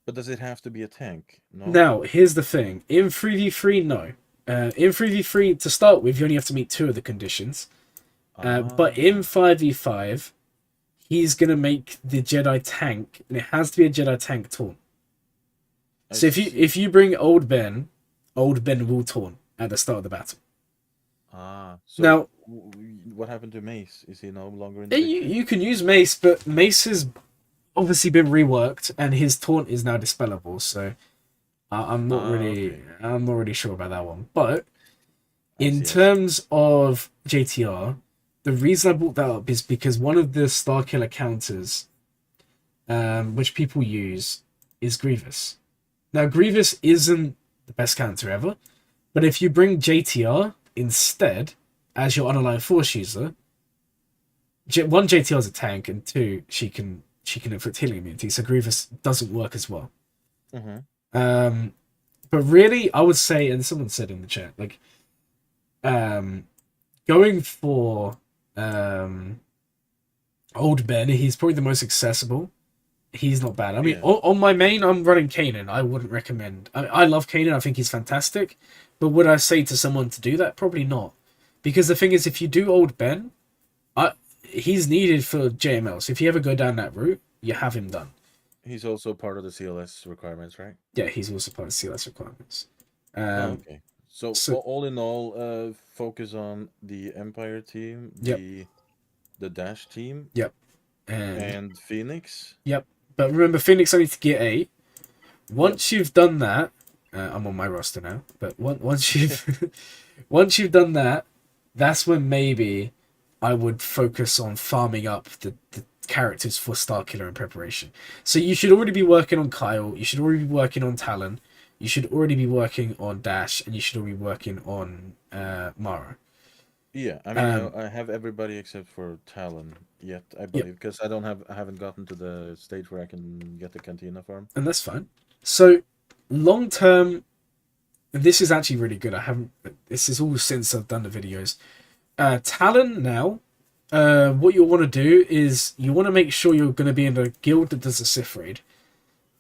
[SPEAKER 3] But does it have to be a tank? No.
[SPEAKER 1] Now, here's the thing. In 3v3, no. In 3v3, to start with, you only have to meet two of the conditions. But in
[SPEAKER 3] Ah,
[SPEAKER 1] 5v5, he's going to make the Jedi tank, and it has to be a Jedi tank taunt.
[SPEAKER 3] I
[SPEAKER 1] So
[SPEAKER 3] see.
[SPEAKER 1] if you bring Old Ben will taunt at the start of the battle.
[SPEAKER 3] So
[SPEAKER 1] Now,
[SPEAKER 3] what happened to Mace? Is he no longer in the
[SPEAKER 1] you,
[SPEAKER 3] picture?
[SPEAKER 1] you can use Mace, but Mace has obviously been reworked, and his taunt is now dispellable. So
[SPEAKER 3] Okay.
[SPEAKER 1] I'm not really sure about that one. But
[SPEAKER 3] I
[SPEAKER 1] in
[SPEAKER 3] see, I see.
[SPEAKER 1] terms of JTR, the reason I brought that up is because one of the Star Killer counters, which people use, is Grievous. Now, Grievous isn't the best counter ever, but if you bring JTR instead as your unaligned force user, one JTR is a tank, and two she can inflict healing immunity, so Grievous doesn't work as well.
[SPEAKER 3] Mm-hmm.
[SPEAKER 1] Um, but really, I would say, and someone said in the chat, like um, going for um, Old Ben, he's probably the most accessible. He's not bad. I mean,
[SPEAKER 3] Yeah.
[SPEAKER 1] on my main, I'm running Kanan. I wouldn't recommend. I love Kanan. I think he's fantastic. But would I say to someone to do that? Probably not. Because the thing is, if you do Old Ben, he's needed for JML. So if you ever go down that route, you have him done.
[SPEAKER 3] He's also part of the CLS requirements, right?
[SPEAKER 1] Yeah, he's also part of CLS requirements.
[SPEAKER 3] Oh,
[SPEAKER 1] Um,
[SPEAKER 3] okay. So
[SPEAKER 1] so
[SPEAKER 3] all in all, focus on the Empire team,
[SPEAKER 1] yep,
[SPEAKER 3] the Dash team,
[SPEAKER 1] yep, and
[SPEAKER 3] and Phoenix.
[SPEAKER 1] yep. But remember, Phoenix only to get 8.
[SPEAKER 3] Yep.
[SPEAKER 1] Once you've done that, I'm on my roster now. But once you've once you've done that, that's when maybe I would focus on farming up the characters for Starkiller in preparation. So you should already be working on Kyle. You should already be working on Talon. You should already be working on Dash, and you should already be working on Mara.
[SPEAKER 3] Yeah, I mean,
[SPEAKER 1] Um,
[SPEAKER 3] I have everybody except for Talon yet, I
[SPEAKER 1] yeah,
[SPEAKER 3] believe, because I haven't gotten to the stage where I can get the Cantina farm.
[SPEAKER 1] and that's fine. So long term, this is actually really good. I haven't. This is all since I've done the videos. Talon now. What you want to do is you want to make sure you're going to be in a guild that does a Sith raid,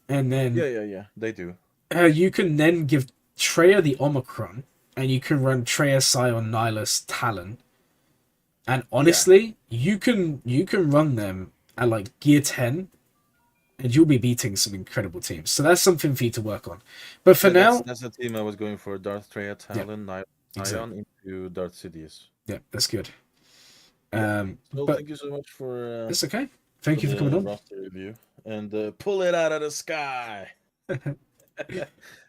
[SPEAKER 1] and
[SPEAKER 3] Yeah,
[SPEAKER 1] then
[SPEAKER 3] yeah, yeah, they do.
[SPEAKER 1] you can then give Treya the Omicron, and you can run Treya, Scion, Nihilus, Talon. And honestly, you can run them at like gear 10, and you'll be beating some incredible teams. So that's something for you to work on. But for
[SPEAKER 3] Yeah,
[SPEAKER 1] now,
[SPEAKER 3] that's the team I was going for. Darth Treya,
[SPEAKER 1] yeah,
[SPEAKER 3] Talon,
[SPEAKER 1] exactly.
[SPEAKER 3] Scion into Darth Sidious.
[SPEAKER 1] Yeah, that's good.
[SPEAKER 3] Yeah. So
[SPEAKER 1] But
[SPEAKER 3] thank you so much
[SPEAKER 1] it's okay. Thank
[SPEAKER 3] for
[SPEAKER 1] you for coming
[SPEAKER 3] the
[SPEAKER 1] on.
[SPEAKER 3] roster review and pull it out of the sky.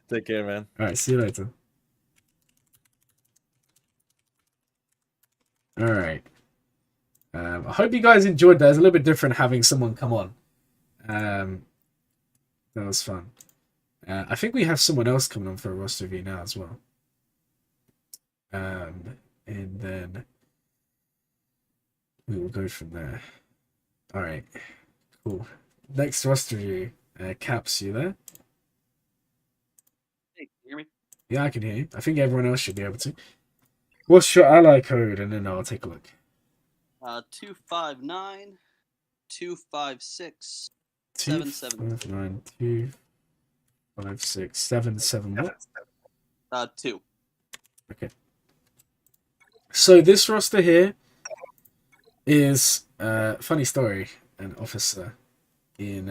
[SPEAKER 3] Take care, man.
[SPEAKER 1] All right, see you later. All right. I hope you guys enjoyed that. It's a little bit different having someone come on. That was fun. I think we have someone else coming on for a roster review now as well. And then we will go from there. All right, cool. Next roster review. Caps, you there?
[SPEAKER 4] Hey, can you hear me?
[SPEAKER 1] Yeah, I can hear you. I think everyone else should be able to. What's your ally code? And then I'll take a look.
[SPEAKER 4] 259 256
[SPEAKER 1] Two
[SPEAKER 4] 772.
[SPEAKER 1] 5 9 2 5 6 7 7 what?
[SPEAKER 4] 2.
[SPEAKER 1] Okay. So this roster here is funny story. An officer in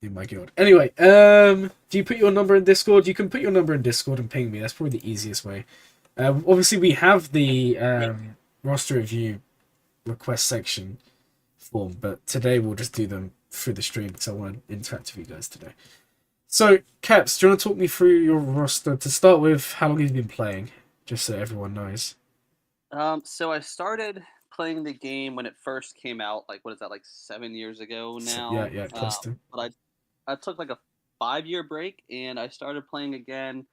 [SPEAKER 1] my guild. Anyway, do you put your number in Discord? You can put your number in Discord and ping me. That's probably the easiest way. Obviously, we have the roster review request section form, but today we'll just do them through the stream because I want to interact with you guys today. So, Caps, do you want to talk me through your roster? To start with, how long have you been playing? Just so everyone knows.
[SPEAKER 4] So I started playing the game when it first came out. Like, what is that? Like 7 years ago now.
[SPEAKER 1] Yeah, close to.
[SPEAKER 4] But I took like a 5-year break and I started playing again.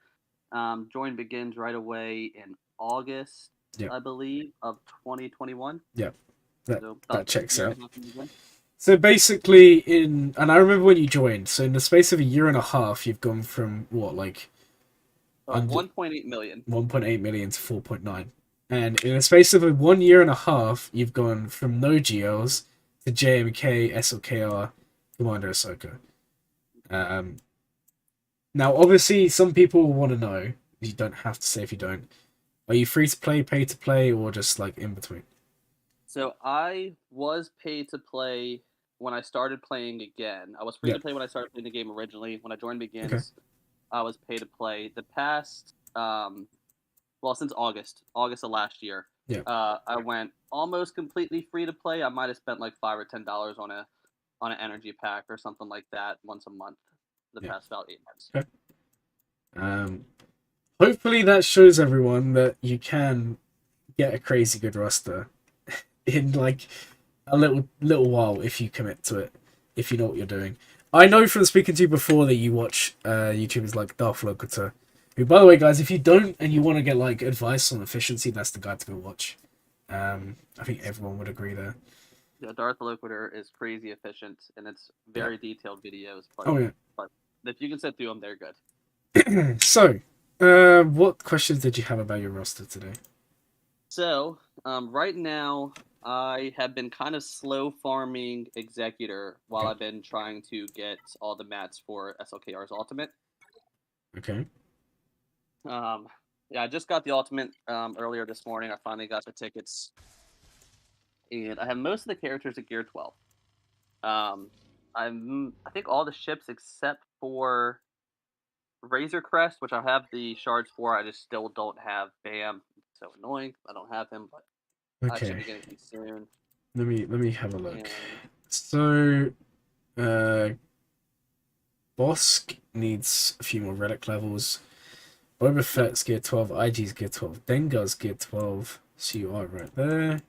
[SPEAKER 4] Join begins right away in August, I believe, of 2021.
[SPEAKER 1] Yeah, that checks out.
[SPEAKER 4] Again.
[SPEAKER 1] So basically, and I remember when you joined. So in the space of a year and a half, you've gone from what, like
[SPEAKER 4] 1.8 million.
[SPEAKER 1] 1.8 million to 4.9, and in the space of 1 year and a half, you've gone from no GLs to JMK, SLKR, Commander Ahsoka. Now, obviously, some people want to know. You don't have to say if you don't. Are you free to play, pay to play, or just like in between?
[SPEAKER 4] So I was paid to play when I started playing again. I was free to play when I started playing the game originally. When I joined Begins, I was paid to play. The past, since August of last year, I went almost completely free to play. I might have spent like $5 or $10 on an energy pack or something like that once a month the past about 8 months.
[SPEAKER 1] Okay. Hopefully that shows everyone that you can get a crazy good roster in like a little while if you commit to it, if you know what you're doing. I know from speaking to you before that you watch YouTubers like Darth Locator, who, by the way, guys, if you don't and you want to get like advice on efficiency, that's the guy to go watch. I think everyone would agree there.
[SPEAKER 4] Yeah, Darth Locator is crazy efficient, and it's very detailed videos. But, but if you can sit through them, they're good.
[SPEAKER 1] So, what questions did you have about your roster today?
[SPEAKER 4] So, right now, I have been kind of slow farming Executor while I've been trying to get all the mats for SLKR's Ultimate.
[SPEAKER 1] Okay.
[SPEAKER 4] Yeah, I just got the Ultimate earlier this morning. I finally got the tickets. And I have most of the characters at Gear 12. I think all the ships except for Razor Crest, which I have the shards for. I just still don't have Bam. It's so annoying. I don't have him, but I should be getting him soon.
[SPEAKER 1] Let me have a look. So, Bosk needs a few more relic levels. Boba Fett's gear 12. IG's gear 12. Dengar's gear 12. So you are right there.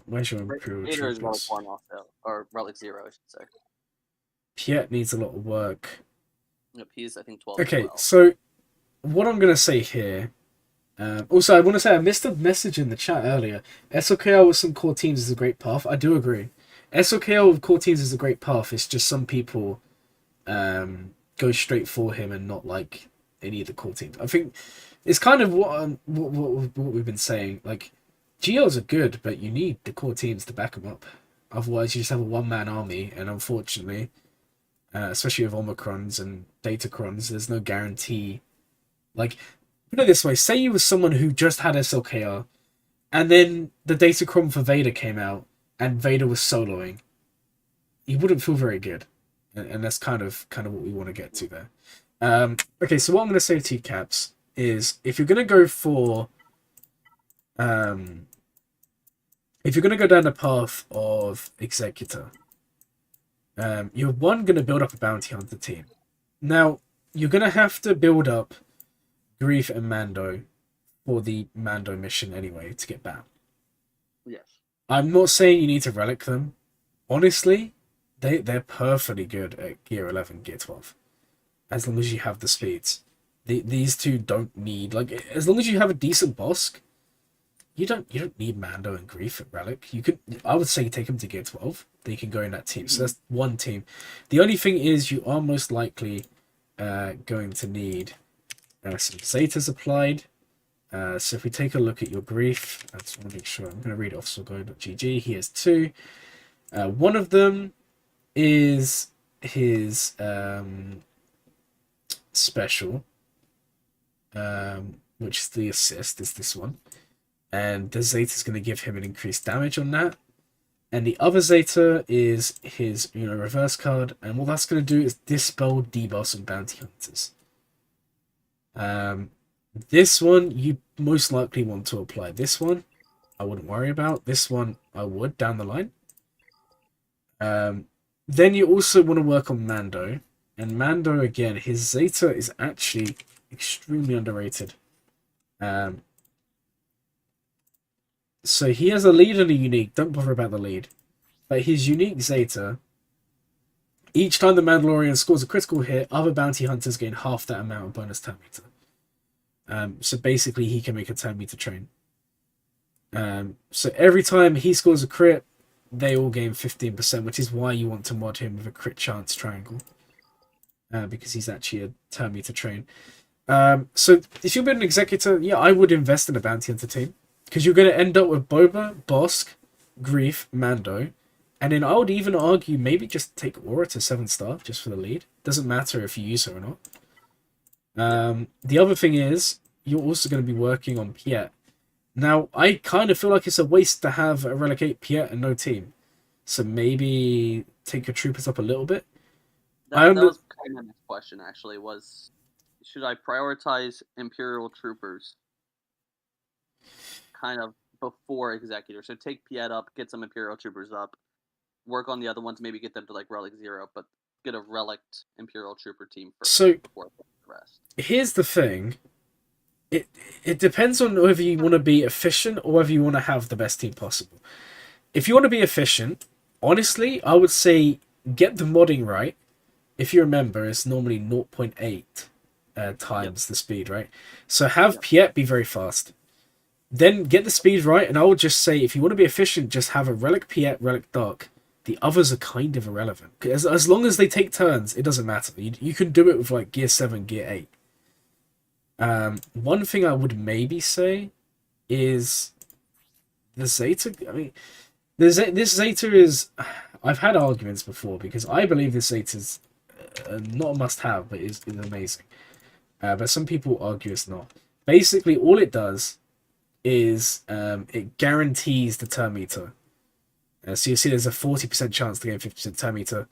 [SPEAKER 1] Where's your Imperial
[SPEAKER 4] Vader is
[SPEAKER 1] Troopers?
[SPEAKER 4] Relic 1 also, or Relic 0, I should say.
[SPEAKER 1] Piet needs a lot of work.
[SPEAKER 4] Yep, he's, I think, 12
[SPEAKER 1] Okay,
[SPEAKER 4] as well.
[SPEAKER 1] so what I'm going to say here... also, I want to say I missed a message in the chat earlier. SLKL with some core teams is a great path. I do agree. SLKL with core teams is a great path. It's just some people go straight for him and not like any of the core teams. I think it's kind of what we've been saying. Like, GLs are good, but you need the core teams to back them up. Otherwise, you just have a one-man army, and unfortunately, especially with Omicrons and Datacrons. There's no guarantee. Like, put it this way: say you were someone who just had SLKR, and then the Datacron for Vader came out, and Vader was soloing. You wouldn't feel very good, and that's kind of what we want to get to there. Okay, so what I'm going to say to you, Caps, is if you're going to go for, if you're going to go down the path of Executor, you're going to build up a bounty hunter team. Now, you're going to have to build up Grief and Mando for the Mando mission anyway to get bound.
[SPEAKER 4] Yes.
[SPEAKER 1] I'm not saying you need to relic them. Honestly, they're perfectly good at Gear 11, Gear 12. As long as you have the speeds. These two don't need, like, as long as you have a decent Bosk, you don't need Mando and Grief at Relic. I would say take them to Gear 12. They can go in that team. So that's one team. The only thing is you are most likely going to need some Zetas applied. So if we take a look at your Grief, I just want to make sure, I'm going to read it off sorgo.gg. He has two. One of them is his special, which is the assist, is this one. And the Zeta is going to give him an increased damage on that. And the other Zeta is his reverse card, and what that's going to do is dispel debuffs on bounty hunters. This one you most likely want to apply. This one I wouldn't worry about. This one I would down the line. Then you also want to work on Mando. And Mando, again, his Zeta is actually extremely underrated. So he has a lead and a unique. Don't bother about the lead. But his unique Zeta, each time the Mandalorian scores a critical hit, other bounty hunters gain half that amount of bonus turn meter. So basically, he can make a turn meter train. So every time he scores a crit, they all gain 15%, which is why you want to mod him with a crit chance triangle. Because he's actually a turn meter train. So if you're an Executor, yeah, I would invest in a bounty hunter team. Because you're going to end up with Boba, Bosk, Grief, Mando. And then I would even argue maybe just take Aura to 7-star just for the lead. Doesn't matter if you use her or not. The other thing is, you're also going to be working on Piet. Now, I kind of feel like it's a waste to have a Relegate Piet and no team. So maybe take your troopers up a little bit.
[SPEAKER 4] That was kind of my next question, actually, was should I prioritize Imperial troopers kind of before Executor? So take Piet up, get some Imperial troopers up, work on the other ones, maybe get them to like Relic 0, but get a Relict Imperial trooper team first before the rest.
[SPEAKER 1] Here's the thing. It depends on whether you want to be efficient or whether you want to have the best team possible. If you want to be efficient, honestly, I would say get the modding right. If you remember, it's normally 0.8 times the speed, right? So have Piet be very fast. Then get the speed right, and I would just say, if you want to be efficient, just have a Relic Piet, Relic Dark. The others are kind of irrelevant. As long as they take turns, it doesn't matter. You can do it with like Gear 7, Gear 8. One thing I would maybe say is the Zeta. I mean, this Zeta is... I've had arguments before, because I believe this Zeta is not a must-have, but is amazing. But some people argue it's not. Basically, all it does is it guarantees the turn meter. So you see there's a 40% chance to gain 50% turn meter.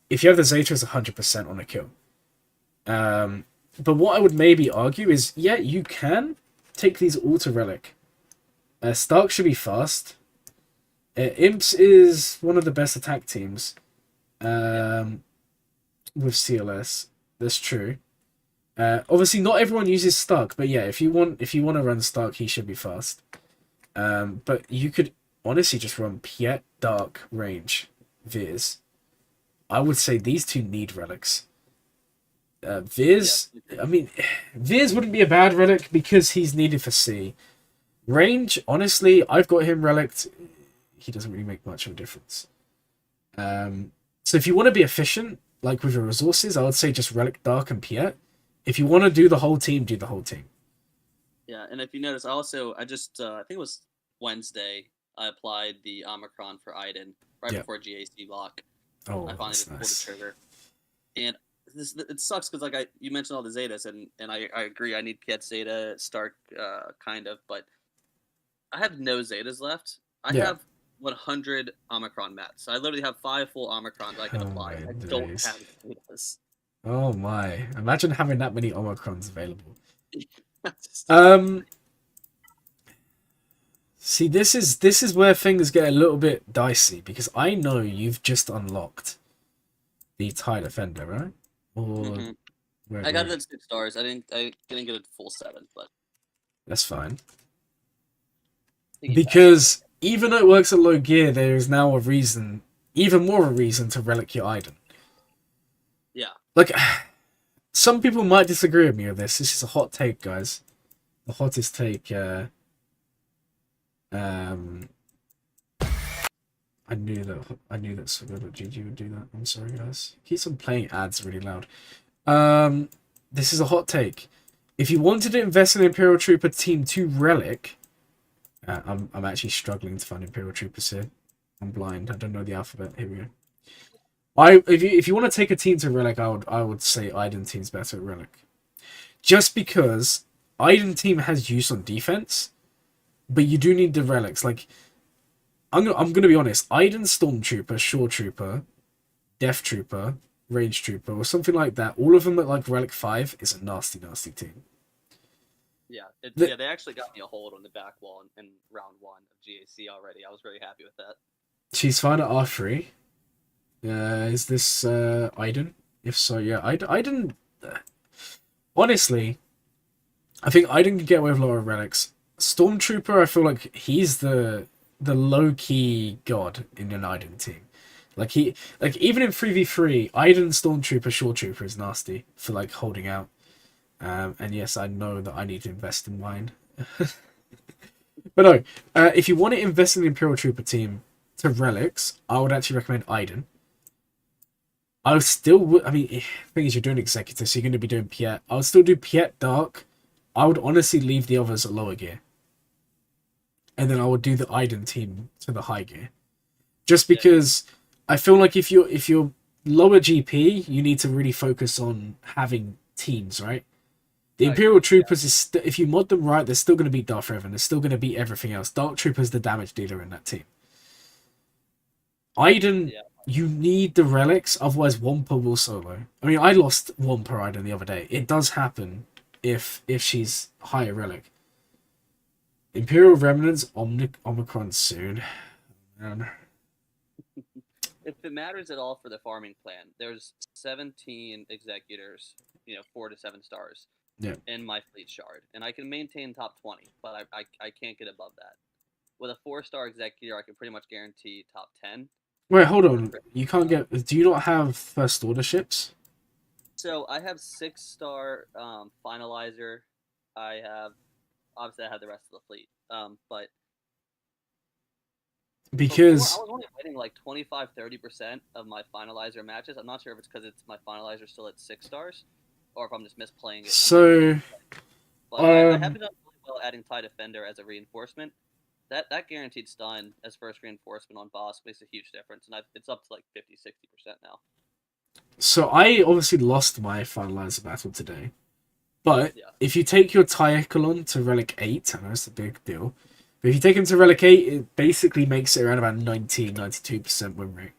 [SPEAKER 1] If you have the Zeta, it's 100% on a kill. But what I would maybe argue is, yeah, you can take these all to Relic. Stark should be fast. Imps is one of the best attack teams with CLS. That's true. Obviously, not everyone uses Stark, but yeah, if you want to run Stark, he should be fast. But you could honestly just run Piet, Dark, Range, Viz. I would say these two need relics. Viz, I mean, Viz wouldn't be a bad relic because he's needed for C. Range, honestly, I've got him relicked. He doesn't really make much of a difference. So if you want to be efficient, like with your resources, I would say just relic Dark and Piet. If you want to do the whole team, do the whole team.
[SPEAKER 4] Yeah, and if you notice, I just, I think it was Wednesday, I applied the Omicron for Iden right before GAC lock.
[SPEAKER 1] Oh,
[SPEAKER 4] I finally just pulled
[SPEAKER 1] nice.
[SPEAKER 4] the trigger. And it sucks because like you mentioned all the Zetas, and I agree. I need Piet Zeta, Stark, kind of, but I have no Zetas left. I
[SPEAKER 1] Yeah.
[SPEAKER 4] have 100 Omicron mats. I literally have 5 full Omicrons I can
[SPEAKER 1] Oh
[SPEAKER 4] apply.
[SPEAKER 1] my
[SPEAKER 4] I don't
[SPEAKER 1] days.
[SPEAKER 4] have Zetas.
[SPEAKER 1] Oh my. Imagine having that many Omicrons available.
[SPEAKER 4] Just-
[SPEAKER 1] See, this is where things get a little bit dicey because I know you've just unlocked the TIE Defender, right? Or
[SPEAKER 4] Mhm.
[SPEAKER 1] where,
[SPEAKER 4] I got
[SPEAKER 1] where-
[SPEAKER 4] it at 6 stars. I didn't get it full 7, but
[SPEAKER 1] that's fine.
[SPEAKER 4] piggyback.
[SPEAKER 1] Because even though it works at low gear, there is now a reason, even more a reason to relic your Iden.
[SPEAKER 4] Yeah.
[SPEAKER 1] Like, some people might disagree with me on this. This is a hot take, guys. The hottest take. I knew that Gigi would do that. I'm sorry, guys. Keeps on playing ads really loud. This is a hot take. If you wanted to invest in Imperial Trooper Team 2 Relic, I'm actually struggling to find Imperial Troopers here. I'm blind. I don't know the alphabet. Here we go. If you want to take a team to Relic, I would say Iden Team's better at Relic. Just because Iden Team has use on defense, but you do need the relics. Like, I'm gonna be honest. Iden Stormtrooper, Shore Trooper, Death Trooper, Range Trooper, or something like that. All of them at like Relic 5 is a nasty, nasty team.
[SPEAKER 4] Yeah,
[SPEAKER 1] The-
[SPEAKER 4] they actually got me a hold on the back wall in round 1 of GAC already. I was very happy with that.
[SPEAKER 1] She's fine at R3. Is this Iden? If so, yeah. Iden. Honestly, I think Iden can get away with a lot of relics. Stormtrooper, I feel like he's the low key god in an Iden team. Like even in 3v3, Iden Stormtrooper Shore Trooper is nasty for like holding out. And yes, I know that I need to invest in mine. But no, if you want to invest in the Imperial Trooper team to relics, I would actually recommend Iden. I would still, I mean, the thing is, you're doing Executor, so you're going to be doing Piet. I would still do Piet Dark. I would honestly leave the others at lower gear. And then I would do the Iden team to the high gear. Just because I feel like if you're lower GP, you need to really focus on having teams, right? The Imperial Troopers is if you mod them right, they're still going to beat Darth Revan. They're still going to beat everything else. Dark Trooper's the damage dealer in that team. Iden, you need the relics, otherwise Wampa will solo. I mean, I lost Wampa Iden the other day. It does happen if she's higher relic. Imperial Remnants, Omicron soon. Man.
[SPEAKER 4] If it matters at all for the farming plan, there's 17 executors, 4 to 7 stars in my fleet shard, and I can maintain top 20, but I can't get above that. With a 4-star executor, I can pretty much guarantee top 10.
[SPEAKER 1] Wait, hold on. You can't get. Do you not have first order ships?
[SPEAKER 4] So I have 6-star finalizer. Obviously I have the rest of the fleet, but
[SPEAKER 1] because
[SPEAKER 4] before, I was only winning like 25-30% of my finalizer matches. I'm not sure if it's because it's my finalizer still at 6 stars, or if I'm just misplaying it.
[SPEAKER 1] So,
[SPEAKER 4] but I have been done really well adding TIE Defender as a reinforcement. That guaranteed stun as first reinforcement on boss makes a huge difference, and it's up to like 50-60% now.
[SPEAKER 1] So I obviously lost my finalizer battle today, but if you take your TIE Echelon to Relic 8, I know it's a big deal, but if you take him to Relic 8, it basically makes it around about 90-92% win rate.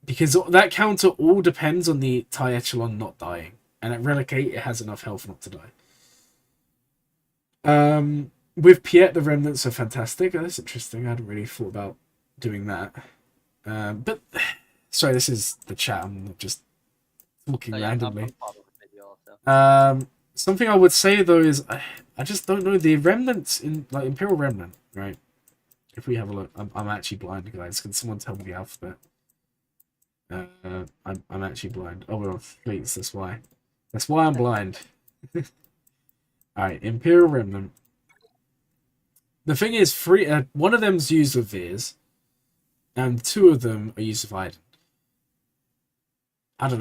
[SPEAKER 1] Because that counter all depends on the TIE Echelon not dying, and at Relic 8 it has enough health not to die. With Piet, the remnants are fantastic. Oh, that's interesting. I hadn't really thought about doing that. But sorry, this is the chat. I'm not just talking randomly. Something I would say though is I just don't know the remnants in like Imperial Remnant, right? If we have a look, I'm actually blind, guys. Can someone tell me the alphabet? I'm actually blind. Oh, we're on fleets. That's why. That's why I'm blind. Alright, Imperial Remnant. The thing is, one of them's used with Veers, and 2 of them are used with Iden. I don't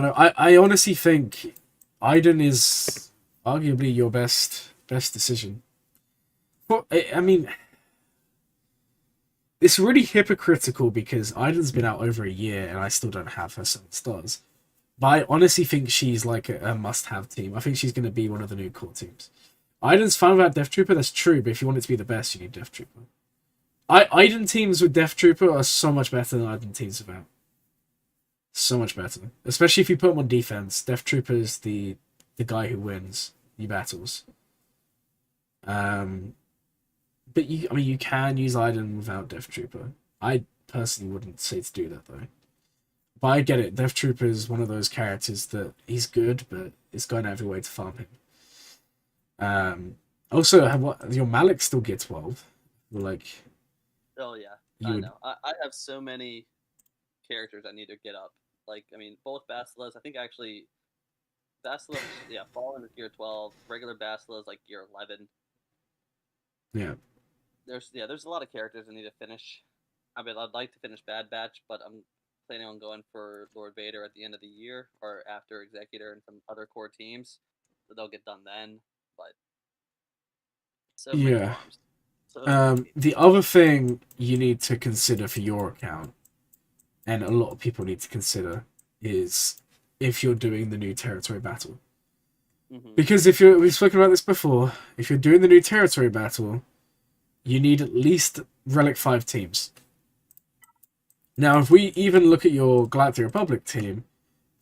[SPEAKER 1] know. I honestly think Iden is arguably your best decision. But I mean, it's really hypocritical because Iden's been out over a year and I still don't have her 7 stars. But I honestly think she's like a must-have team. I think she's going to be one of the new core teams. Iden's fine without Death Trooper, that's true, but if you want it to be the best, you need Death Trooper. Iden teams with Death Trooper are so much better than Iden teams without. So much better. Especially if you put him on defense. Death Trooper is the guy who wins the battles. But you can use Iden without Death Trooper. I personally wouldn't say to do that though. But I get it. Death Trooper is one of those characters that he's good, but it's going out of your way to farm him. Also, your Malik still get 12. Like,
[SPEAKER 4] oh yeah, I know. I have so many characters I need to get up. Like, I mean, both Basilas. I think actually, Basilas, yeah, Fallen is gear 12. Regular Basilas like gear 11.
[SPEAKER 1] Yeah.
[SPEAKER 4] There's a lot of characters I need to finish. I mean, I'd like to finish Bad Batch, but I'm planning on going for Lord Vader at the end of the year or after Executor and some other core teams, so they'll get done then. But so many farms. So
[SPEAKER 1] the other thing you need to consider for your account, and a lot of people need to consider, is if you're doing the new territory battle. Because we've spoken about this before, if you're doing the new territory battle, you need at least Relic 5 teams. Now, if we even look at your Galactic Republic team,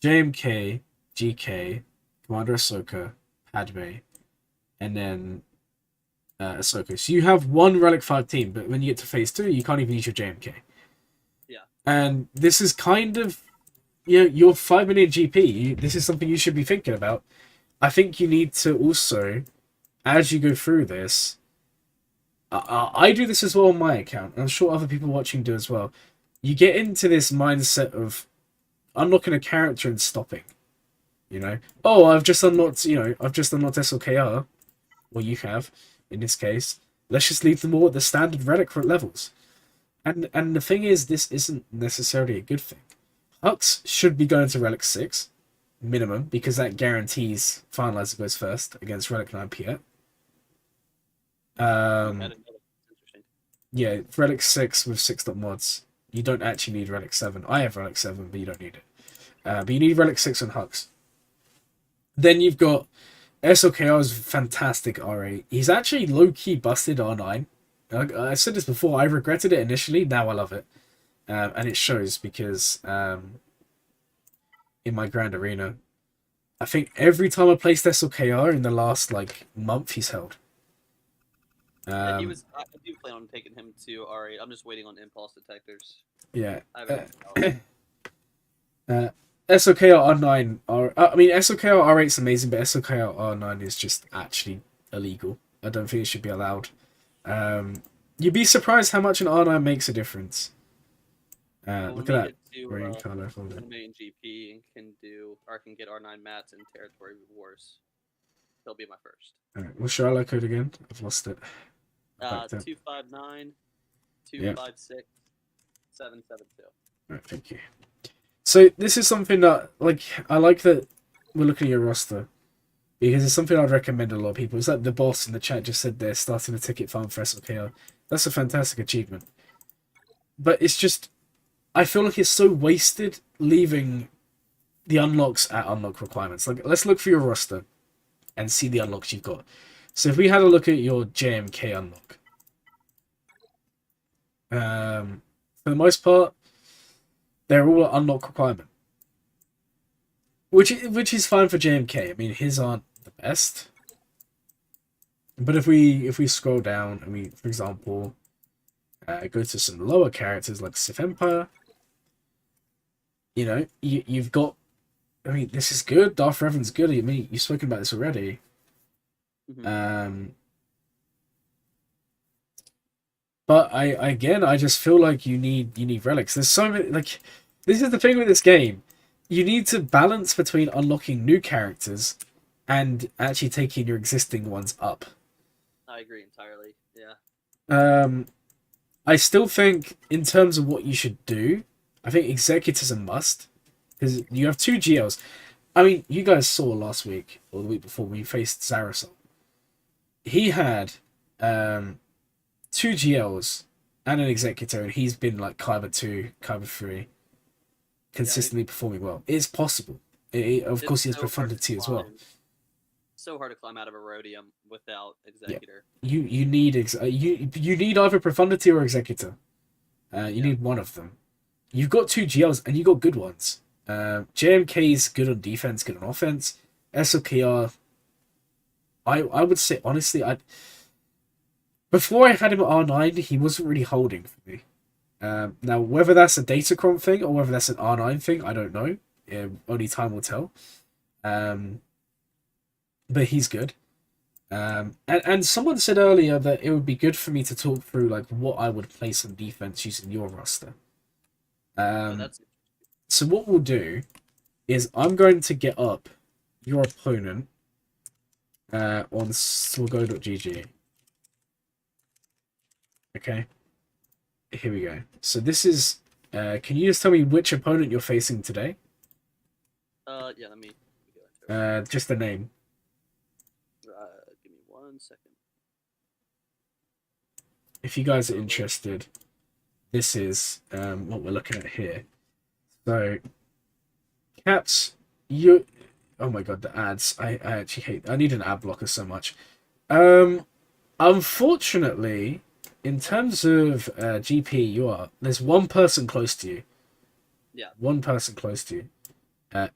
[SPEAKER 1] JMK, GK, Commander Ahsoka, Padme, and then Ahsoka. So you have one Relic 5 team, but when you get to Phase 2, you can't even use your JMK.
[SPEAKER 4] Yeah.
[SPEAKER 1] And this is kind of, your 5 million GP, this is something you should be thinking about. I think you need to also, as you go through this, I do this as well on my account, and I'm sure other people watching do as well. You get into this mindset of unlocking a character and stopping. Oh, I've just unlocked SLKR. Well, you have, in this case. Let's just leave them all at the standard relic levels. And the thing is, this isn't necessarily a good thing. Hux should be going to Relic 6, minimum, because that guarantees Finalizer goes first against Relic 9 Piet. Yeah, Relic 6 with 6.mods. You don't actually need Relic 7. I have Relic 7, but you don't need it. But you need Relic 6 and Hux. Then you've got SLKR's fantastic R8. He's actually low-key busted R9. I said this before, I regretted it initially, now I love it. And it shows because in my Grand Arena, I think every time I placed SLKR in the last month, he's held.
[SPEAKER 4] I do plan on taking him to R8. I'm just waiting on impulse detectors.
[SPEAKER 1] Yeah. SLKR R9 SLKR R8 is amazing, but SLKR R9 is just actually illegal. I don't think it should be allowed. You'd be surprised how much an R9 makes a difference. Look at that green color.
[SPEAKER 4] 1 million GP and can get R9 mats in Territory Wars. He'll be my first.
[SPEAKER 1] Alright, what's your ally code again? I've lost it.
[SPEAKER 4] 259 256 772.
[SPEAKER 1] Alright, thank you. So this is something that I like that we're looking at your roster, because it's something I'd recommend to a lot of people. It's like the boss in the chat just said they're starting a ticket farm for SLKR. That's a fantastic achievement. But it's just, I feel like it's so wasted leaving the unlocks at unlock requirements. Let's look for your roster and see the unlocks you've got. So if we had a look at your JMK unlock, for the most part, they're all at unlock requirement, which is fine for JMK. I mean, his aren't the best, but if we scroll down and we, for example, go to some lower characters like Sith Empire, you've got. I mean, this is good. Darth Revan's good. I mean, you've spoken about this already. But I just feel like you need relics. There's so many, this is the thing with this game. You need to balance between unlocking new characters and actually taking your existing ones up.
[SPEAKER 4] I agree entirely. Yeah.
[SPEAKER 1] I still think in terms of what you should do, I think Executor's a must, because you have 2 GLs. I mean, you guys saw last week or the week before when you faced Zarasol. He had 2 GLs and an Executor, and he's been like Kyber 2, Kyber 3, consistently performing well. It's possible. Of course, he has
[SPEAKER 4] so hard to
[SPEAKER 1] Profundity as well.
[SPEAKER 4] climb. So hard to climb out of Erodium without
[SPEAKER 1] Yeah.
[SPEAKER 4] Executor.
[SPEAKER 1] You need you need either Profundity or Executor. You need one of them. You've got 2 GLs, and you got good ones. JMK's good on defense, good on offense. SLKR, I would say honestly, before I had him at R9, he wasn't really holding for me. Now, whether that's a Datacron thing or whether that's an R9 thing, I don't know. Only time will tell. But he's good. And someone said earlier that it would be good for me to talk through like what I would place on defense using your roster. So what we'll do is I'm going to get up your opponent on swgo.gg. Okay. Here we go. So this is. Can you just tell me which opponent you're facing today?
[SPEAKER 4] Yeah. Let me go into it.
[SPEAKER 1] Just the name.
[SPEAKER 4] Give me 1 second.
[SPEAKER 1] If you guys are interested, this is what we're looking at here. So, Caps, you. Oh my god, the ads! I actually hate. I need an ad blocker so much. Unfortunately, in terms of GP, there's one person close to you.
[SPEAKER 4] Yeah.
[SPEAKER 1] One person close to you.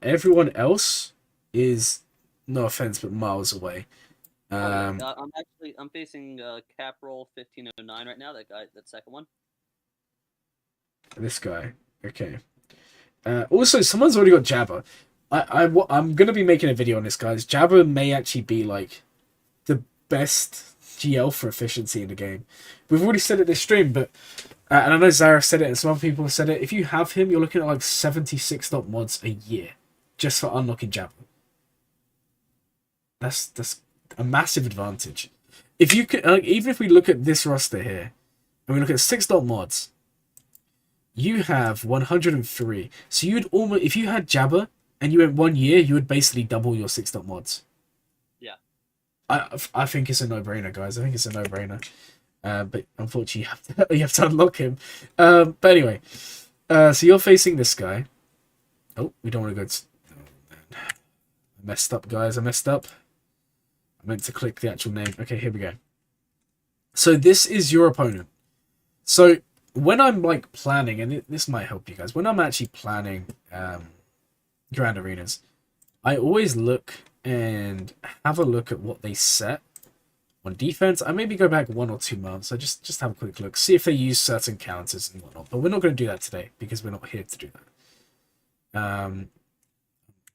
[SPEAKER 1] Everyone else is, no offense, but miles away.
[SPEAKER 4] I'm facing Caproll 1509 right now. That second one.
[SPEAKER 1] This guy. Okay. Also, someone's already got Jabba. I'm gonna be making a video on this, guys. Jabba may actually be like the best GL for efficiency in the game. We've already said it this stream, but and I know Zara said it and some other people have said it. If you have him, you're looking at like 76 dot mods a year just for unlocking Jabba. That's a massive advantage. If you could, even if we look at this roster here, and we look at 6 dot mods, you have 103. So you'd almost, if you had Jabba and you went 1 year, you would basically double your 6 dot mods.
[SPEAKER 4] Yeah.
[SPEAKER 1] I think it's a no-brainer, guys. I think it's a no-brainer. But unfortunately, you have to unlock him. But anyway, so you're facing this guy. Oh, we don't want to go. Oh, man. I messed up, guys. I messed up. I meant to click the actual name. Okay, here we go. So this is your opponent. So when I'm like planning, and this might help you guys, when I'm actually planning Grand Arenas, I always look and have a look at what they set on defense. I maybe go back 1 or 2 months. I just have a quick look, see if they use certain counters and whatnot. But we're not going to do that today because we're not here to do that.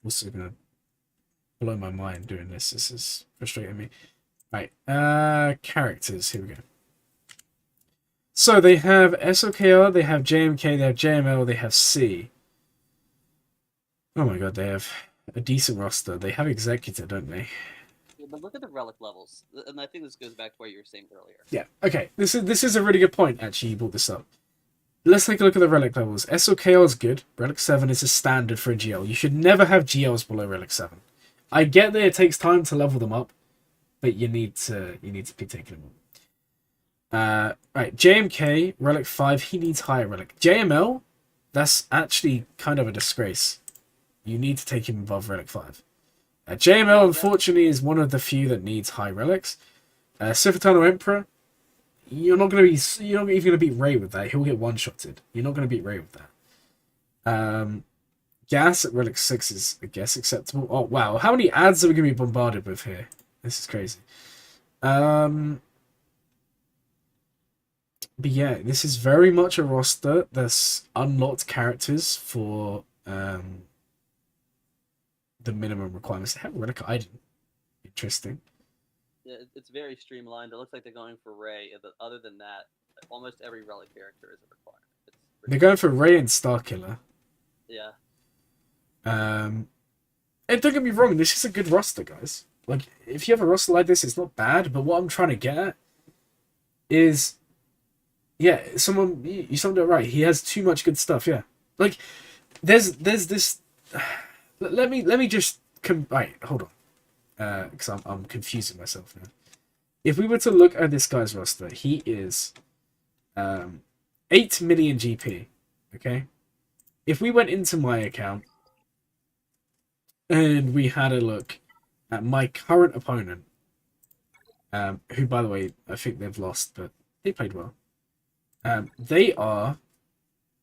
[SPEAKER 1] Also going to blow my mind doing this. This is frustrating me. Right, characters. Here we go. So they have SOKR, they have JMK, they have JML, they have C. Oh my god, they have a decent roster. They have Executor, don't they?
[SPEAKER 4] Yeah, but look at the relic levels, and I think this goes back to what you were saying earlier.
[SPEAKER 1] Yeah. Okay. This is a really good point. Actually, you brought this up. Let's take a look at the relic levels. SOKR is good. Relic 7 is a standard for a GL. You should never have GLs below Relic 7. I get that it takes time to level them up, but you need to be taking them up. Right, JMK, Relic 5, he needs higher Relic. JML, that's actually kind of a disgrace. You need to take him above Relic 5. JML, unfortunately, is one of the few that needs high Relics. Sifitano Emperor, you're not even going to beat Ray with that. He'll get one-shotted. You're not going to beat Ray with that. Gas at Relic 6 is, I guess, acceptable. Oh, wow. How many ads are we going to be bombarded with here? This is crazy. But yeah, this is very much a roster that's unlocked characters for the minimum requirements. They have Relic Iden. Interesting.
[SPEAKER 4] Yeah, it's very streamlined. It looks like they're going for Ray, but other than that, almost every relic character is a requirement.
[SPEAKER 1] They're going for Ray and Starkiller.
[SPEAKER 4] Yeah.
[SPEAKER 1] And don't get me wrong, this is a good roster, guys. Like, if you have a roster like this, it's not bad, but what I'm trying to get at is, yeah, you summed it right. He has too much good stuff, yeah. Like, there's this... Let me just... Right, hold on. Because I'm confusing myself now. If we were to look at this guy's roster, he is 8 million GP. Okay, if we went into my account and we had a look at my current opponent, who, by the way, I think they've lost, but they played well. They are,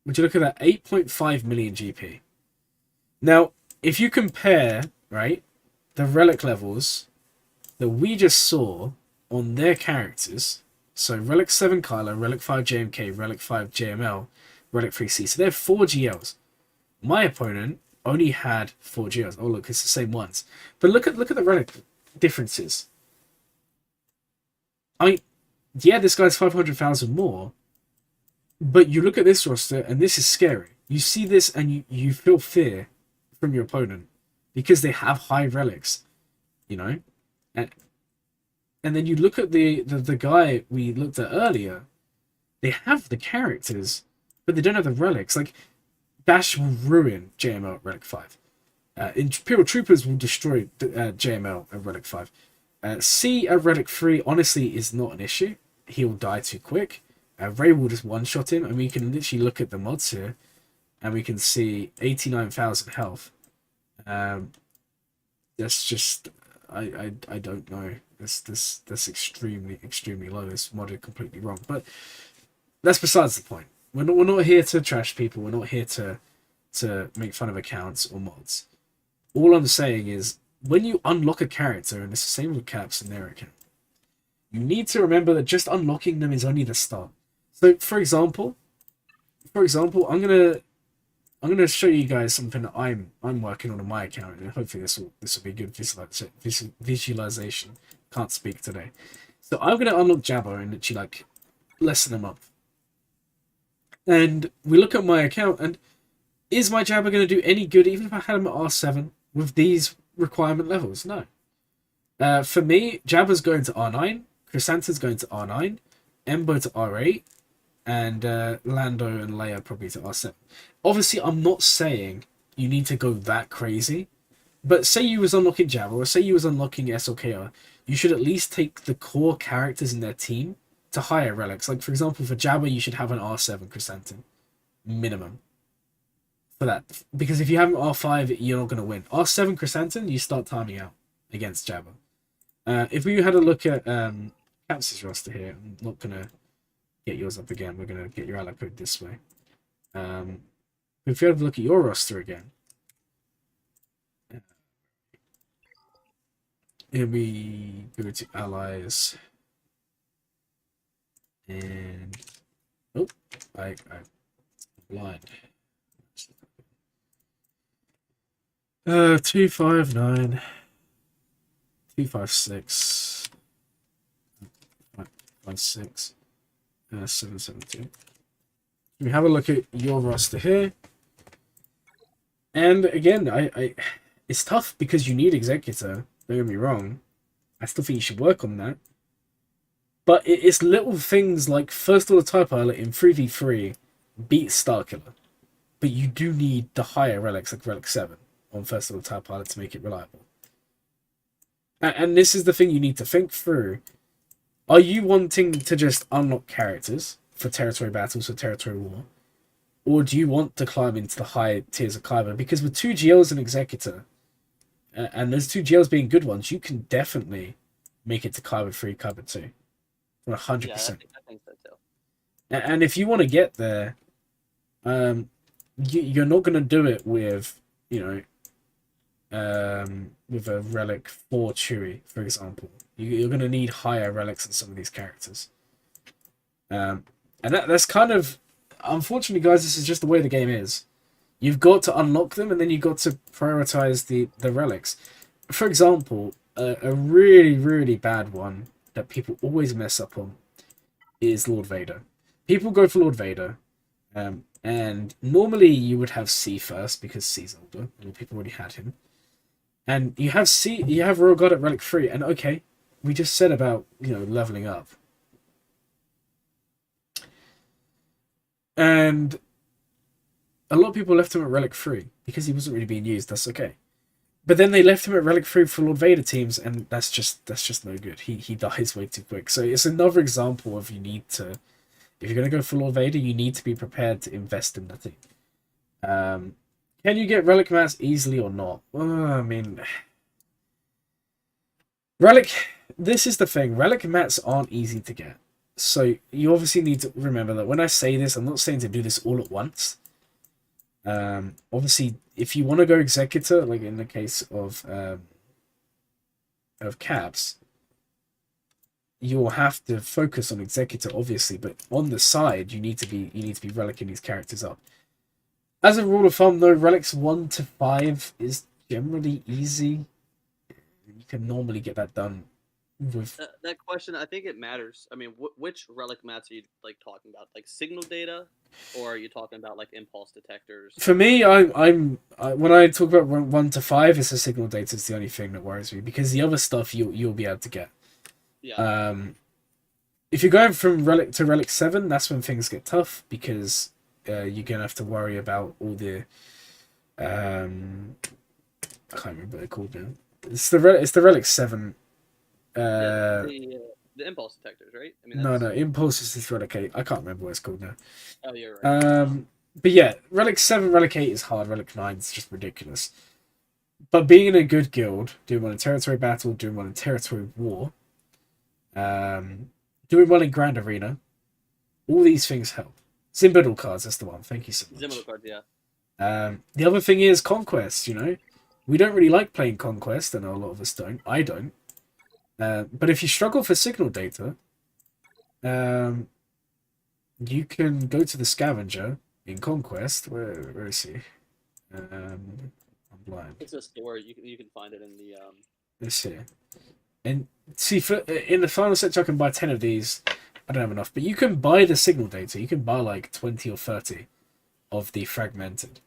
[SPEAKER 1] would you look at that, 8.5 million GP. Now, if you compare, right, the relic levels that we just saw on their characters, so Relic 7 Kylo, Relic 5 JMK, Relic 5 JML, Relic 3C, so they have 4 GLs. My opponent only had 4 GLs. Oh, look, it's the same ones. But look at the relic differences. I mean, yeah, this guy's 500,000 more, but you look at this roster, and this is scary. You see this, and you feel fear from your opponent because they have high relics, you know? And then you look at the guy we looked at earlier, they have the characters, but they don't have the relics. Like, Bash will ruin JML at Relic 5. Imperial Troopers will destroy JML at Relic 5. C at Relic 3, honestly, is not an issue. He'll die too quick. Ray will just one-shot him, and we can literally look at the mods here, and we can see 89,000 health. That's just... I don't know. That's extremely low. It's modded completely wrong. But that's besides the point. We're not here to trash people. We're not here to make fun of accounts or mods. All I'm saying is, when you unlock a character, and it's the same with Caps and their account, you need to remember that just unlocking them is only the start. So, for example, I'm gonna show you guys something that I'm working on my account, and hopefully this will be good visualization. Can't speak today, so I'm gonna unlock Jabba in literally like less than a month. And we look at my account, and is my Jabba going to do any good even if I had him at R7 with these requirement levels? No. For me, Jabba's going to R9, Chrysanthemum's going to R9, Embo to R8, and Lando and Leia probably to R7. Obviously, I'm not saying you need to go that crazy, but say you was unlocking Jabba, or say you was unlocking SLKR, you should at least take the core characters in their team to higher relics. Like, for example, for Jabba, you should have an R7 Chrysanthemum minimum for that, because if you have an R5, you're not going to win. R7 Chrysanthemum, you start timing out against Jabba. If we had a look at Caps' roster here, I'm not going to get yours up again. We're going to get your ally code this way. If you have a look at your roster again, here we go to allies. And oh, I'm blind. 259, 256, 56, 772. We have a look at your roster here, and again, I it's tough because you need Executor. Don't get me wrong. I still think you should work on that. But it's little things like First Order TIE Pilot in 3v3 beat Starkiller. But you do need the higher relics like Relic 7 on First Order TIE Pilot to make it reliable. And this is the thing you need to think through. Are you wanting to just unlock characters for territory battles or territory war? Or do you want to climb into the high tiers of Kyber? Because with 2 GLs and Executor, and those 2 GLs being good ones, you can definitely make it to Kyber 3, Kyber 2. 100%.
[SPEAKER 4] Yeah, I think so too.
[SPEAKER 1] And if you want to get there, you're not going to do it with, with a Relic 4 Chewie, for example. You're going to need higher relics on some of these characters. And that's kind of, unfortunately, guys, this is just the way the game is. You've got to unlock them, and then you've got to prioritize the relics. For example, a really, really bad one that people always mess up on is Lord Vader. People go for Lord Vader, and normally you would have C first because C's older, and people already had him. And you have Royal Guard at Relic 3, and okay, we just said about, leveling up. And a lot of people left him at Relic 3 because he wasn't really being used. That's okay. But then they left him at Relic 3 for Lord Vader teams, and that's just no good. He dies way too quick. So it's another example of you need to... If you're going to go for Lord Vader, you need to be prepared to invest in the thing. Can you get relic mats easily or not? I mean, relic. This is the thing. Relic mats aren't easy to get. So you obviously need to remember that when I say this, I'm not saying to do this all at once. Obviously, if you want to go Executor, like in the case of Caps, you'll have to focus on Executor, obviously, but on the side, you need to be relicking these characters up. As a rule of thumb, though, relics 1 to 5 is generally easy. You can normally get that done with
[SPEAKER 4] that question. I think it matters. I mean, which relic mats are you like talking about? Like signal data, or are you talking about like impulse detectors?
[SPEAKER 1] For me, when I talk about 1 to 5, it's the signal data is the only thing that worries me, because the other stuff you'll be able to get.
[SPEAKER 4] Yeah.
[SPEAKER 1] If you're going from relic to relic 7, that's when things get tough, because you're gonna have to worry about all the I can't remember what they're called now. It's the relic 7.
[SPEAKER 4] The impulse detectors, right? I mean,
[SPEAKER 1] No, impulse is this relic 8. I can't remember what it's called now.
[SPEAKER 4] Oh, you're right.
[SPEAKER 1] But yeah, relic 7, relic 8 is hard. Relic 9 is just ridiculous. But being in a good guild, doing one in territory battle, doing one in territory war, doing one in Grand Arena, all these things help. Zimbadal cards, that's the one. Thank you so much.
[SPEAKER 4] Zimbadal cards, yeah.
[SPEAKER 1] The other thing is Conquest, you know. We don't really like playing Conquest, and a lot of us don't. I don't. But if you struggle for signal data, you can go to the Scavenger in Conquest. Where is he? I'm blind.
[SPEAKER 4] It's a store. You can find it in the
[SPEAKER 1] Let's see. And see, in the final set, I can buy 10 of these. I don't have enough, but you can buy the signal data. You can buy like 20 or 30 of the fragmented.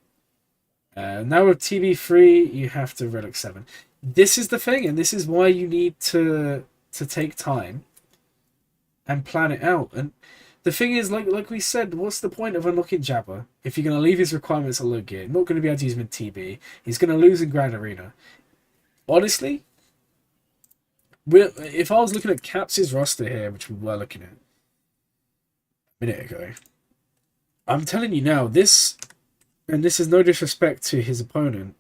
[SPEAKER 1] Now with TV3, you have to relic 7. This is the thing, and this is why you need to take time and plan it out. And the thing is, like we said, what's the point of unlocking Jabba if you're going to leave his requirements at low gear? Not going to be able to use him in TB. He's going to lose in Grand Arena. Honestly, if I was looking at Caps' roster here, which we were looking at a minute ago, I'm telling you now, this, and this is no disrespect to his opponent,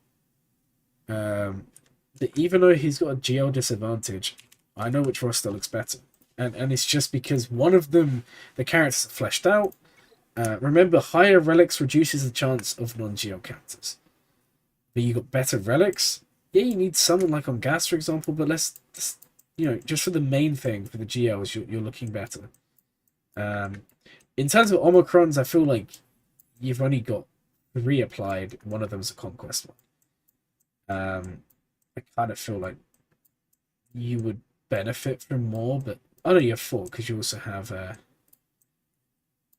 [SPEAKER 1] that even though he's got a GL disadvantage, I know which roster looks better. And it's just because one of them, the characters are fleshed out. Remember, higher relics reduces the chance of non-GL counters. But you got better relics. Yeah, you need someone like on gas, for example, but just for the main thing, for the GLs, you're looking better. In terms of Omicrons, I feel like you've only got 3 applied. One of them's a Conquest one. I kind of feel like you would benefit from more, but oh no, you have 4 because you also have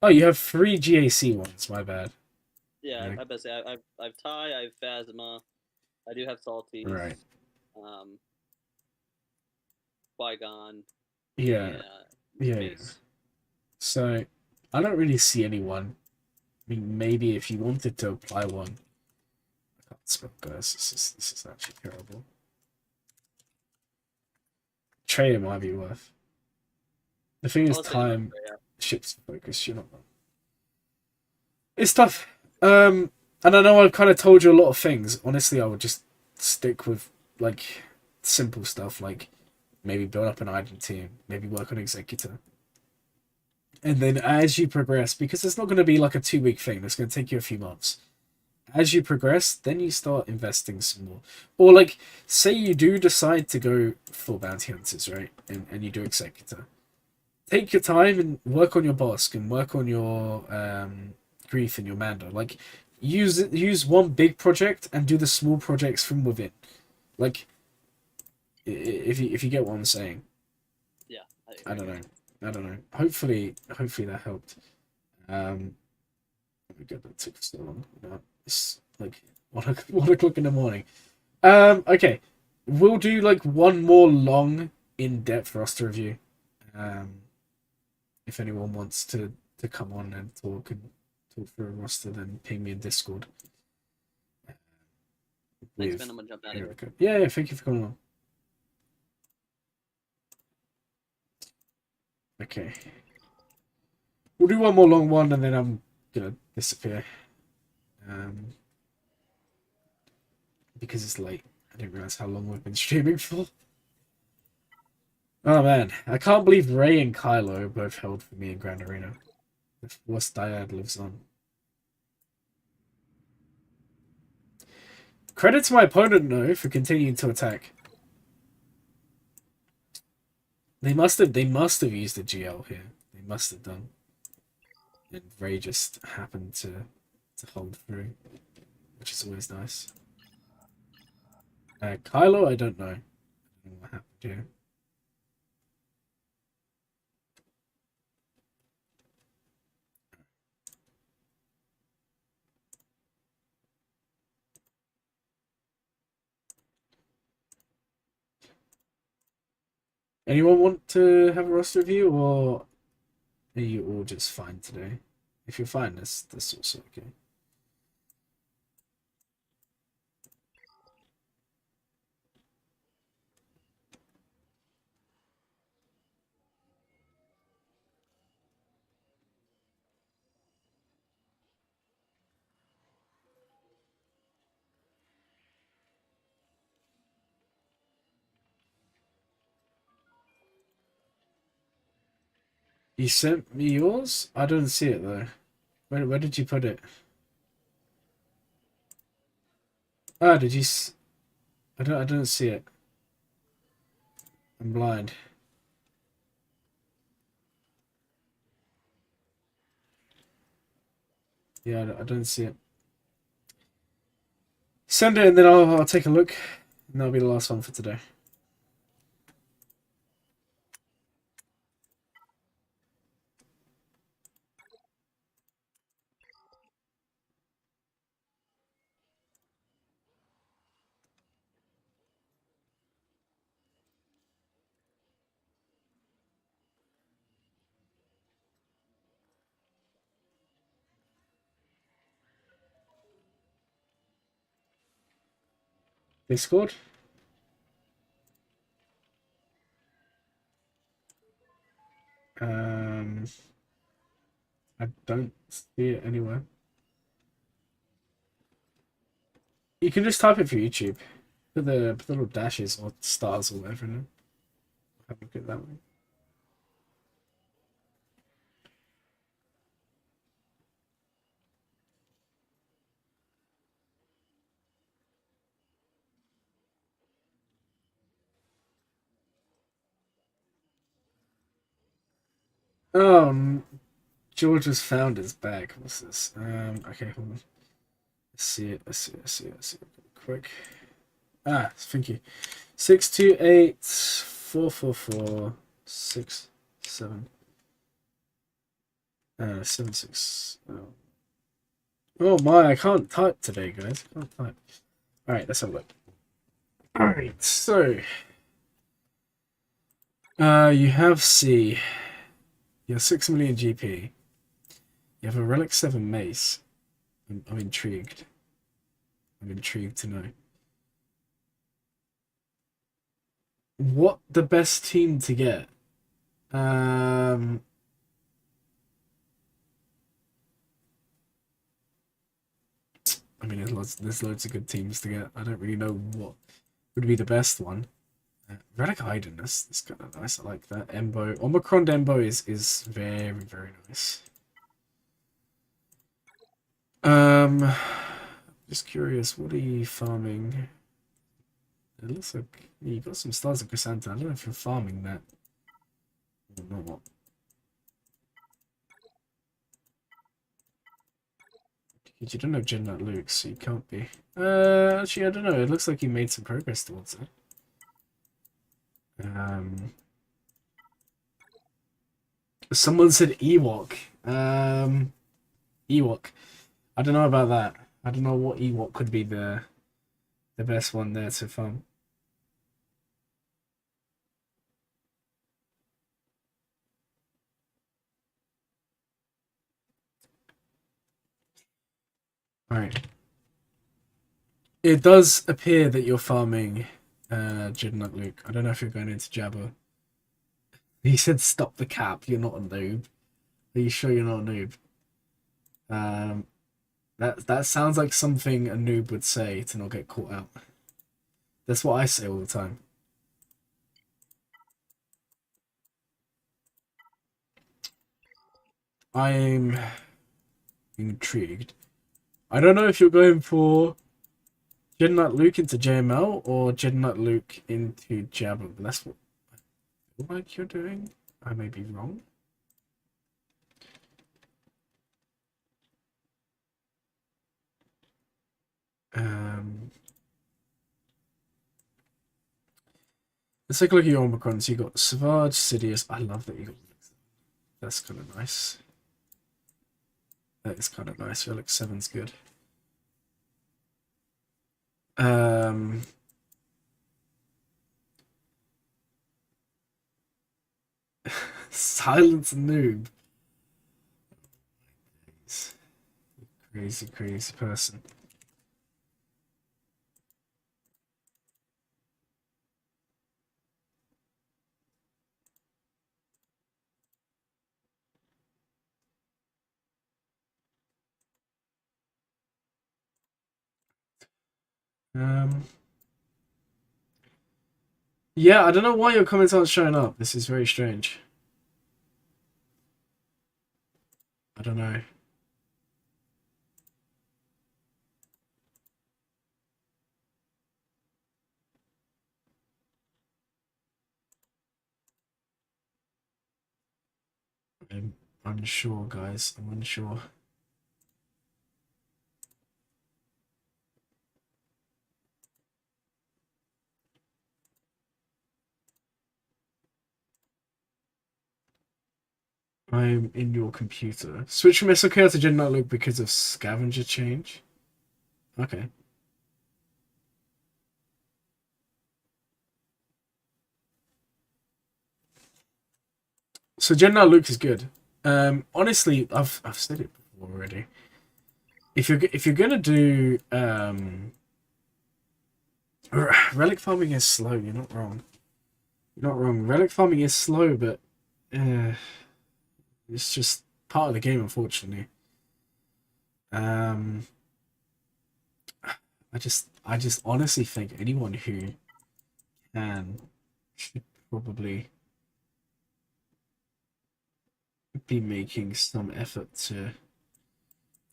[SPEAKER 1] you have 3 GAC ones. My bad.
[SPEAKER 4] Yeah, I bet say I've Ty, I have Phasma, I do have Salty.
[SPEAKER 1] Right.
[SPEAKER 4] Qui-Gon.
[SPEAKER 1] Yeah. So I don't really see anyone. I mean, maybe if you wanted to apply one. I can't spell, guys. This is actually terrible. Trader might be worth. The thing is, time shifts focus. You're not wrong. It's tough. And I know I've kind of told you a lot of things. Honestly, I would just stick with like simple stuff, like maybe build up an item team, maybe work on Executor. And then as you progress, because it's not going to be like a 2-week thing, it's going to take you a few months. As you progress, then you start investing some more. Or like, say you do decide to go for bounty hunters, right? And you do Executor. Take your time and work on your Bosk and work on your Grief and your Mando. Like, use one big project and do the small projects from within. Like, if you get what I'm saying.
[SPEAKER 4] Yeah.
[SPEAKER 1] I don't know. Hopefully that helped. Oh my god, that took so long. No, it's like 1 o'clock in the morning. Okay. We'll do like one more long, in-depth roster review. If anyone wants to come on and talk through a roster, then ping me in Discord.
[SPEAKER 4] Thanks, man. I'm gonna jump out of here.
[SPEAKER 1] Yeah, thank you for coming on. Okay. We'll do one more long one, and then I'm gonna disappear. Because it's late. I didn't realize how long we've been streaming for. Oh man, I can't believe Ray and Kylo both held for me in Grand Arena. The worst dyad lives on. Credit to my opponent, though, for continuing to attack. They must have used the GL here. They must have done. And Ray just happened to hold through, which is always nice. Kylo, I don't know. I don't know what happened here. Anyone want to have a roster review, or are you all just fine today? If you're fine, that's also okay. You sent me yours? I don't see it though. Where did you put it? Ah, did you? I don't see it. I'm blind. Yeah, I don't see it. Send it and then I'll take a look. And that'll be the last one for today. Discord? I don't see it anywhere. You can just type it for YouTube. Put the little dashes or stars or whatever in it. Have a look at that one. George was found his bag. What's this? Okay, hold on. Let's see it. Quick. Ah, thank you. 628 444 67 76. Oh my, I can't type today, guys. I can't type. Alright, let's have a look. Alright, so you have C. You have 6 million GP. You have a Relic 7 Mace. I'm intrigued. I'm intrigued to know. What the best team to get? I mean, there's loads of good teams to get. I don't really know what would be the best one. Relic Iden, that's kind of nice. I like that. Embo. Omicron Embo is very, very nice. Just curious, what are you farming? It looks like you got some stars of Chrysantha. I don't know if you're farming that or not. You don't have Gen Nut Luke, so you can't be. Actually, I don't know. It looks like you made some progress towards it. Someone said Ewok. Ewok. I don't know about that. I don't know what Ewok could be the best one there to farm. Alright. It does appear that you're farming Jidnut Luke. I don't know if you're going into Jabba. He said stop the cap, you're not a noob. Are you sure you're not a noob? That sounds like something a noob would say to not get caught out. That's what I say all the time. I'm intrigued. I don't know if you're going for Jedi Knight Luke into JML or Jedi Knight Luke into Jabba, but that's what I feel like you're doing. I may be wrong. Let's take a look at your Omicrons. You got Savage, Sidious. I love that you got. That's kind of nice. That is kind of nice. Relic 7's good. Silence noob. Crazy, crazy person. Yeah, I don't know why your comments aren't showing up. This is very strange. I don't know. I'm unsure, guys. I'm unsure. I'm in your computer. Switch from SOK to Jedi Knight Luke because of scavenger change. Okay. So Jedi Knight Luke is good. Honestly, I've said it before already. If you're gonna do relic farming is slow. You're not wrong. You're not wrong. Relic farming is slow, but it's just part of the game, unfortunately. I just honestly think anyone who can should probably be making some effort to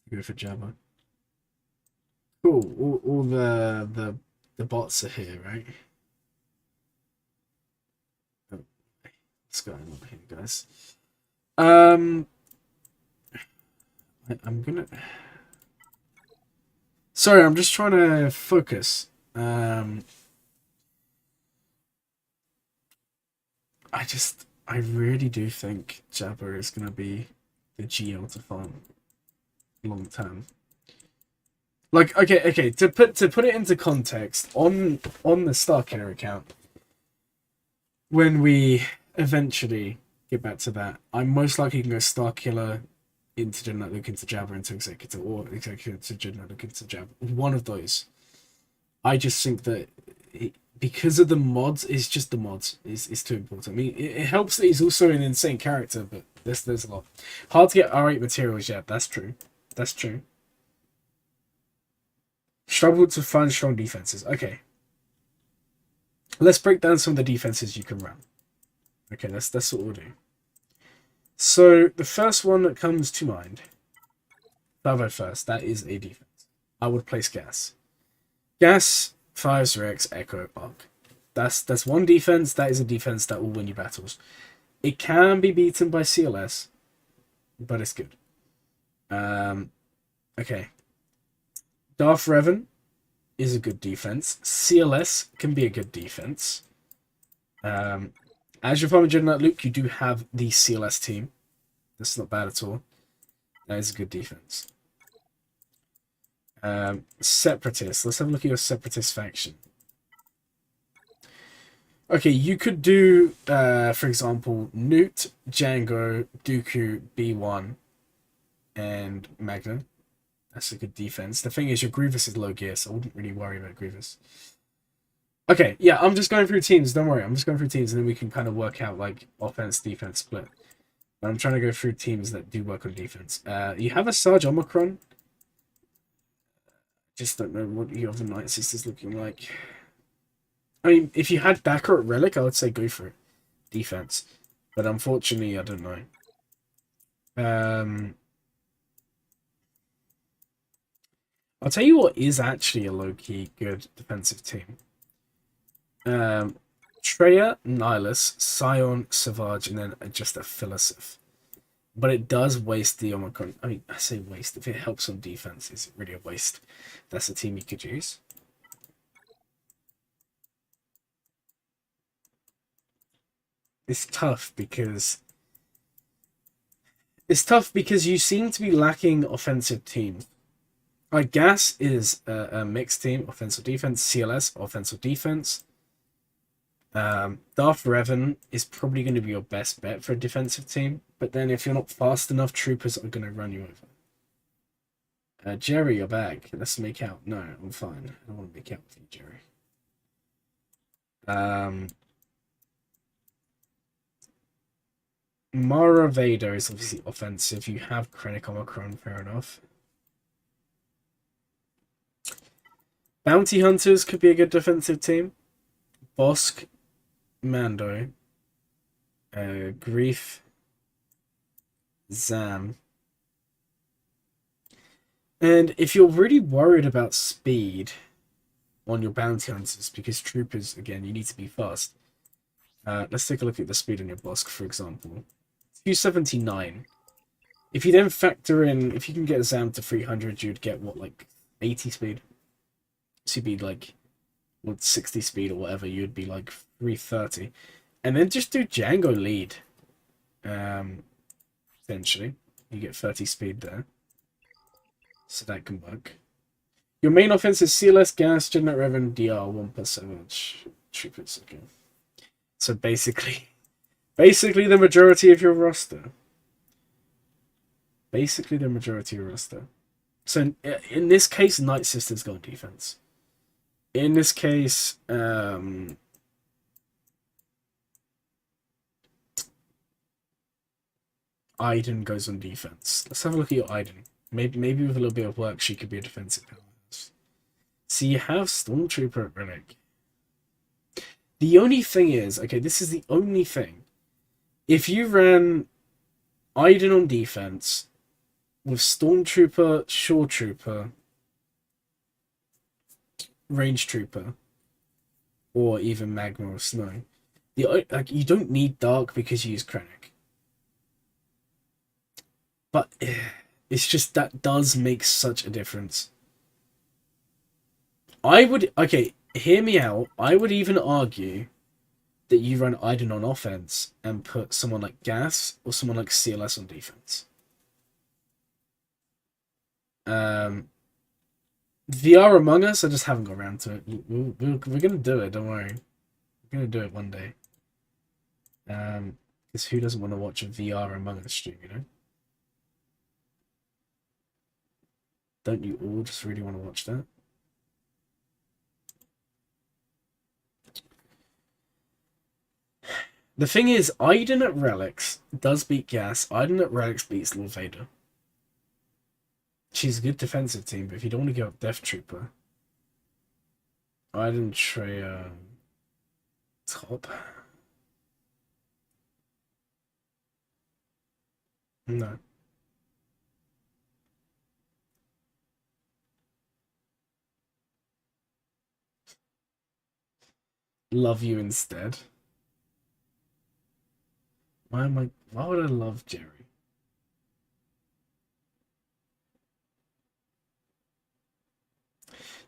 [SPEAKER 1] go for Jabba. Cool. All the bots are here, right? Oh, what's going on here, guys? I'm gonna. Sorry, I'm just trying to focus. I really do think Jabba is gonna be the GL to farm long term. Like, okay. To put it into context, on the Starkiller account, when we eventually get back to that, I'm most likely gonna go Starkiller into Jedi Knight Luke into Jabba into Executor, or Executor to Jedi Knight Luke into Jabba. One of those. I just think that because of the mods, it's just the mods is too important. I mean, it helps that he's also an insane character, but there's a lot. Hard to get R8 materials, yeah, that's true. That's true. Struggled to find strong defenses. Okay. Let's break down some of the defenses you can run. Okay, that's what we'll do. So the first one that comes to mind, Bravo first, that is a defense. I would place Gas. Gas, Fires, Rex, Echo, Arc. That's one defense. That is a defense that will win you battles. It can be beaten by CLS, but it's good. Okay. Darth Revan is a good defense. CLS can be a good defense. As you're farming Jedi Knight Luke, you do have the CLS team. That's not bad at all. That is a good defense. Separatists. Let's have a look at your Separatist faction. Okay, you could do, for example, Newt, Django, Dooku, B1, and Magna. That's a good defense. The thing is, your Grievous is low gear, so I wouldn't really worry about Grievous. Okay, yeah, I'm just going through teams. Don't worry, I'm just going through teams, and then we can kind of work out, like, offense, defense split. I'm trying to go through teams that do work on defense. You have a Sarge Omicron. Just don't know what your other Night Sister's looking like. I mean, if you had Backer at Relic, I would say go for it. Defense. But unfortunately, I don't know. I'll tell you what is actually a low-key good defensive team. Treya, Nihilus, Scion, Savage, and then just a Philosoph. But it does waste the Omicron. I mean, I say waste. If it helps on defense, is it really a waste? That's a team you could use. It's tough because you seem to be lacking offensive teams. Like Gas is a mixed team, offensive defense. CLS, offensive defense. Darth Revan is probably going to be your best bet for a defensive team, but then if you're not fast enough, troopers are going to run you over. Jerry, you're back. Let's make out. No, I'm fine. I don't want to make out with you, Jerry. Mara Vader is obviously offensive. You have Krennic Omicron, fair enough. Bounty Hunters could be a good defensive team. Bosk, Mando, Grief, Zam. And if you're really worried about speed on your bounty hunters, because troopers, again, you need to be fast. Let's take a look at the speed on your Bosk, for example. 279. If you then factor in, if you can get Zam to 300, you'd get what, like 80 speed? So you'd be like, with 60 speed or whatever, you'd be like 330. And then just do Django lead. Essentially. You get 30 speed there. So that can work. Your main offense is CLS, Gas, Jedi Revan, DR, 1% troopers. Okay. So basically the majority of your roster. Basically the majority of your roster. So in this case, Night Sisters go on defense. In this case, Iden goes on defense. Let's have a look at your Iden. Maybe with a little bit of work, she could be a defensive powerhouse. So you have Stormtrooper at Relic. The only thing is, okay, this is the only thing. If you ran Iden on defense with Stormtrooper, Shore Trooper, Range Trooper, or even Magma or Snow, you don't need Dark because you use Krennic. But it's just that does make such a difference. Okay, hear me out. I would even argue that you run Iden on offense and put someone like Gas or someone like CLS on defense. VR Among Us, I just haven't got around to it. We're going to do it, don't worry. We're going to do it one day. Because who doesn't want to watch a VR Among Us stream, you know? Don't you all just really want to watch that? The thing is, Iden at Relics does beat Gas. Iden at Relics beats Lord Vader. She's a good defensive team, but if you don't want to go up Death Trooper, Iden Treya top. No. Love you instead. Why would I love Jerry?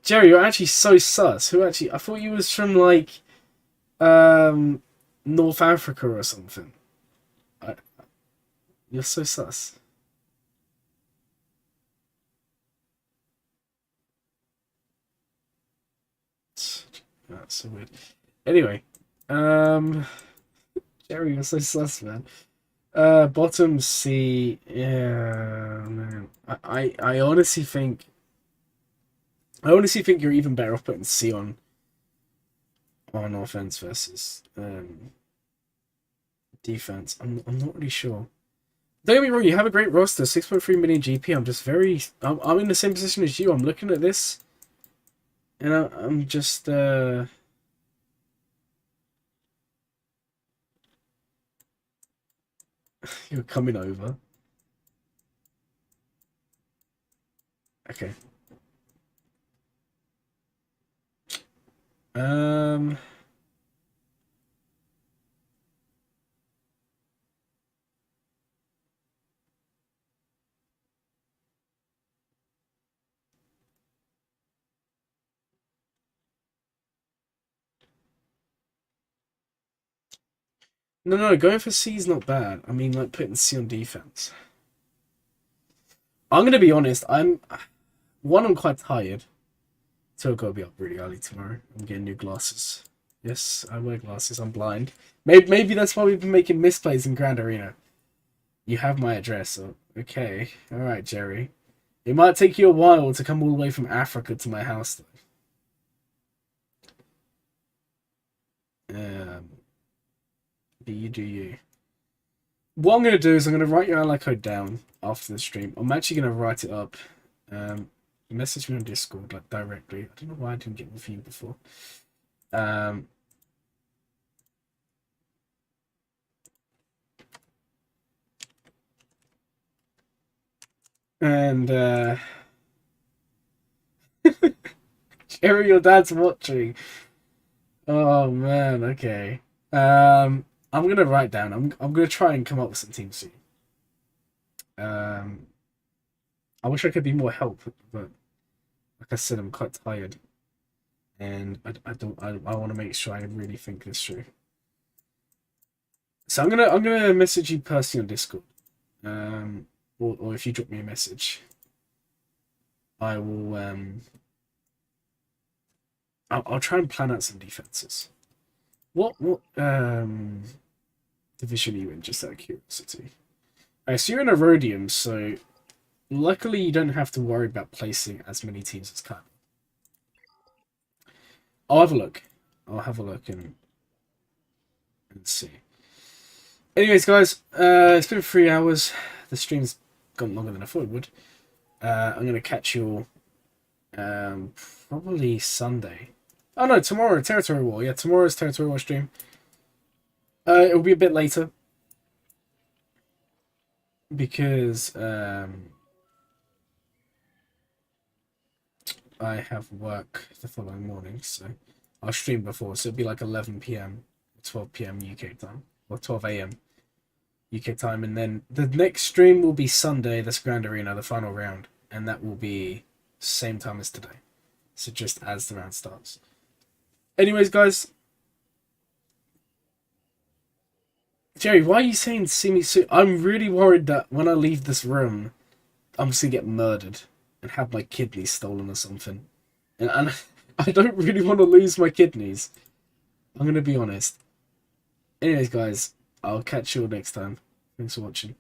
[SPEAKER 1] Jerry, you're actually so sus. I thought you was from like North Africa or something. You're so sus. That's so weird. Anyway, Jerry, you're so sus, man. Bottom C, yeah, man. I honestly think you're even better off putting C on offense versus defense. I'm not really sure. Don't get me wrong, you have a great roster, 6.3 million GP. I'm just very... I'm in the same position as you. I'm looking at this, and I'm just... You're coming over. Okay. Um... No, going for C is not bad. I mean, like, putting C on defense. I'm gonna be honest, I'm quite tired. So I've got to be up really early tomorrow. I'm getting new glasses. Yes, I wear glasses. I'm blind. Maybe that's why we've been making misplays in Grand Arena. You have my address, so okay. Alright, Jerry. It might take you a while to come all the way from Africa to my house, though. But you do you. What I'm going to do is I'm going to write your ally code down after the stream. I'm actually going to write it up. Message me on Discord, like, directly. I don't know why I didn't get one for you before. And, Jerry, your dad's watching. Oh, man, okay. I'm gonna write down. I'm gonna try and come up with some teams soon. I wish I could be more help, but like I said, I'm quite tired, and I want to make sure I really think this through. So I'm gonna message you personally on Discord, or if you drop me a message, I will I'll try and plan out some defenses. What division are you in, just out of curiosity? I see you're in Erodium, so luckily you don't have to worry about placing as many teams as can. I'll have a look. I'll have a look and see. Anyways, guys, it's been 3 hours. The stream's gone longer than I thought it would. I'm gonna catch you all probably Sunday. Oh no, tomorrow, Territory War. Yeah, tomorrow's Territory War stream. It'll be a bit later because I have work the following morning, so I'll stream before, so it'll be like 11 p.m. 12 p.m. UK time, or 12 a.m. UK time, and then the next stream will be Sunday, that's Grand Arena, the final round, and that will be same time as today, so just as the round starts. Anyways, guys, Jerry, why are you saying see me soon? I'm really worried that when I leave this room, I'm just gonna get murdered and have my kidneys stolen or something. And I don't really want to lose my kidneys. I'm gonna be honest. Anyways, guys, I'll catch you all next time. Thanks for watching.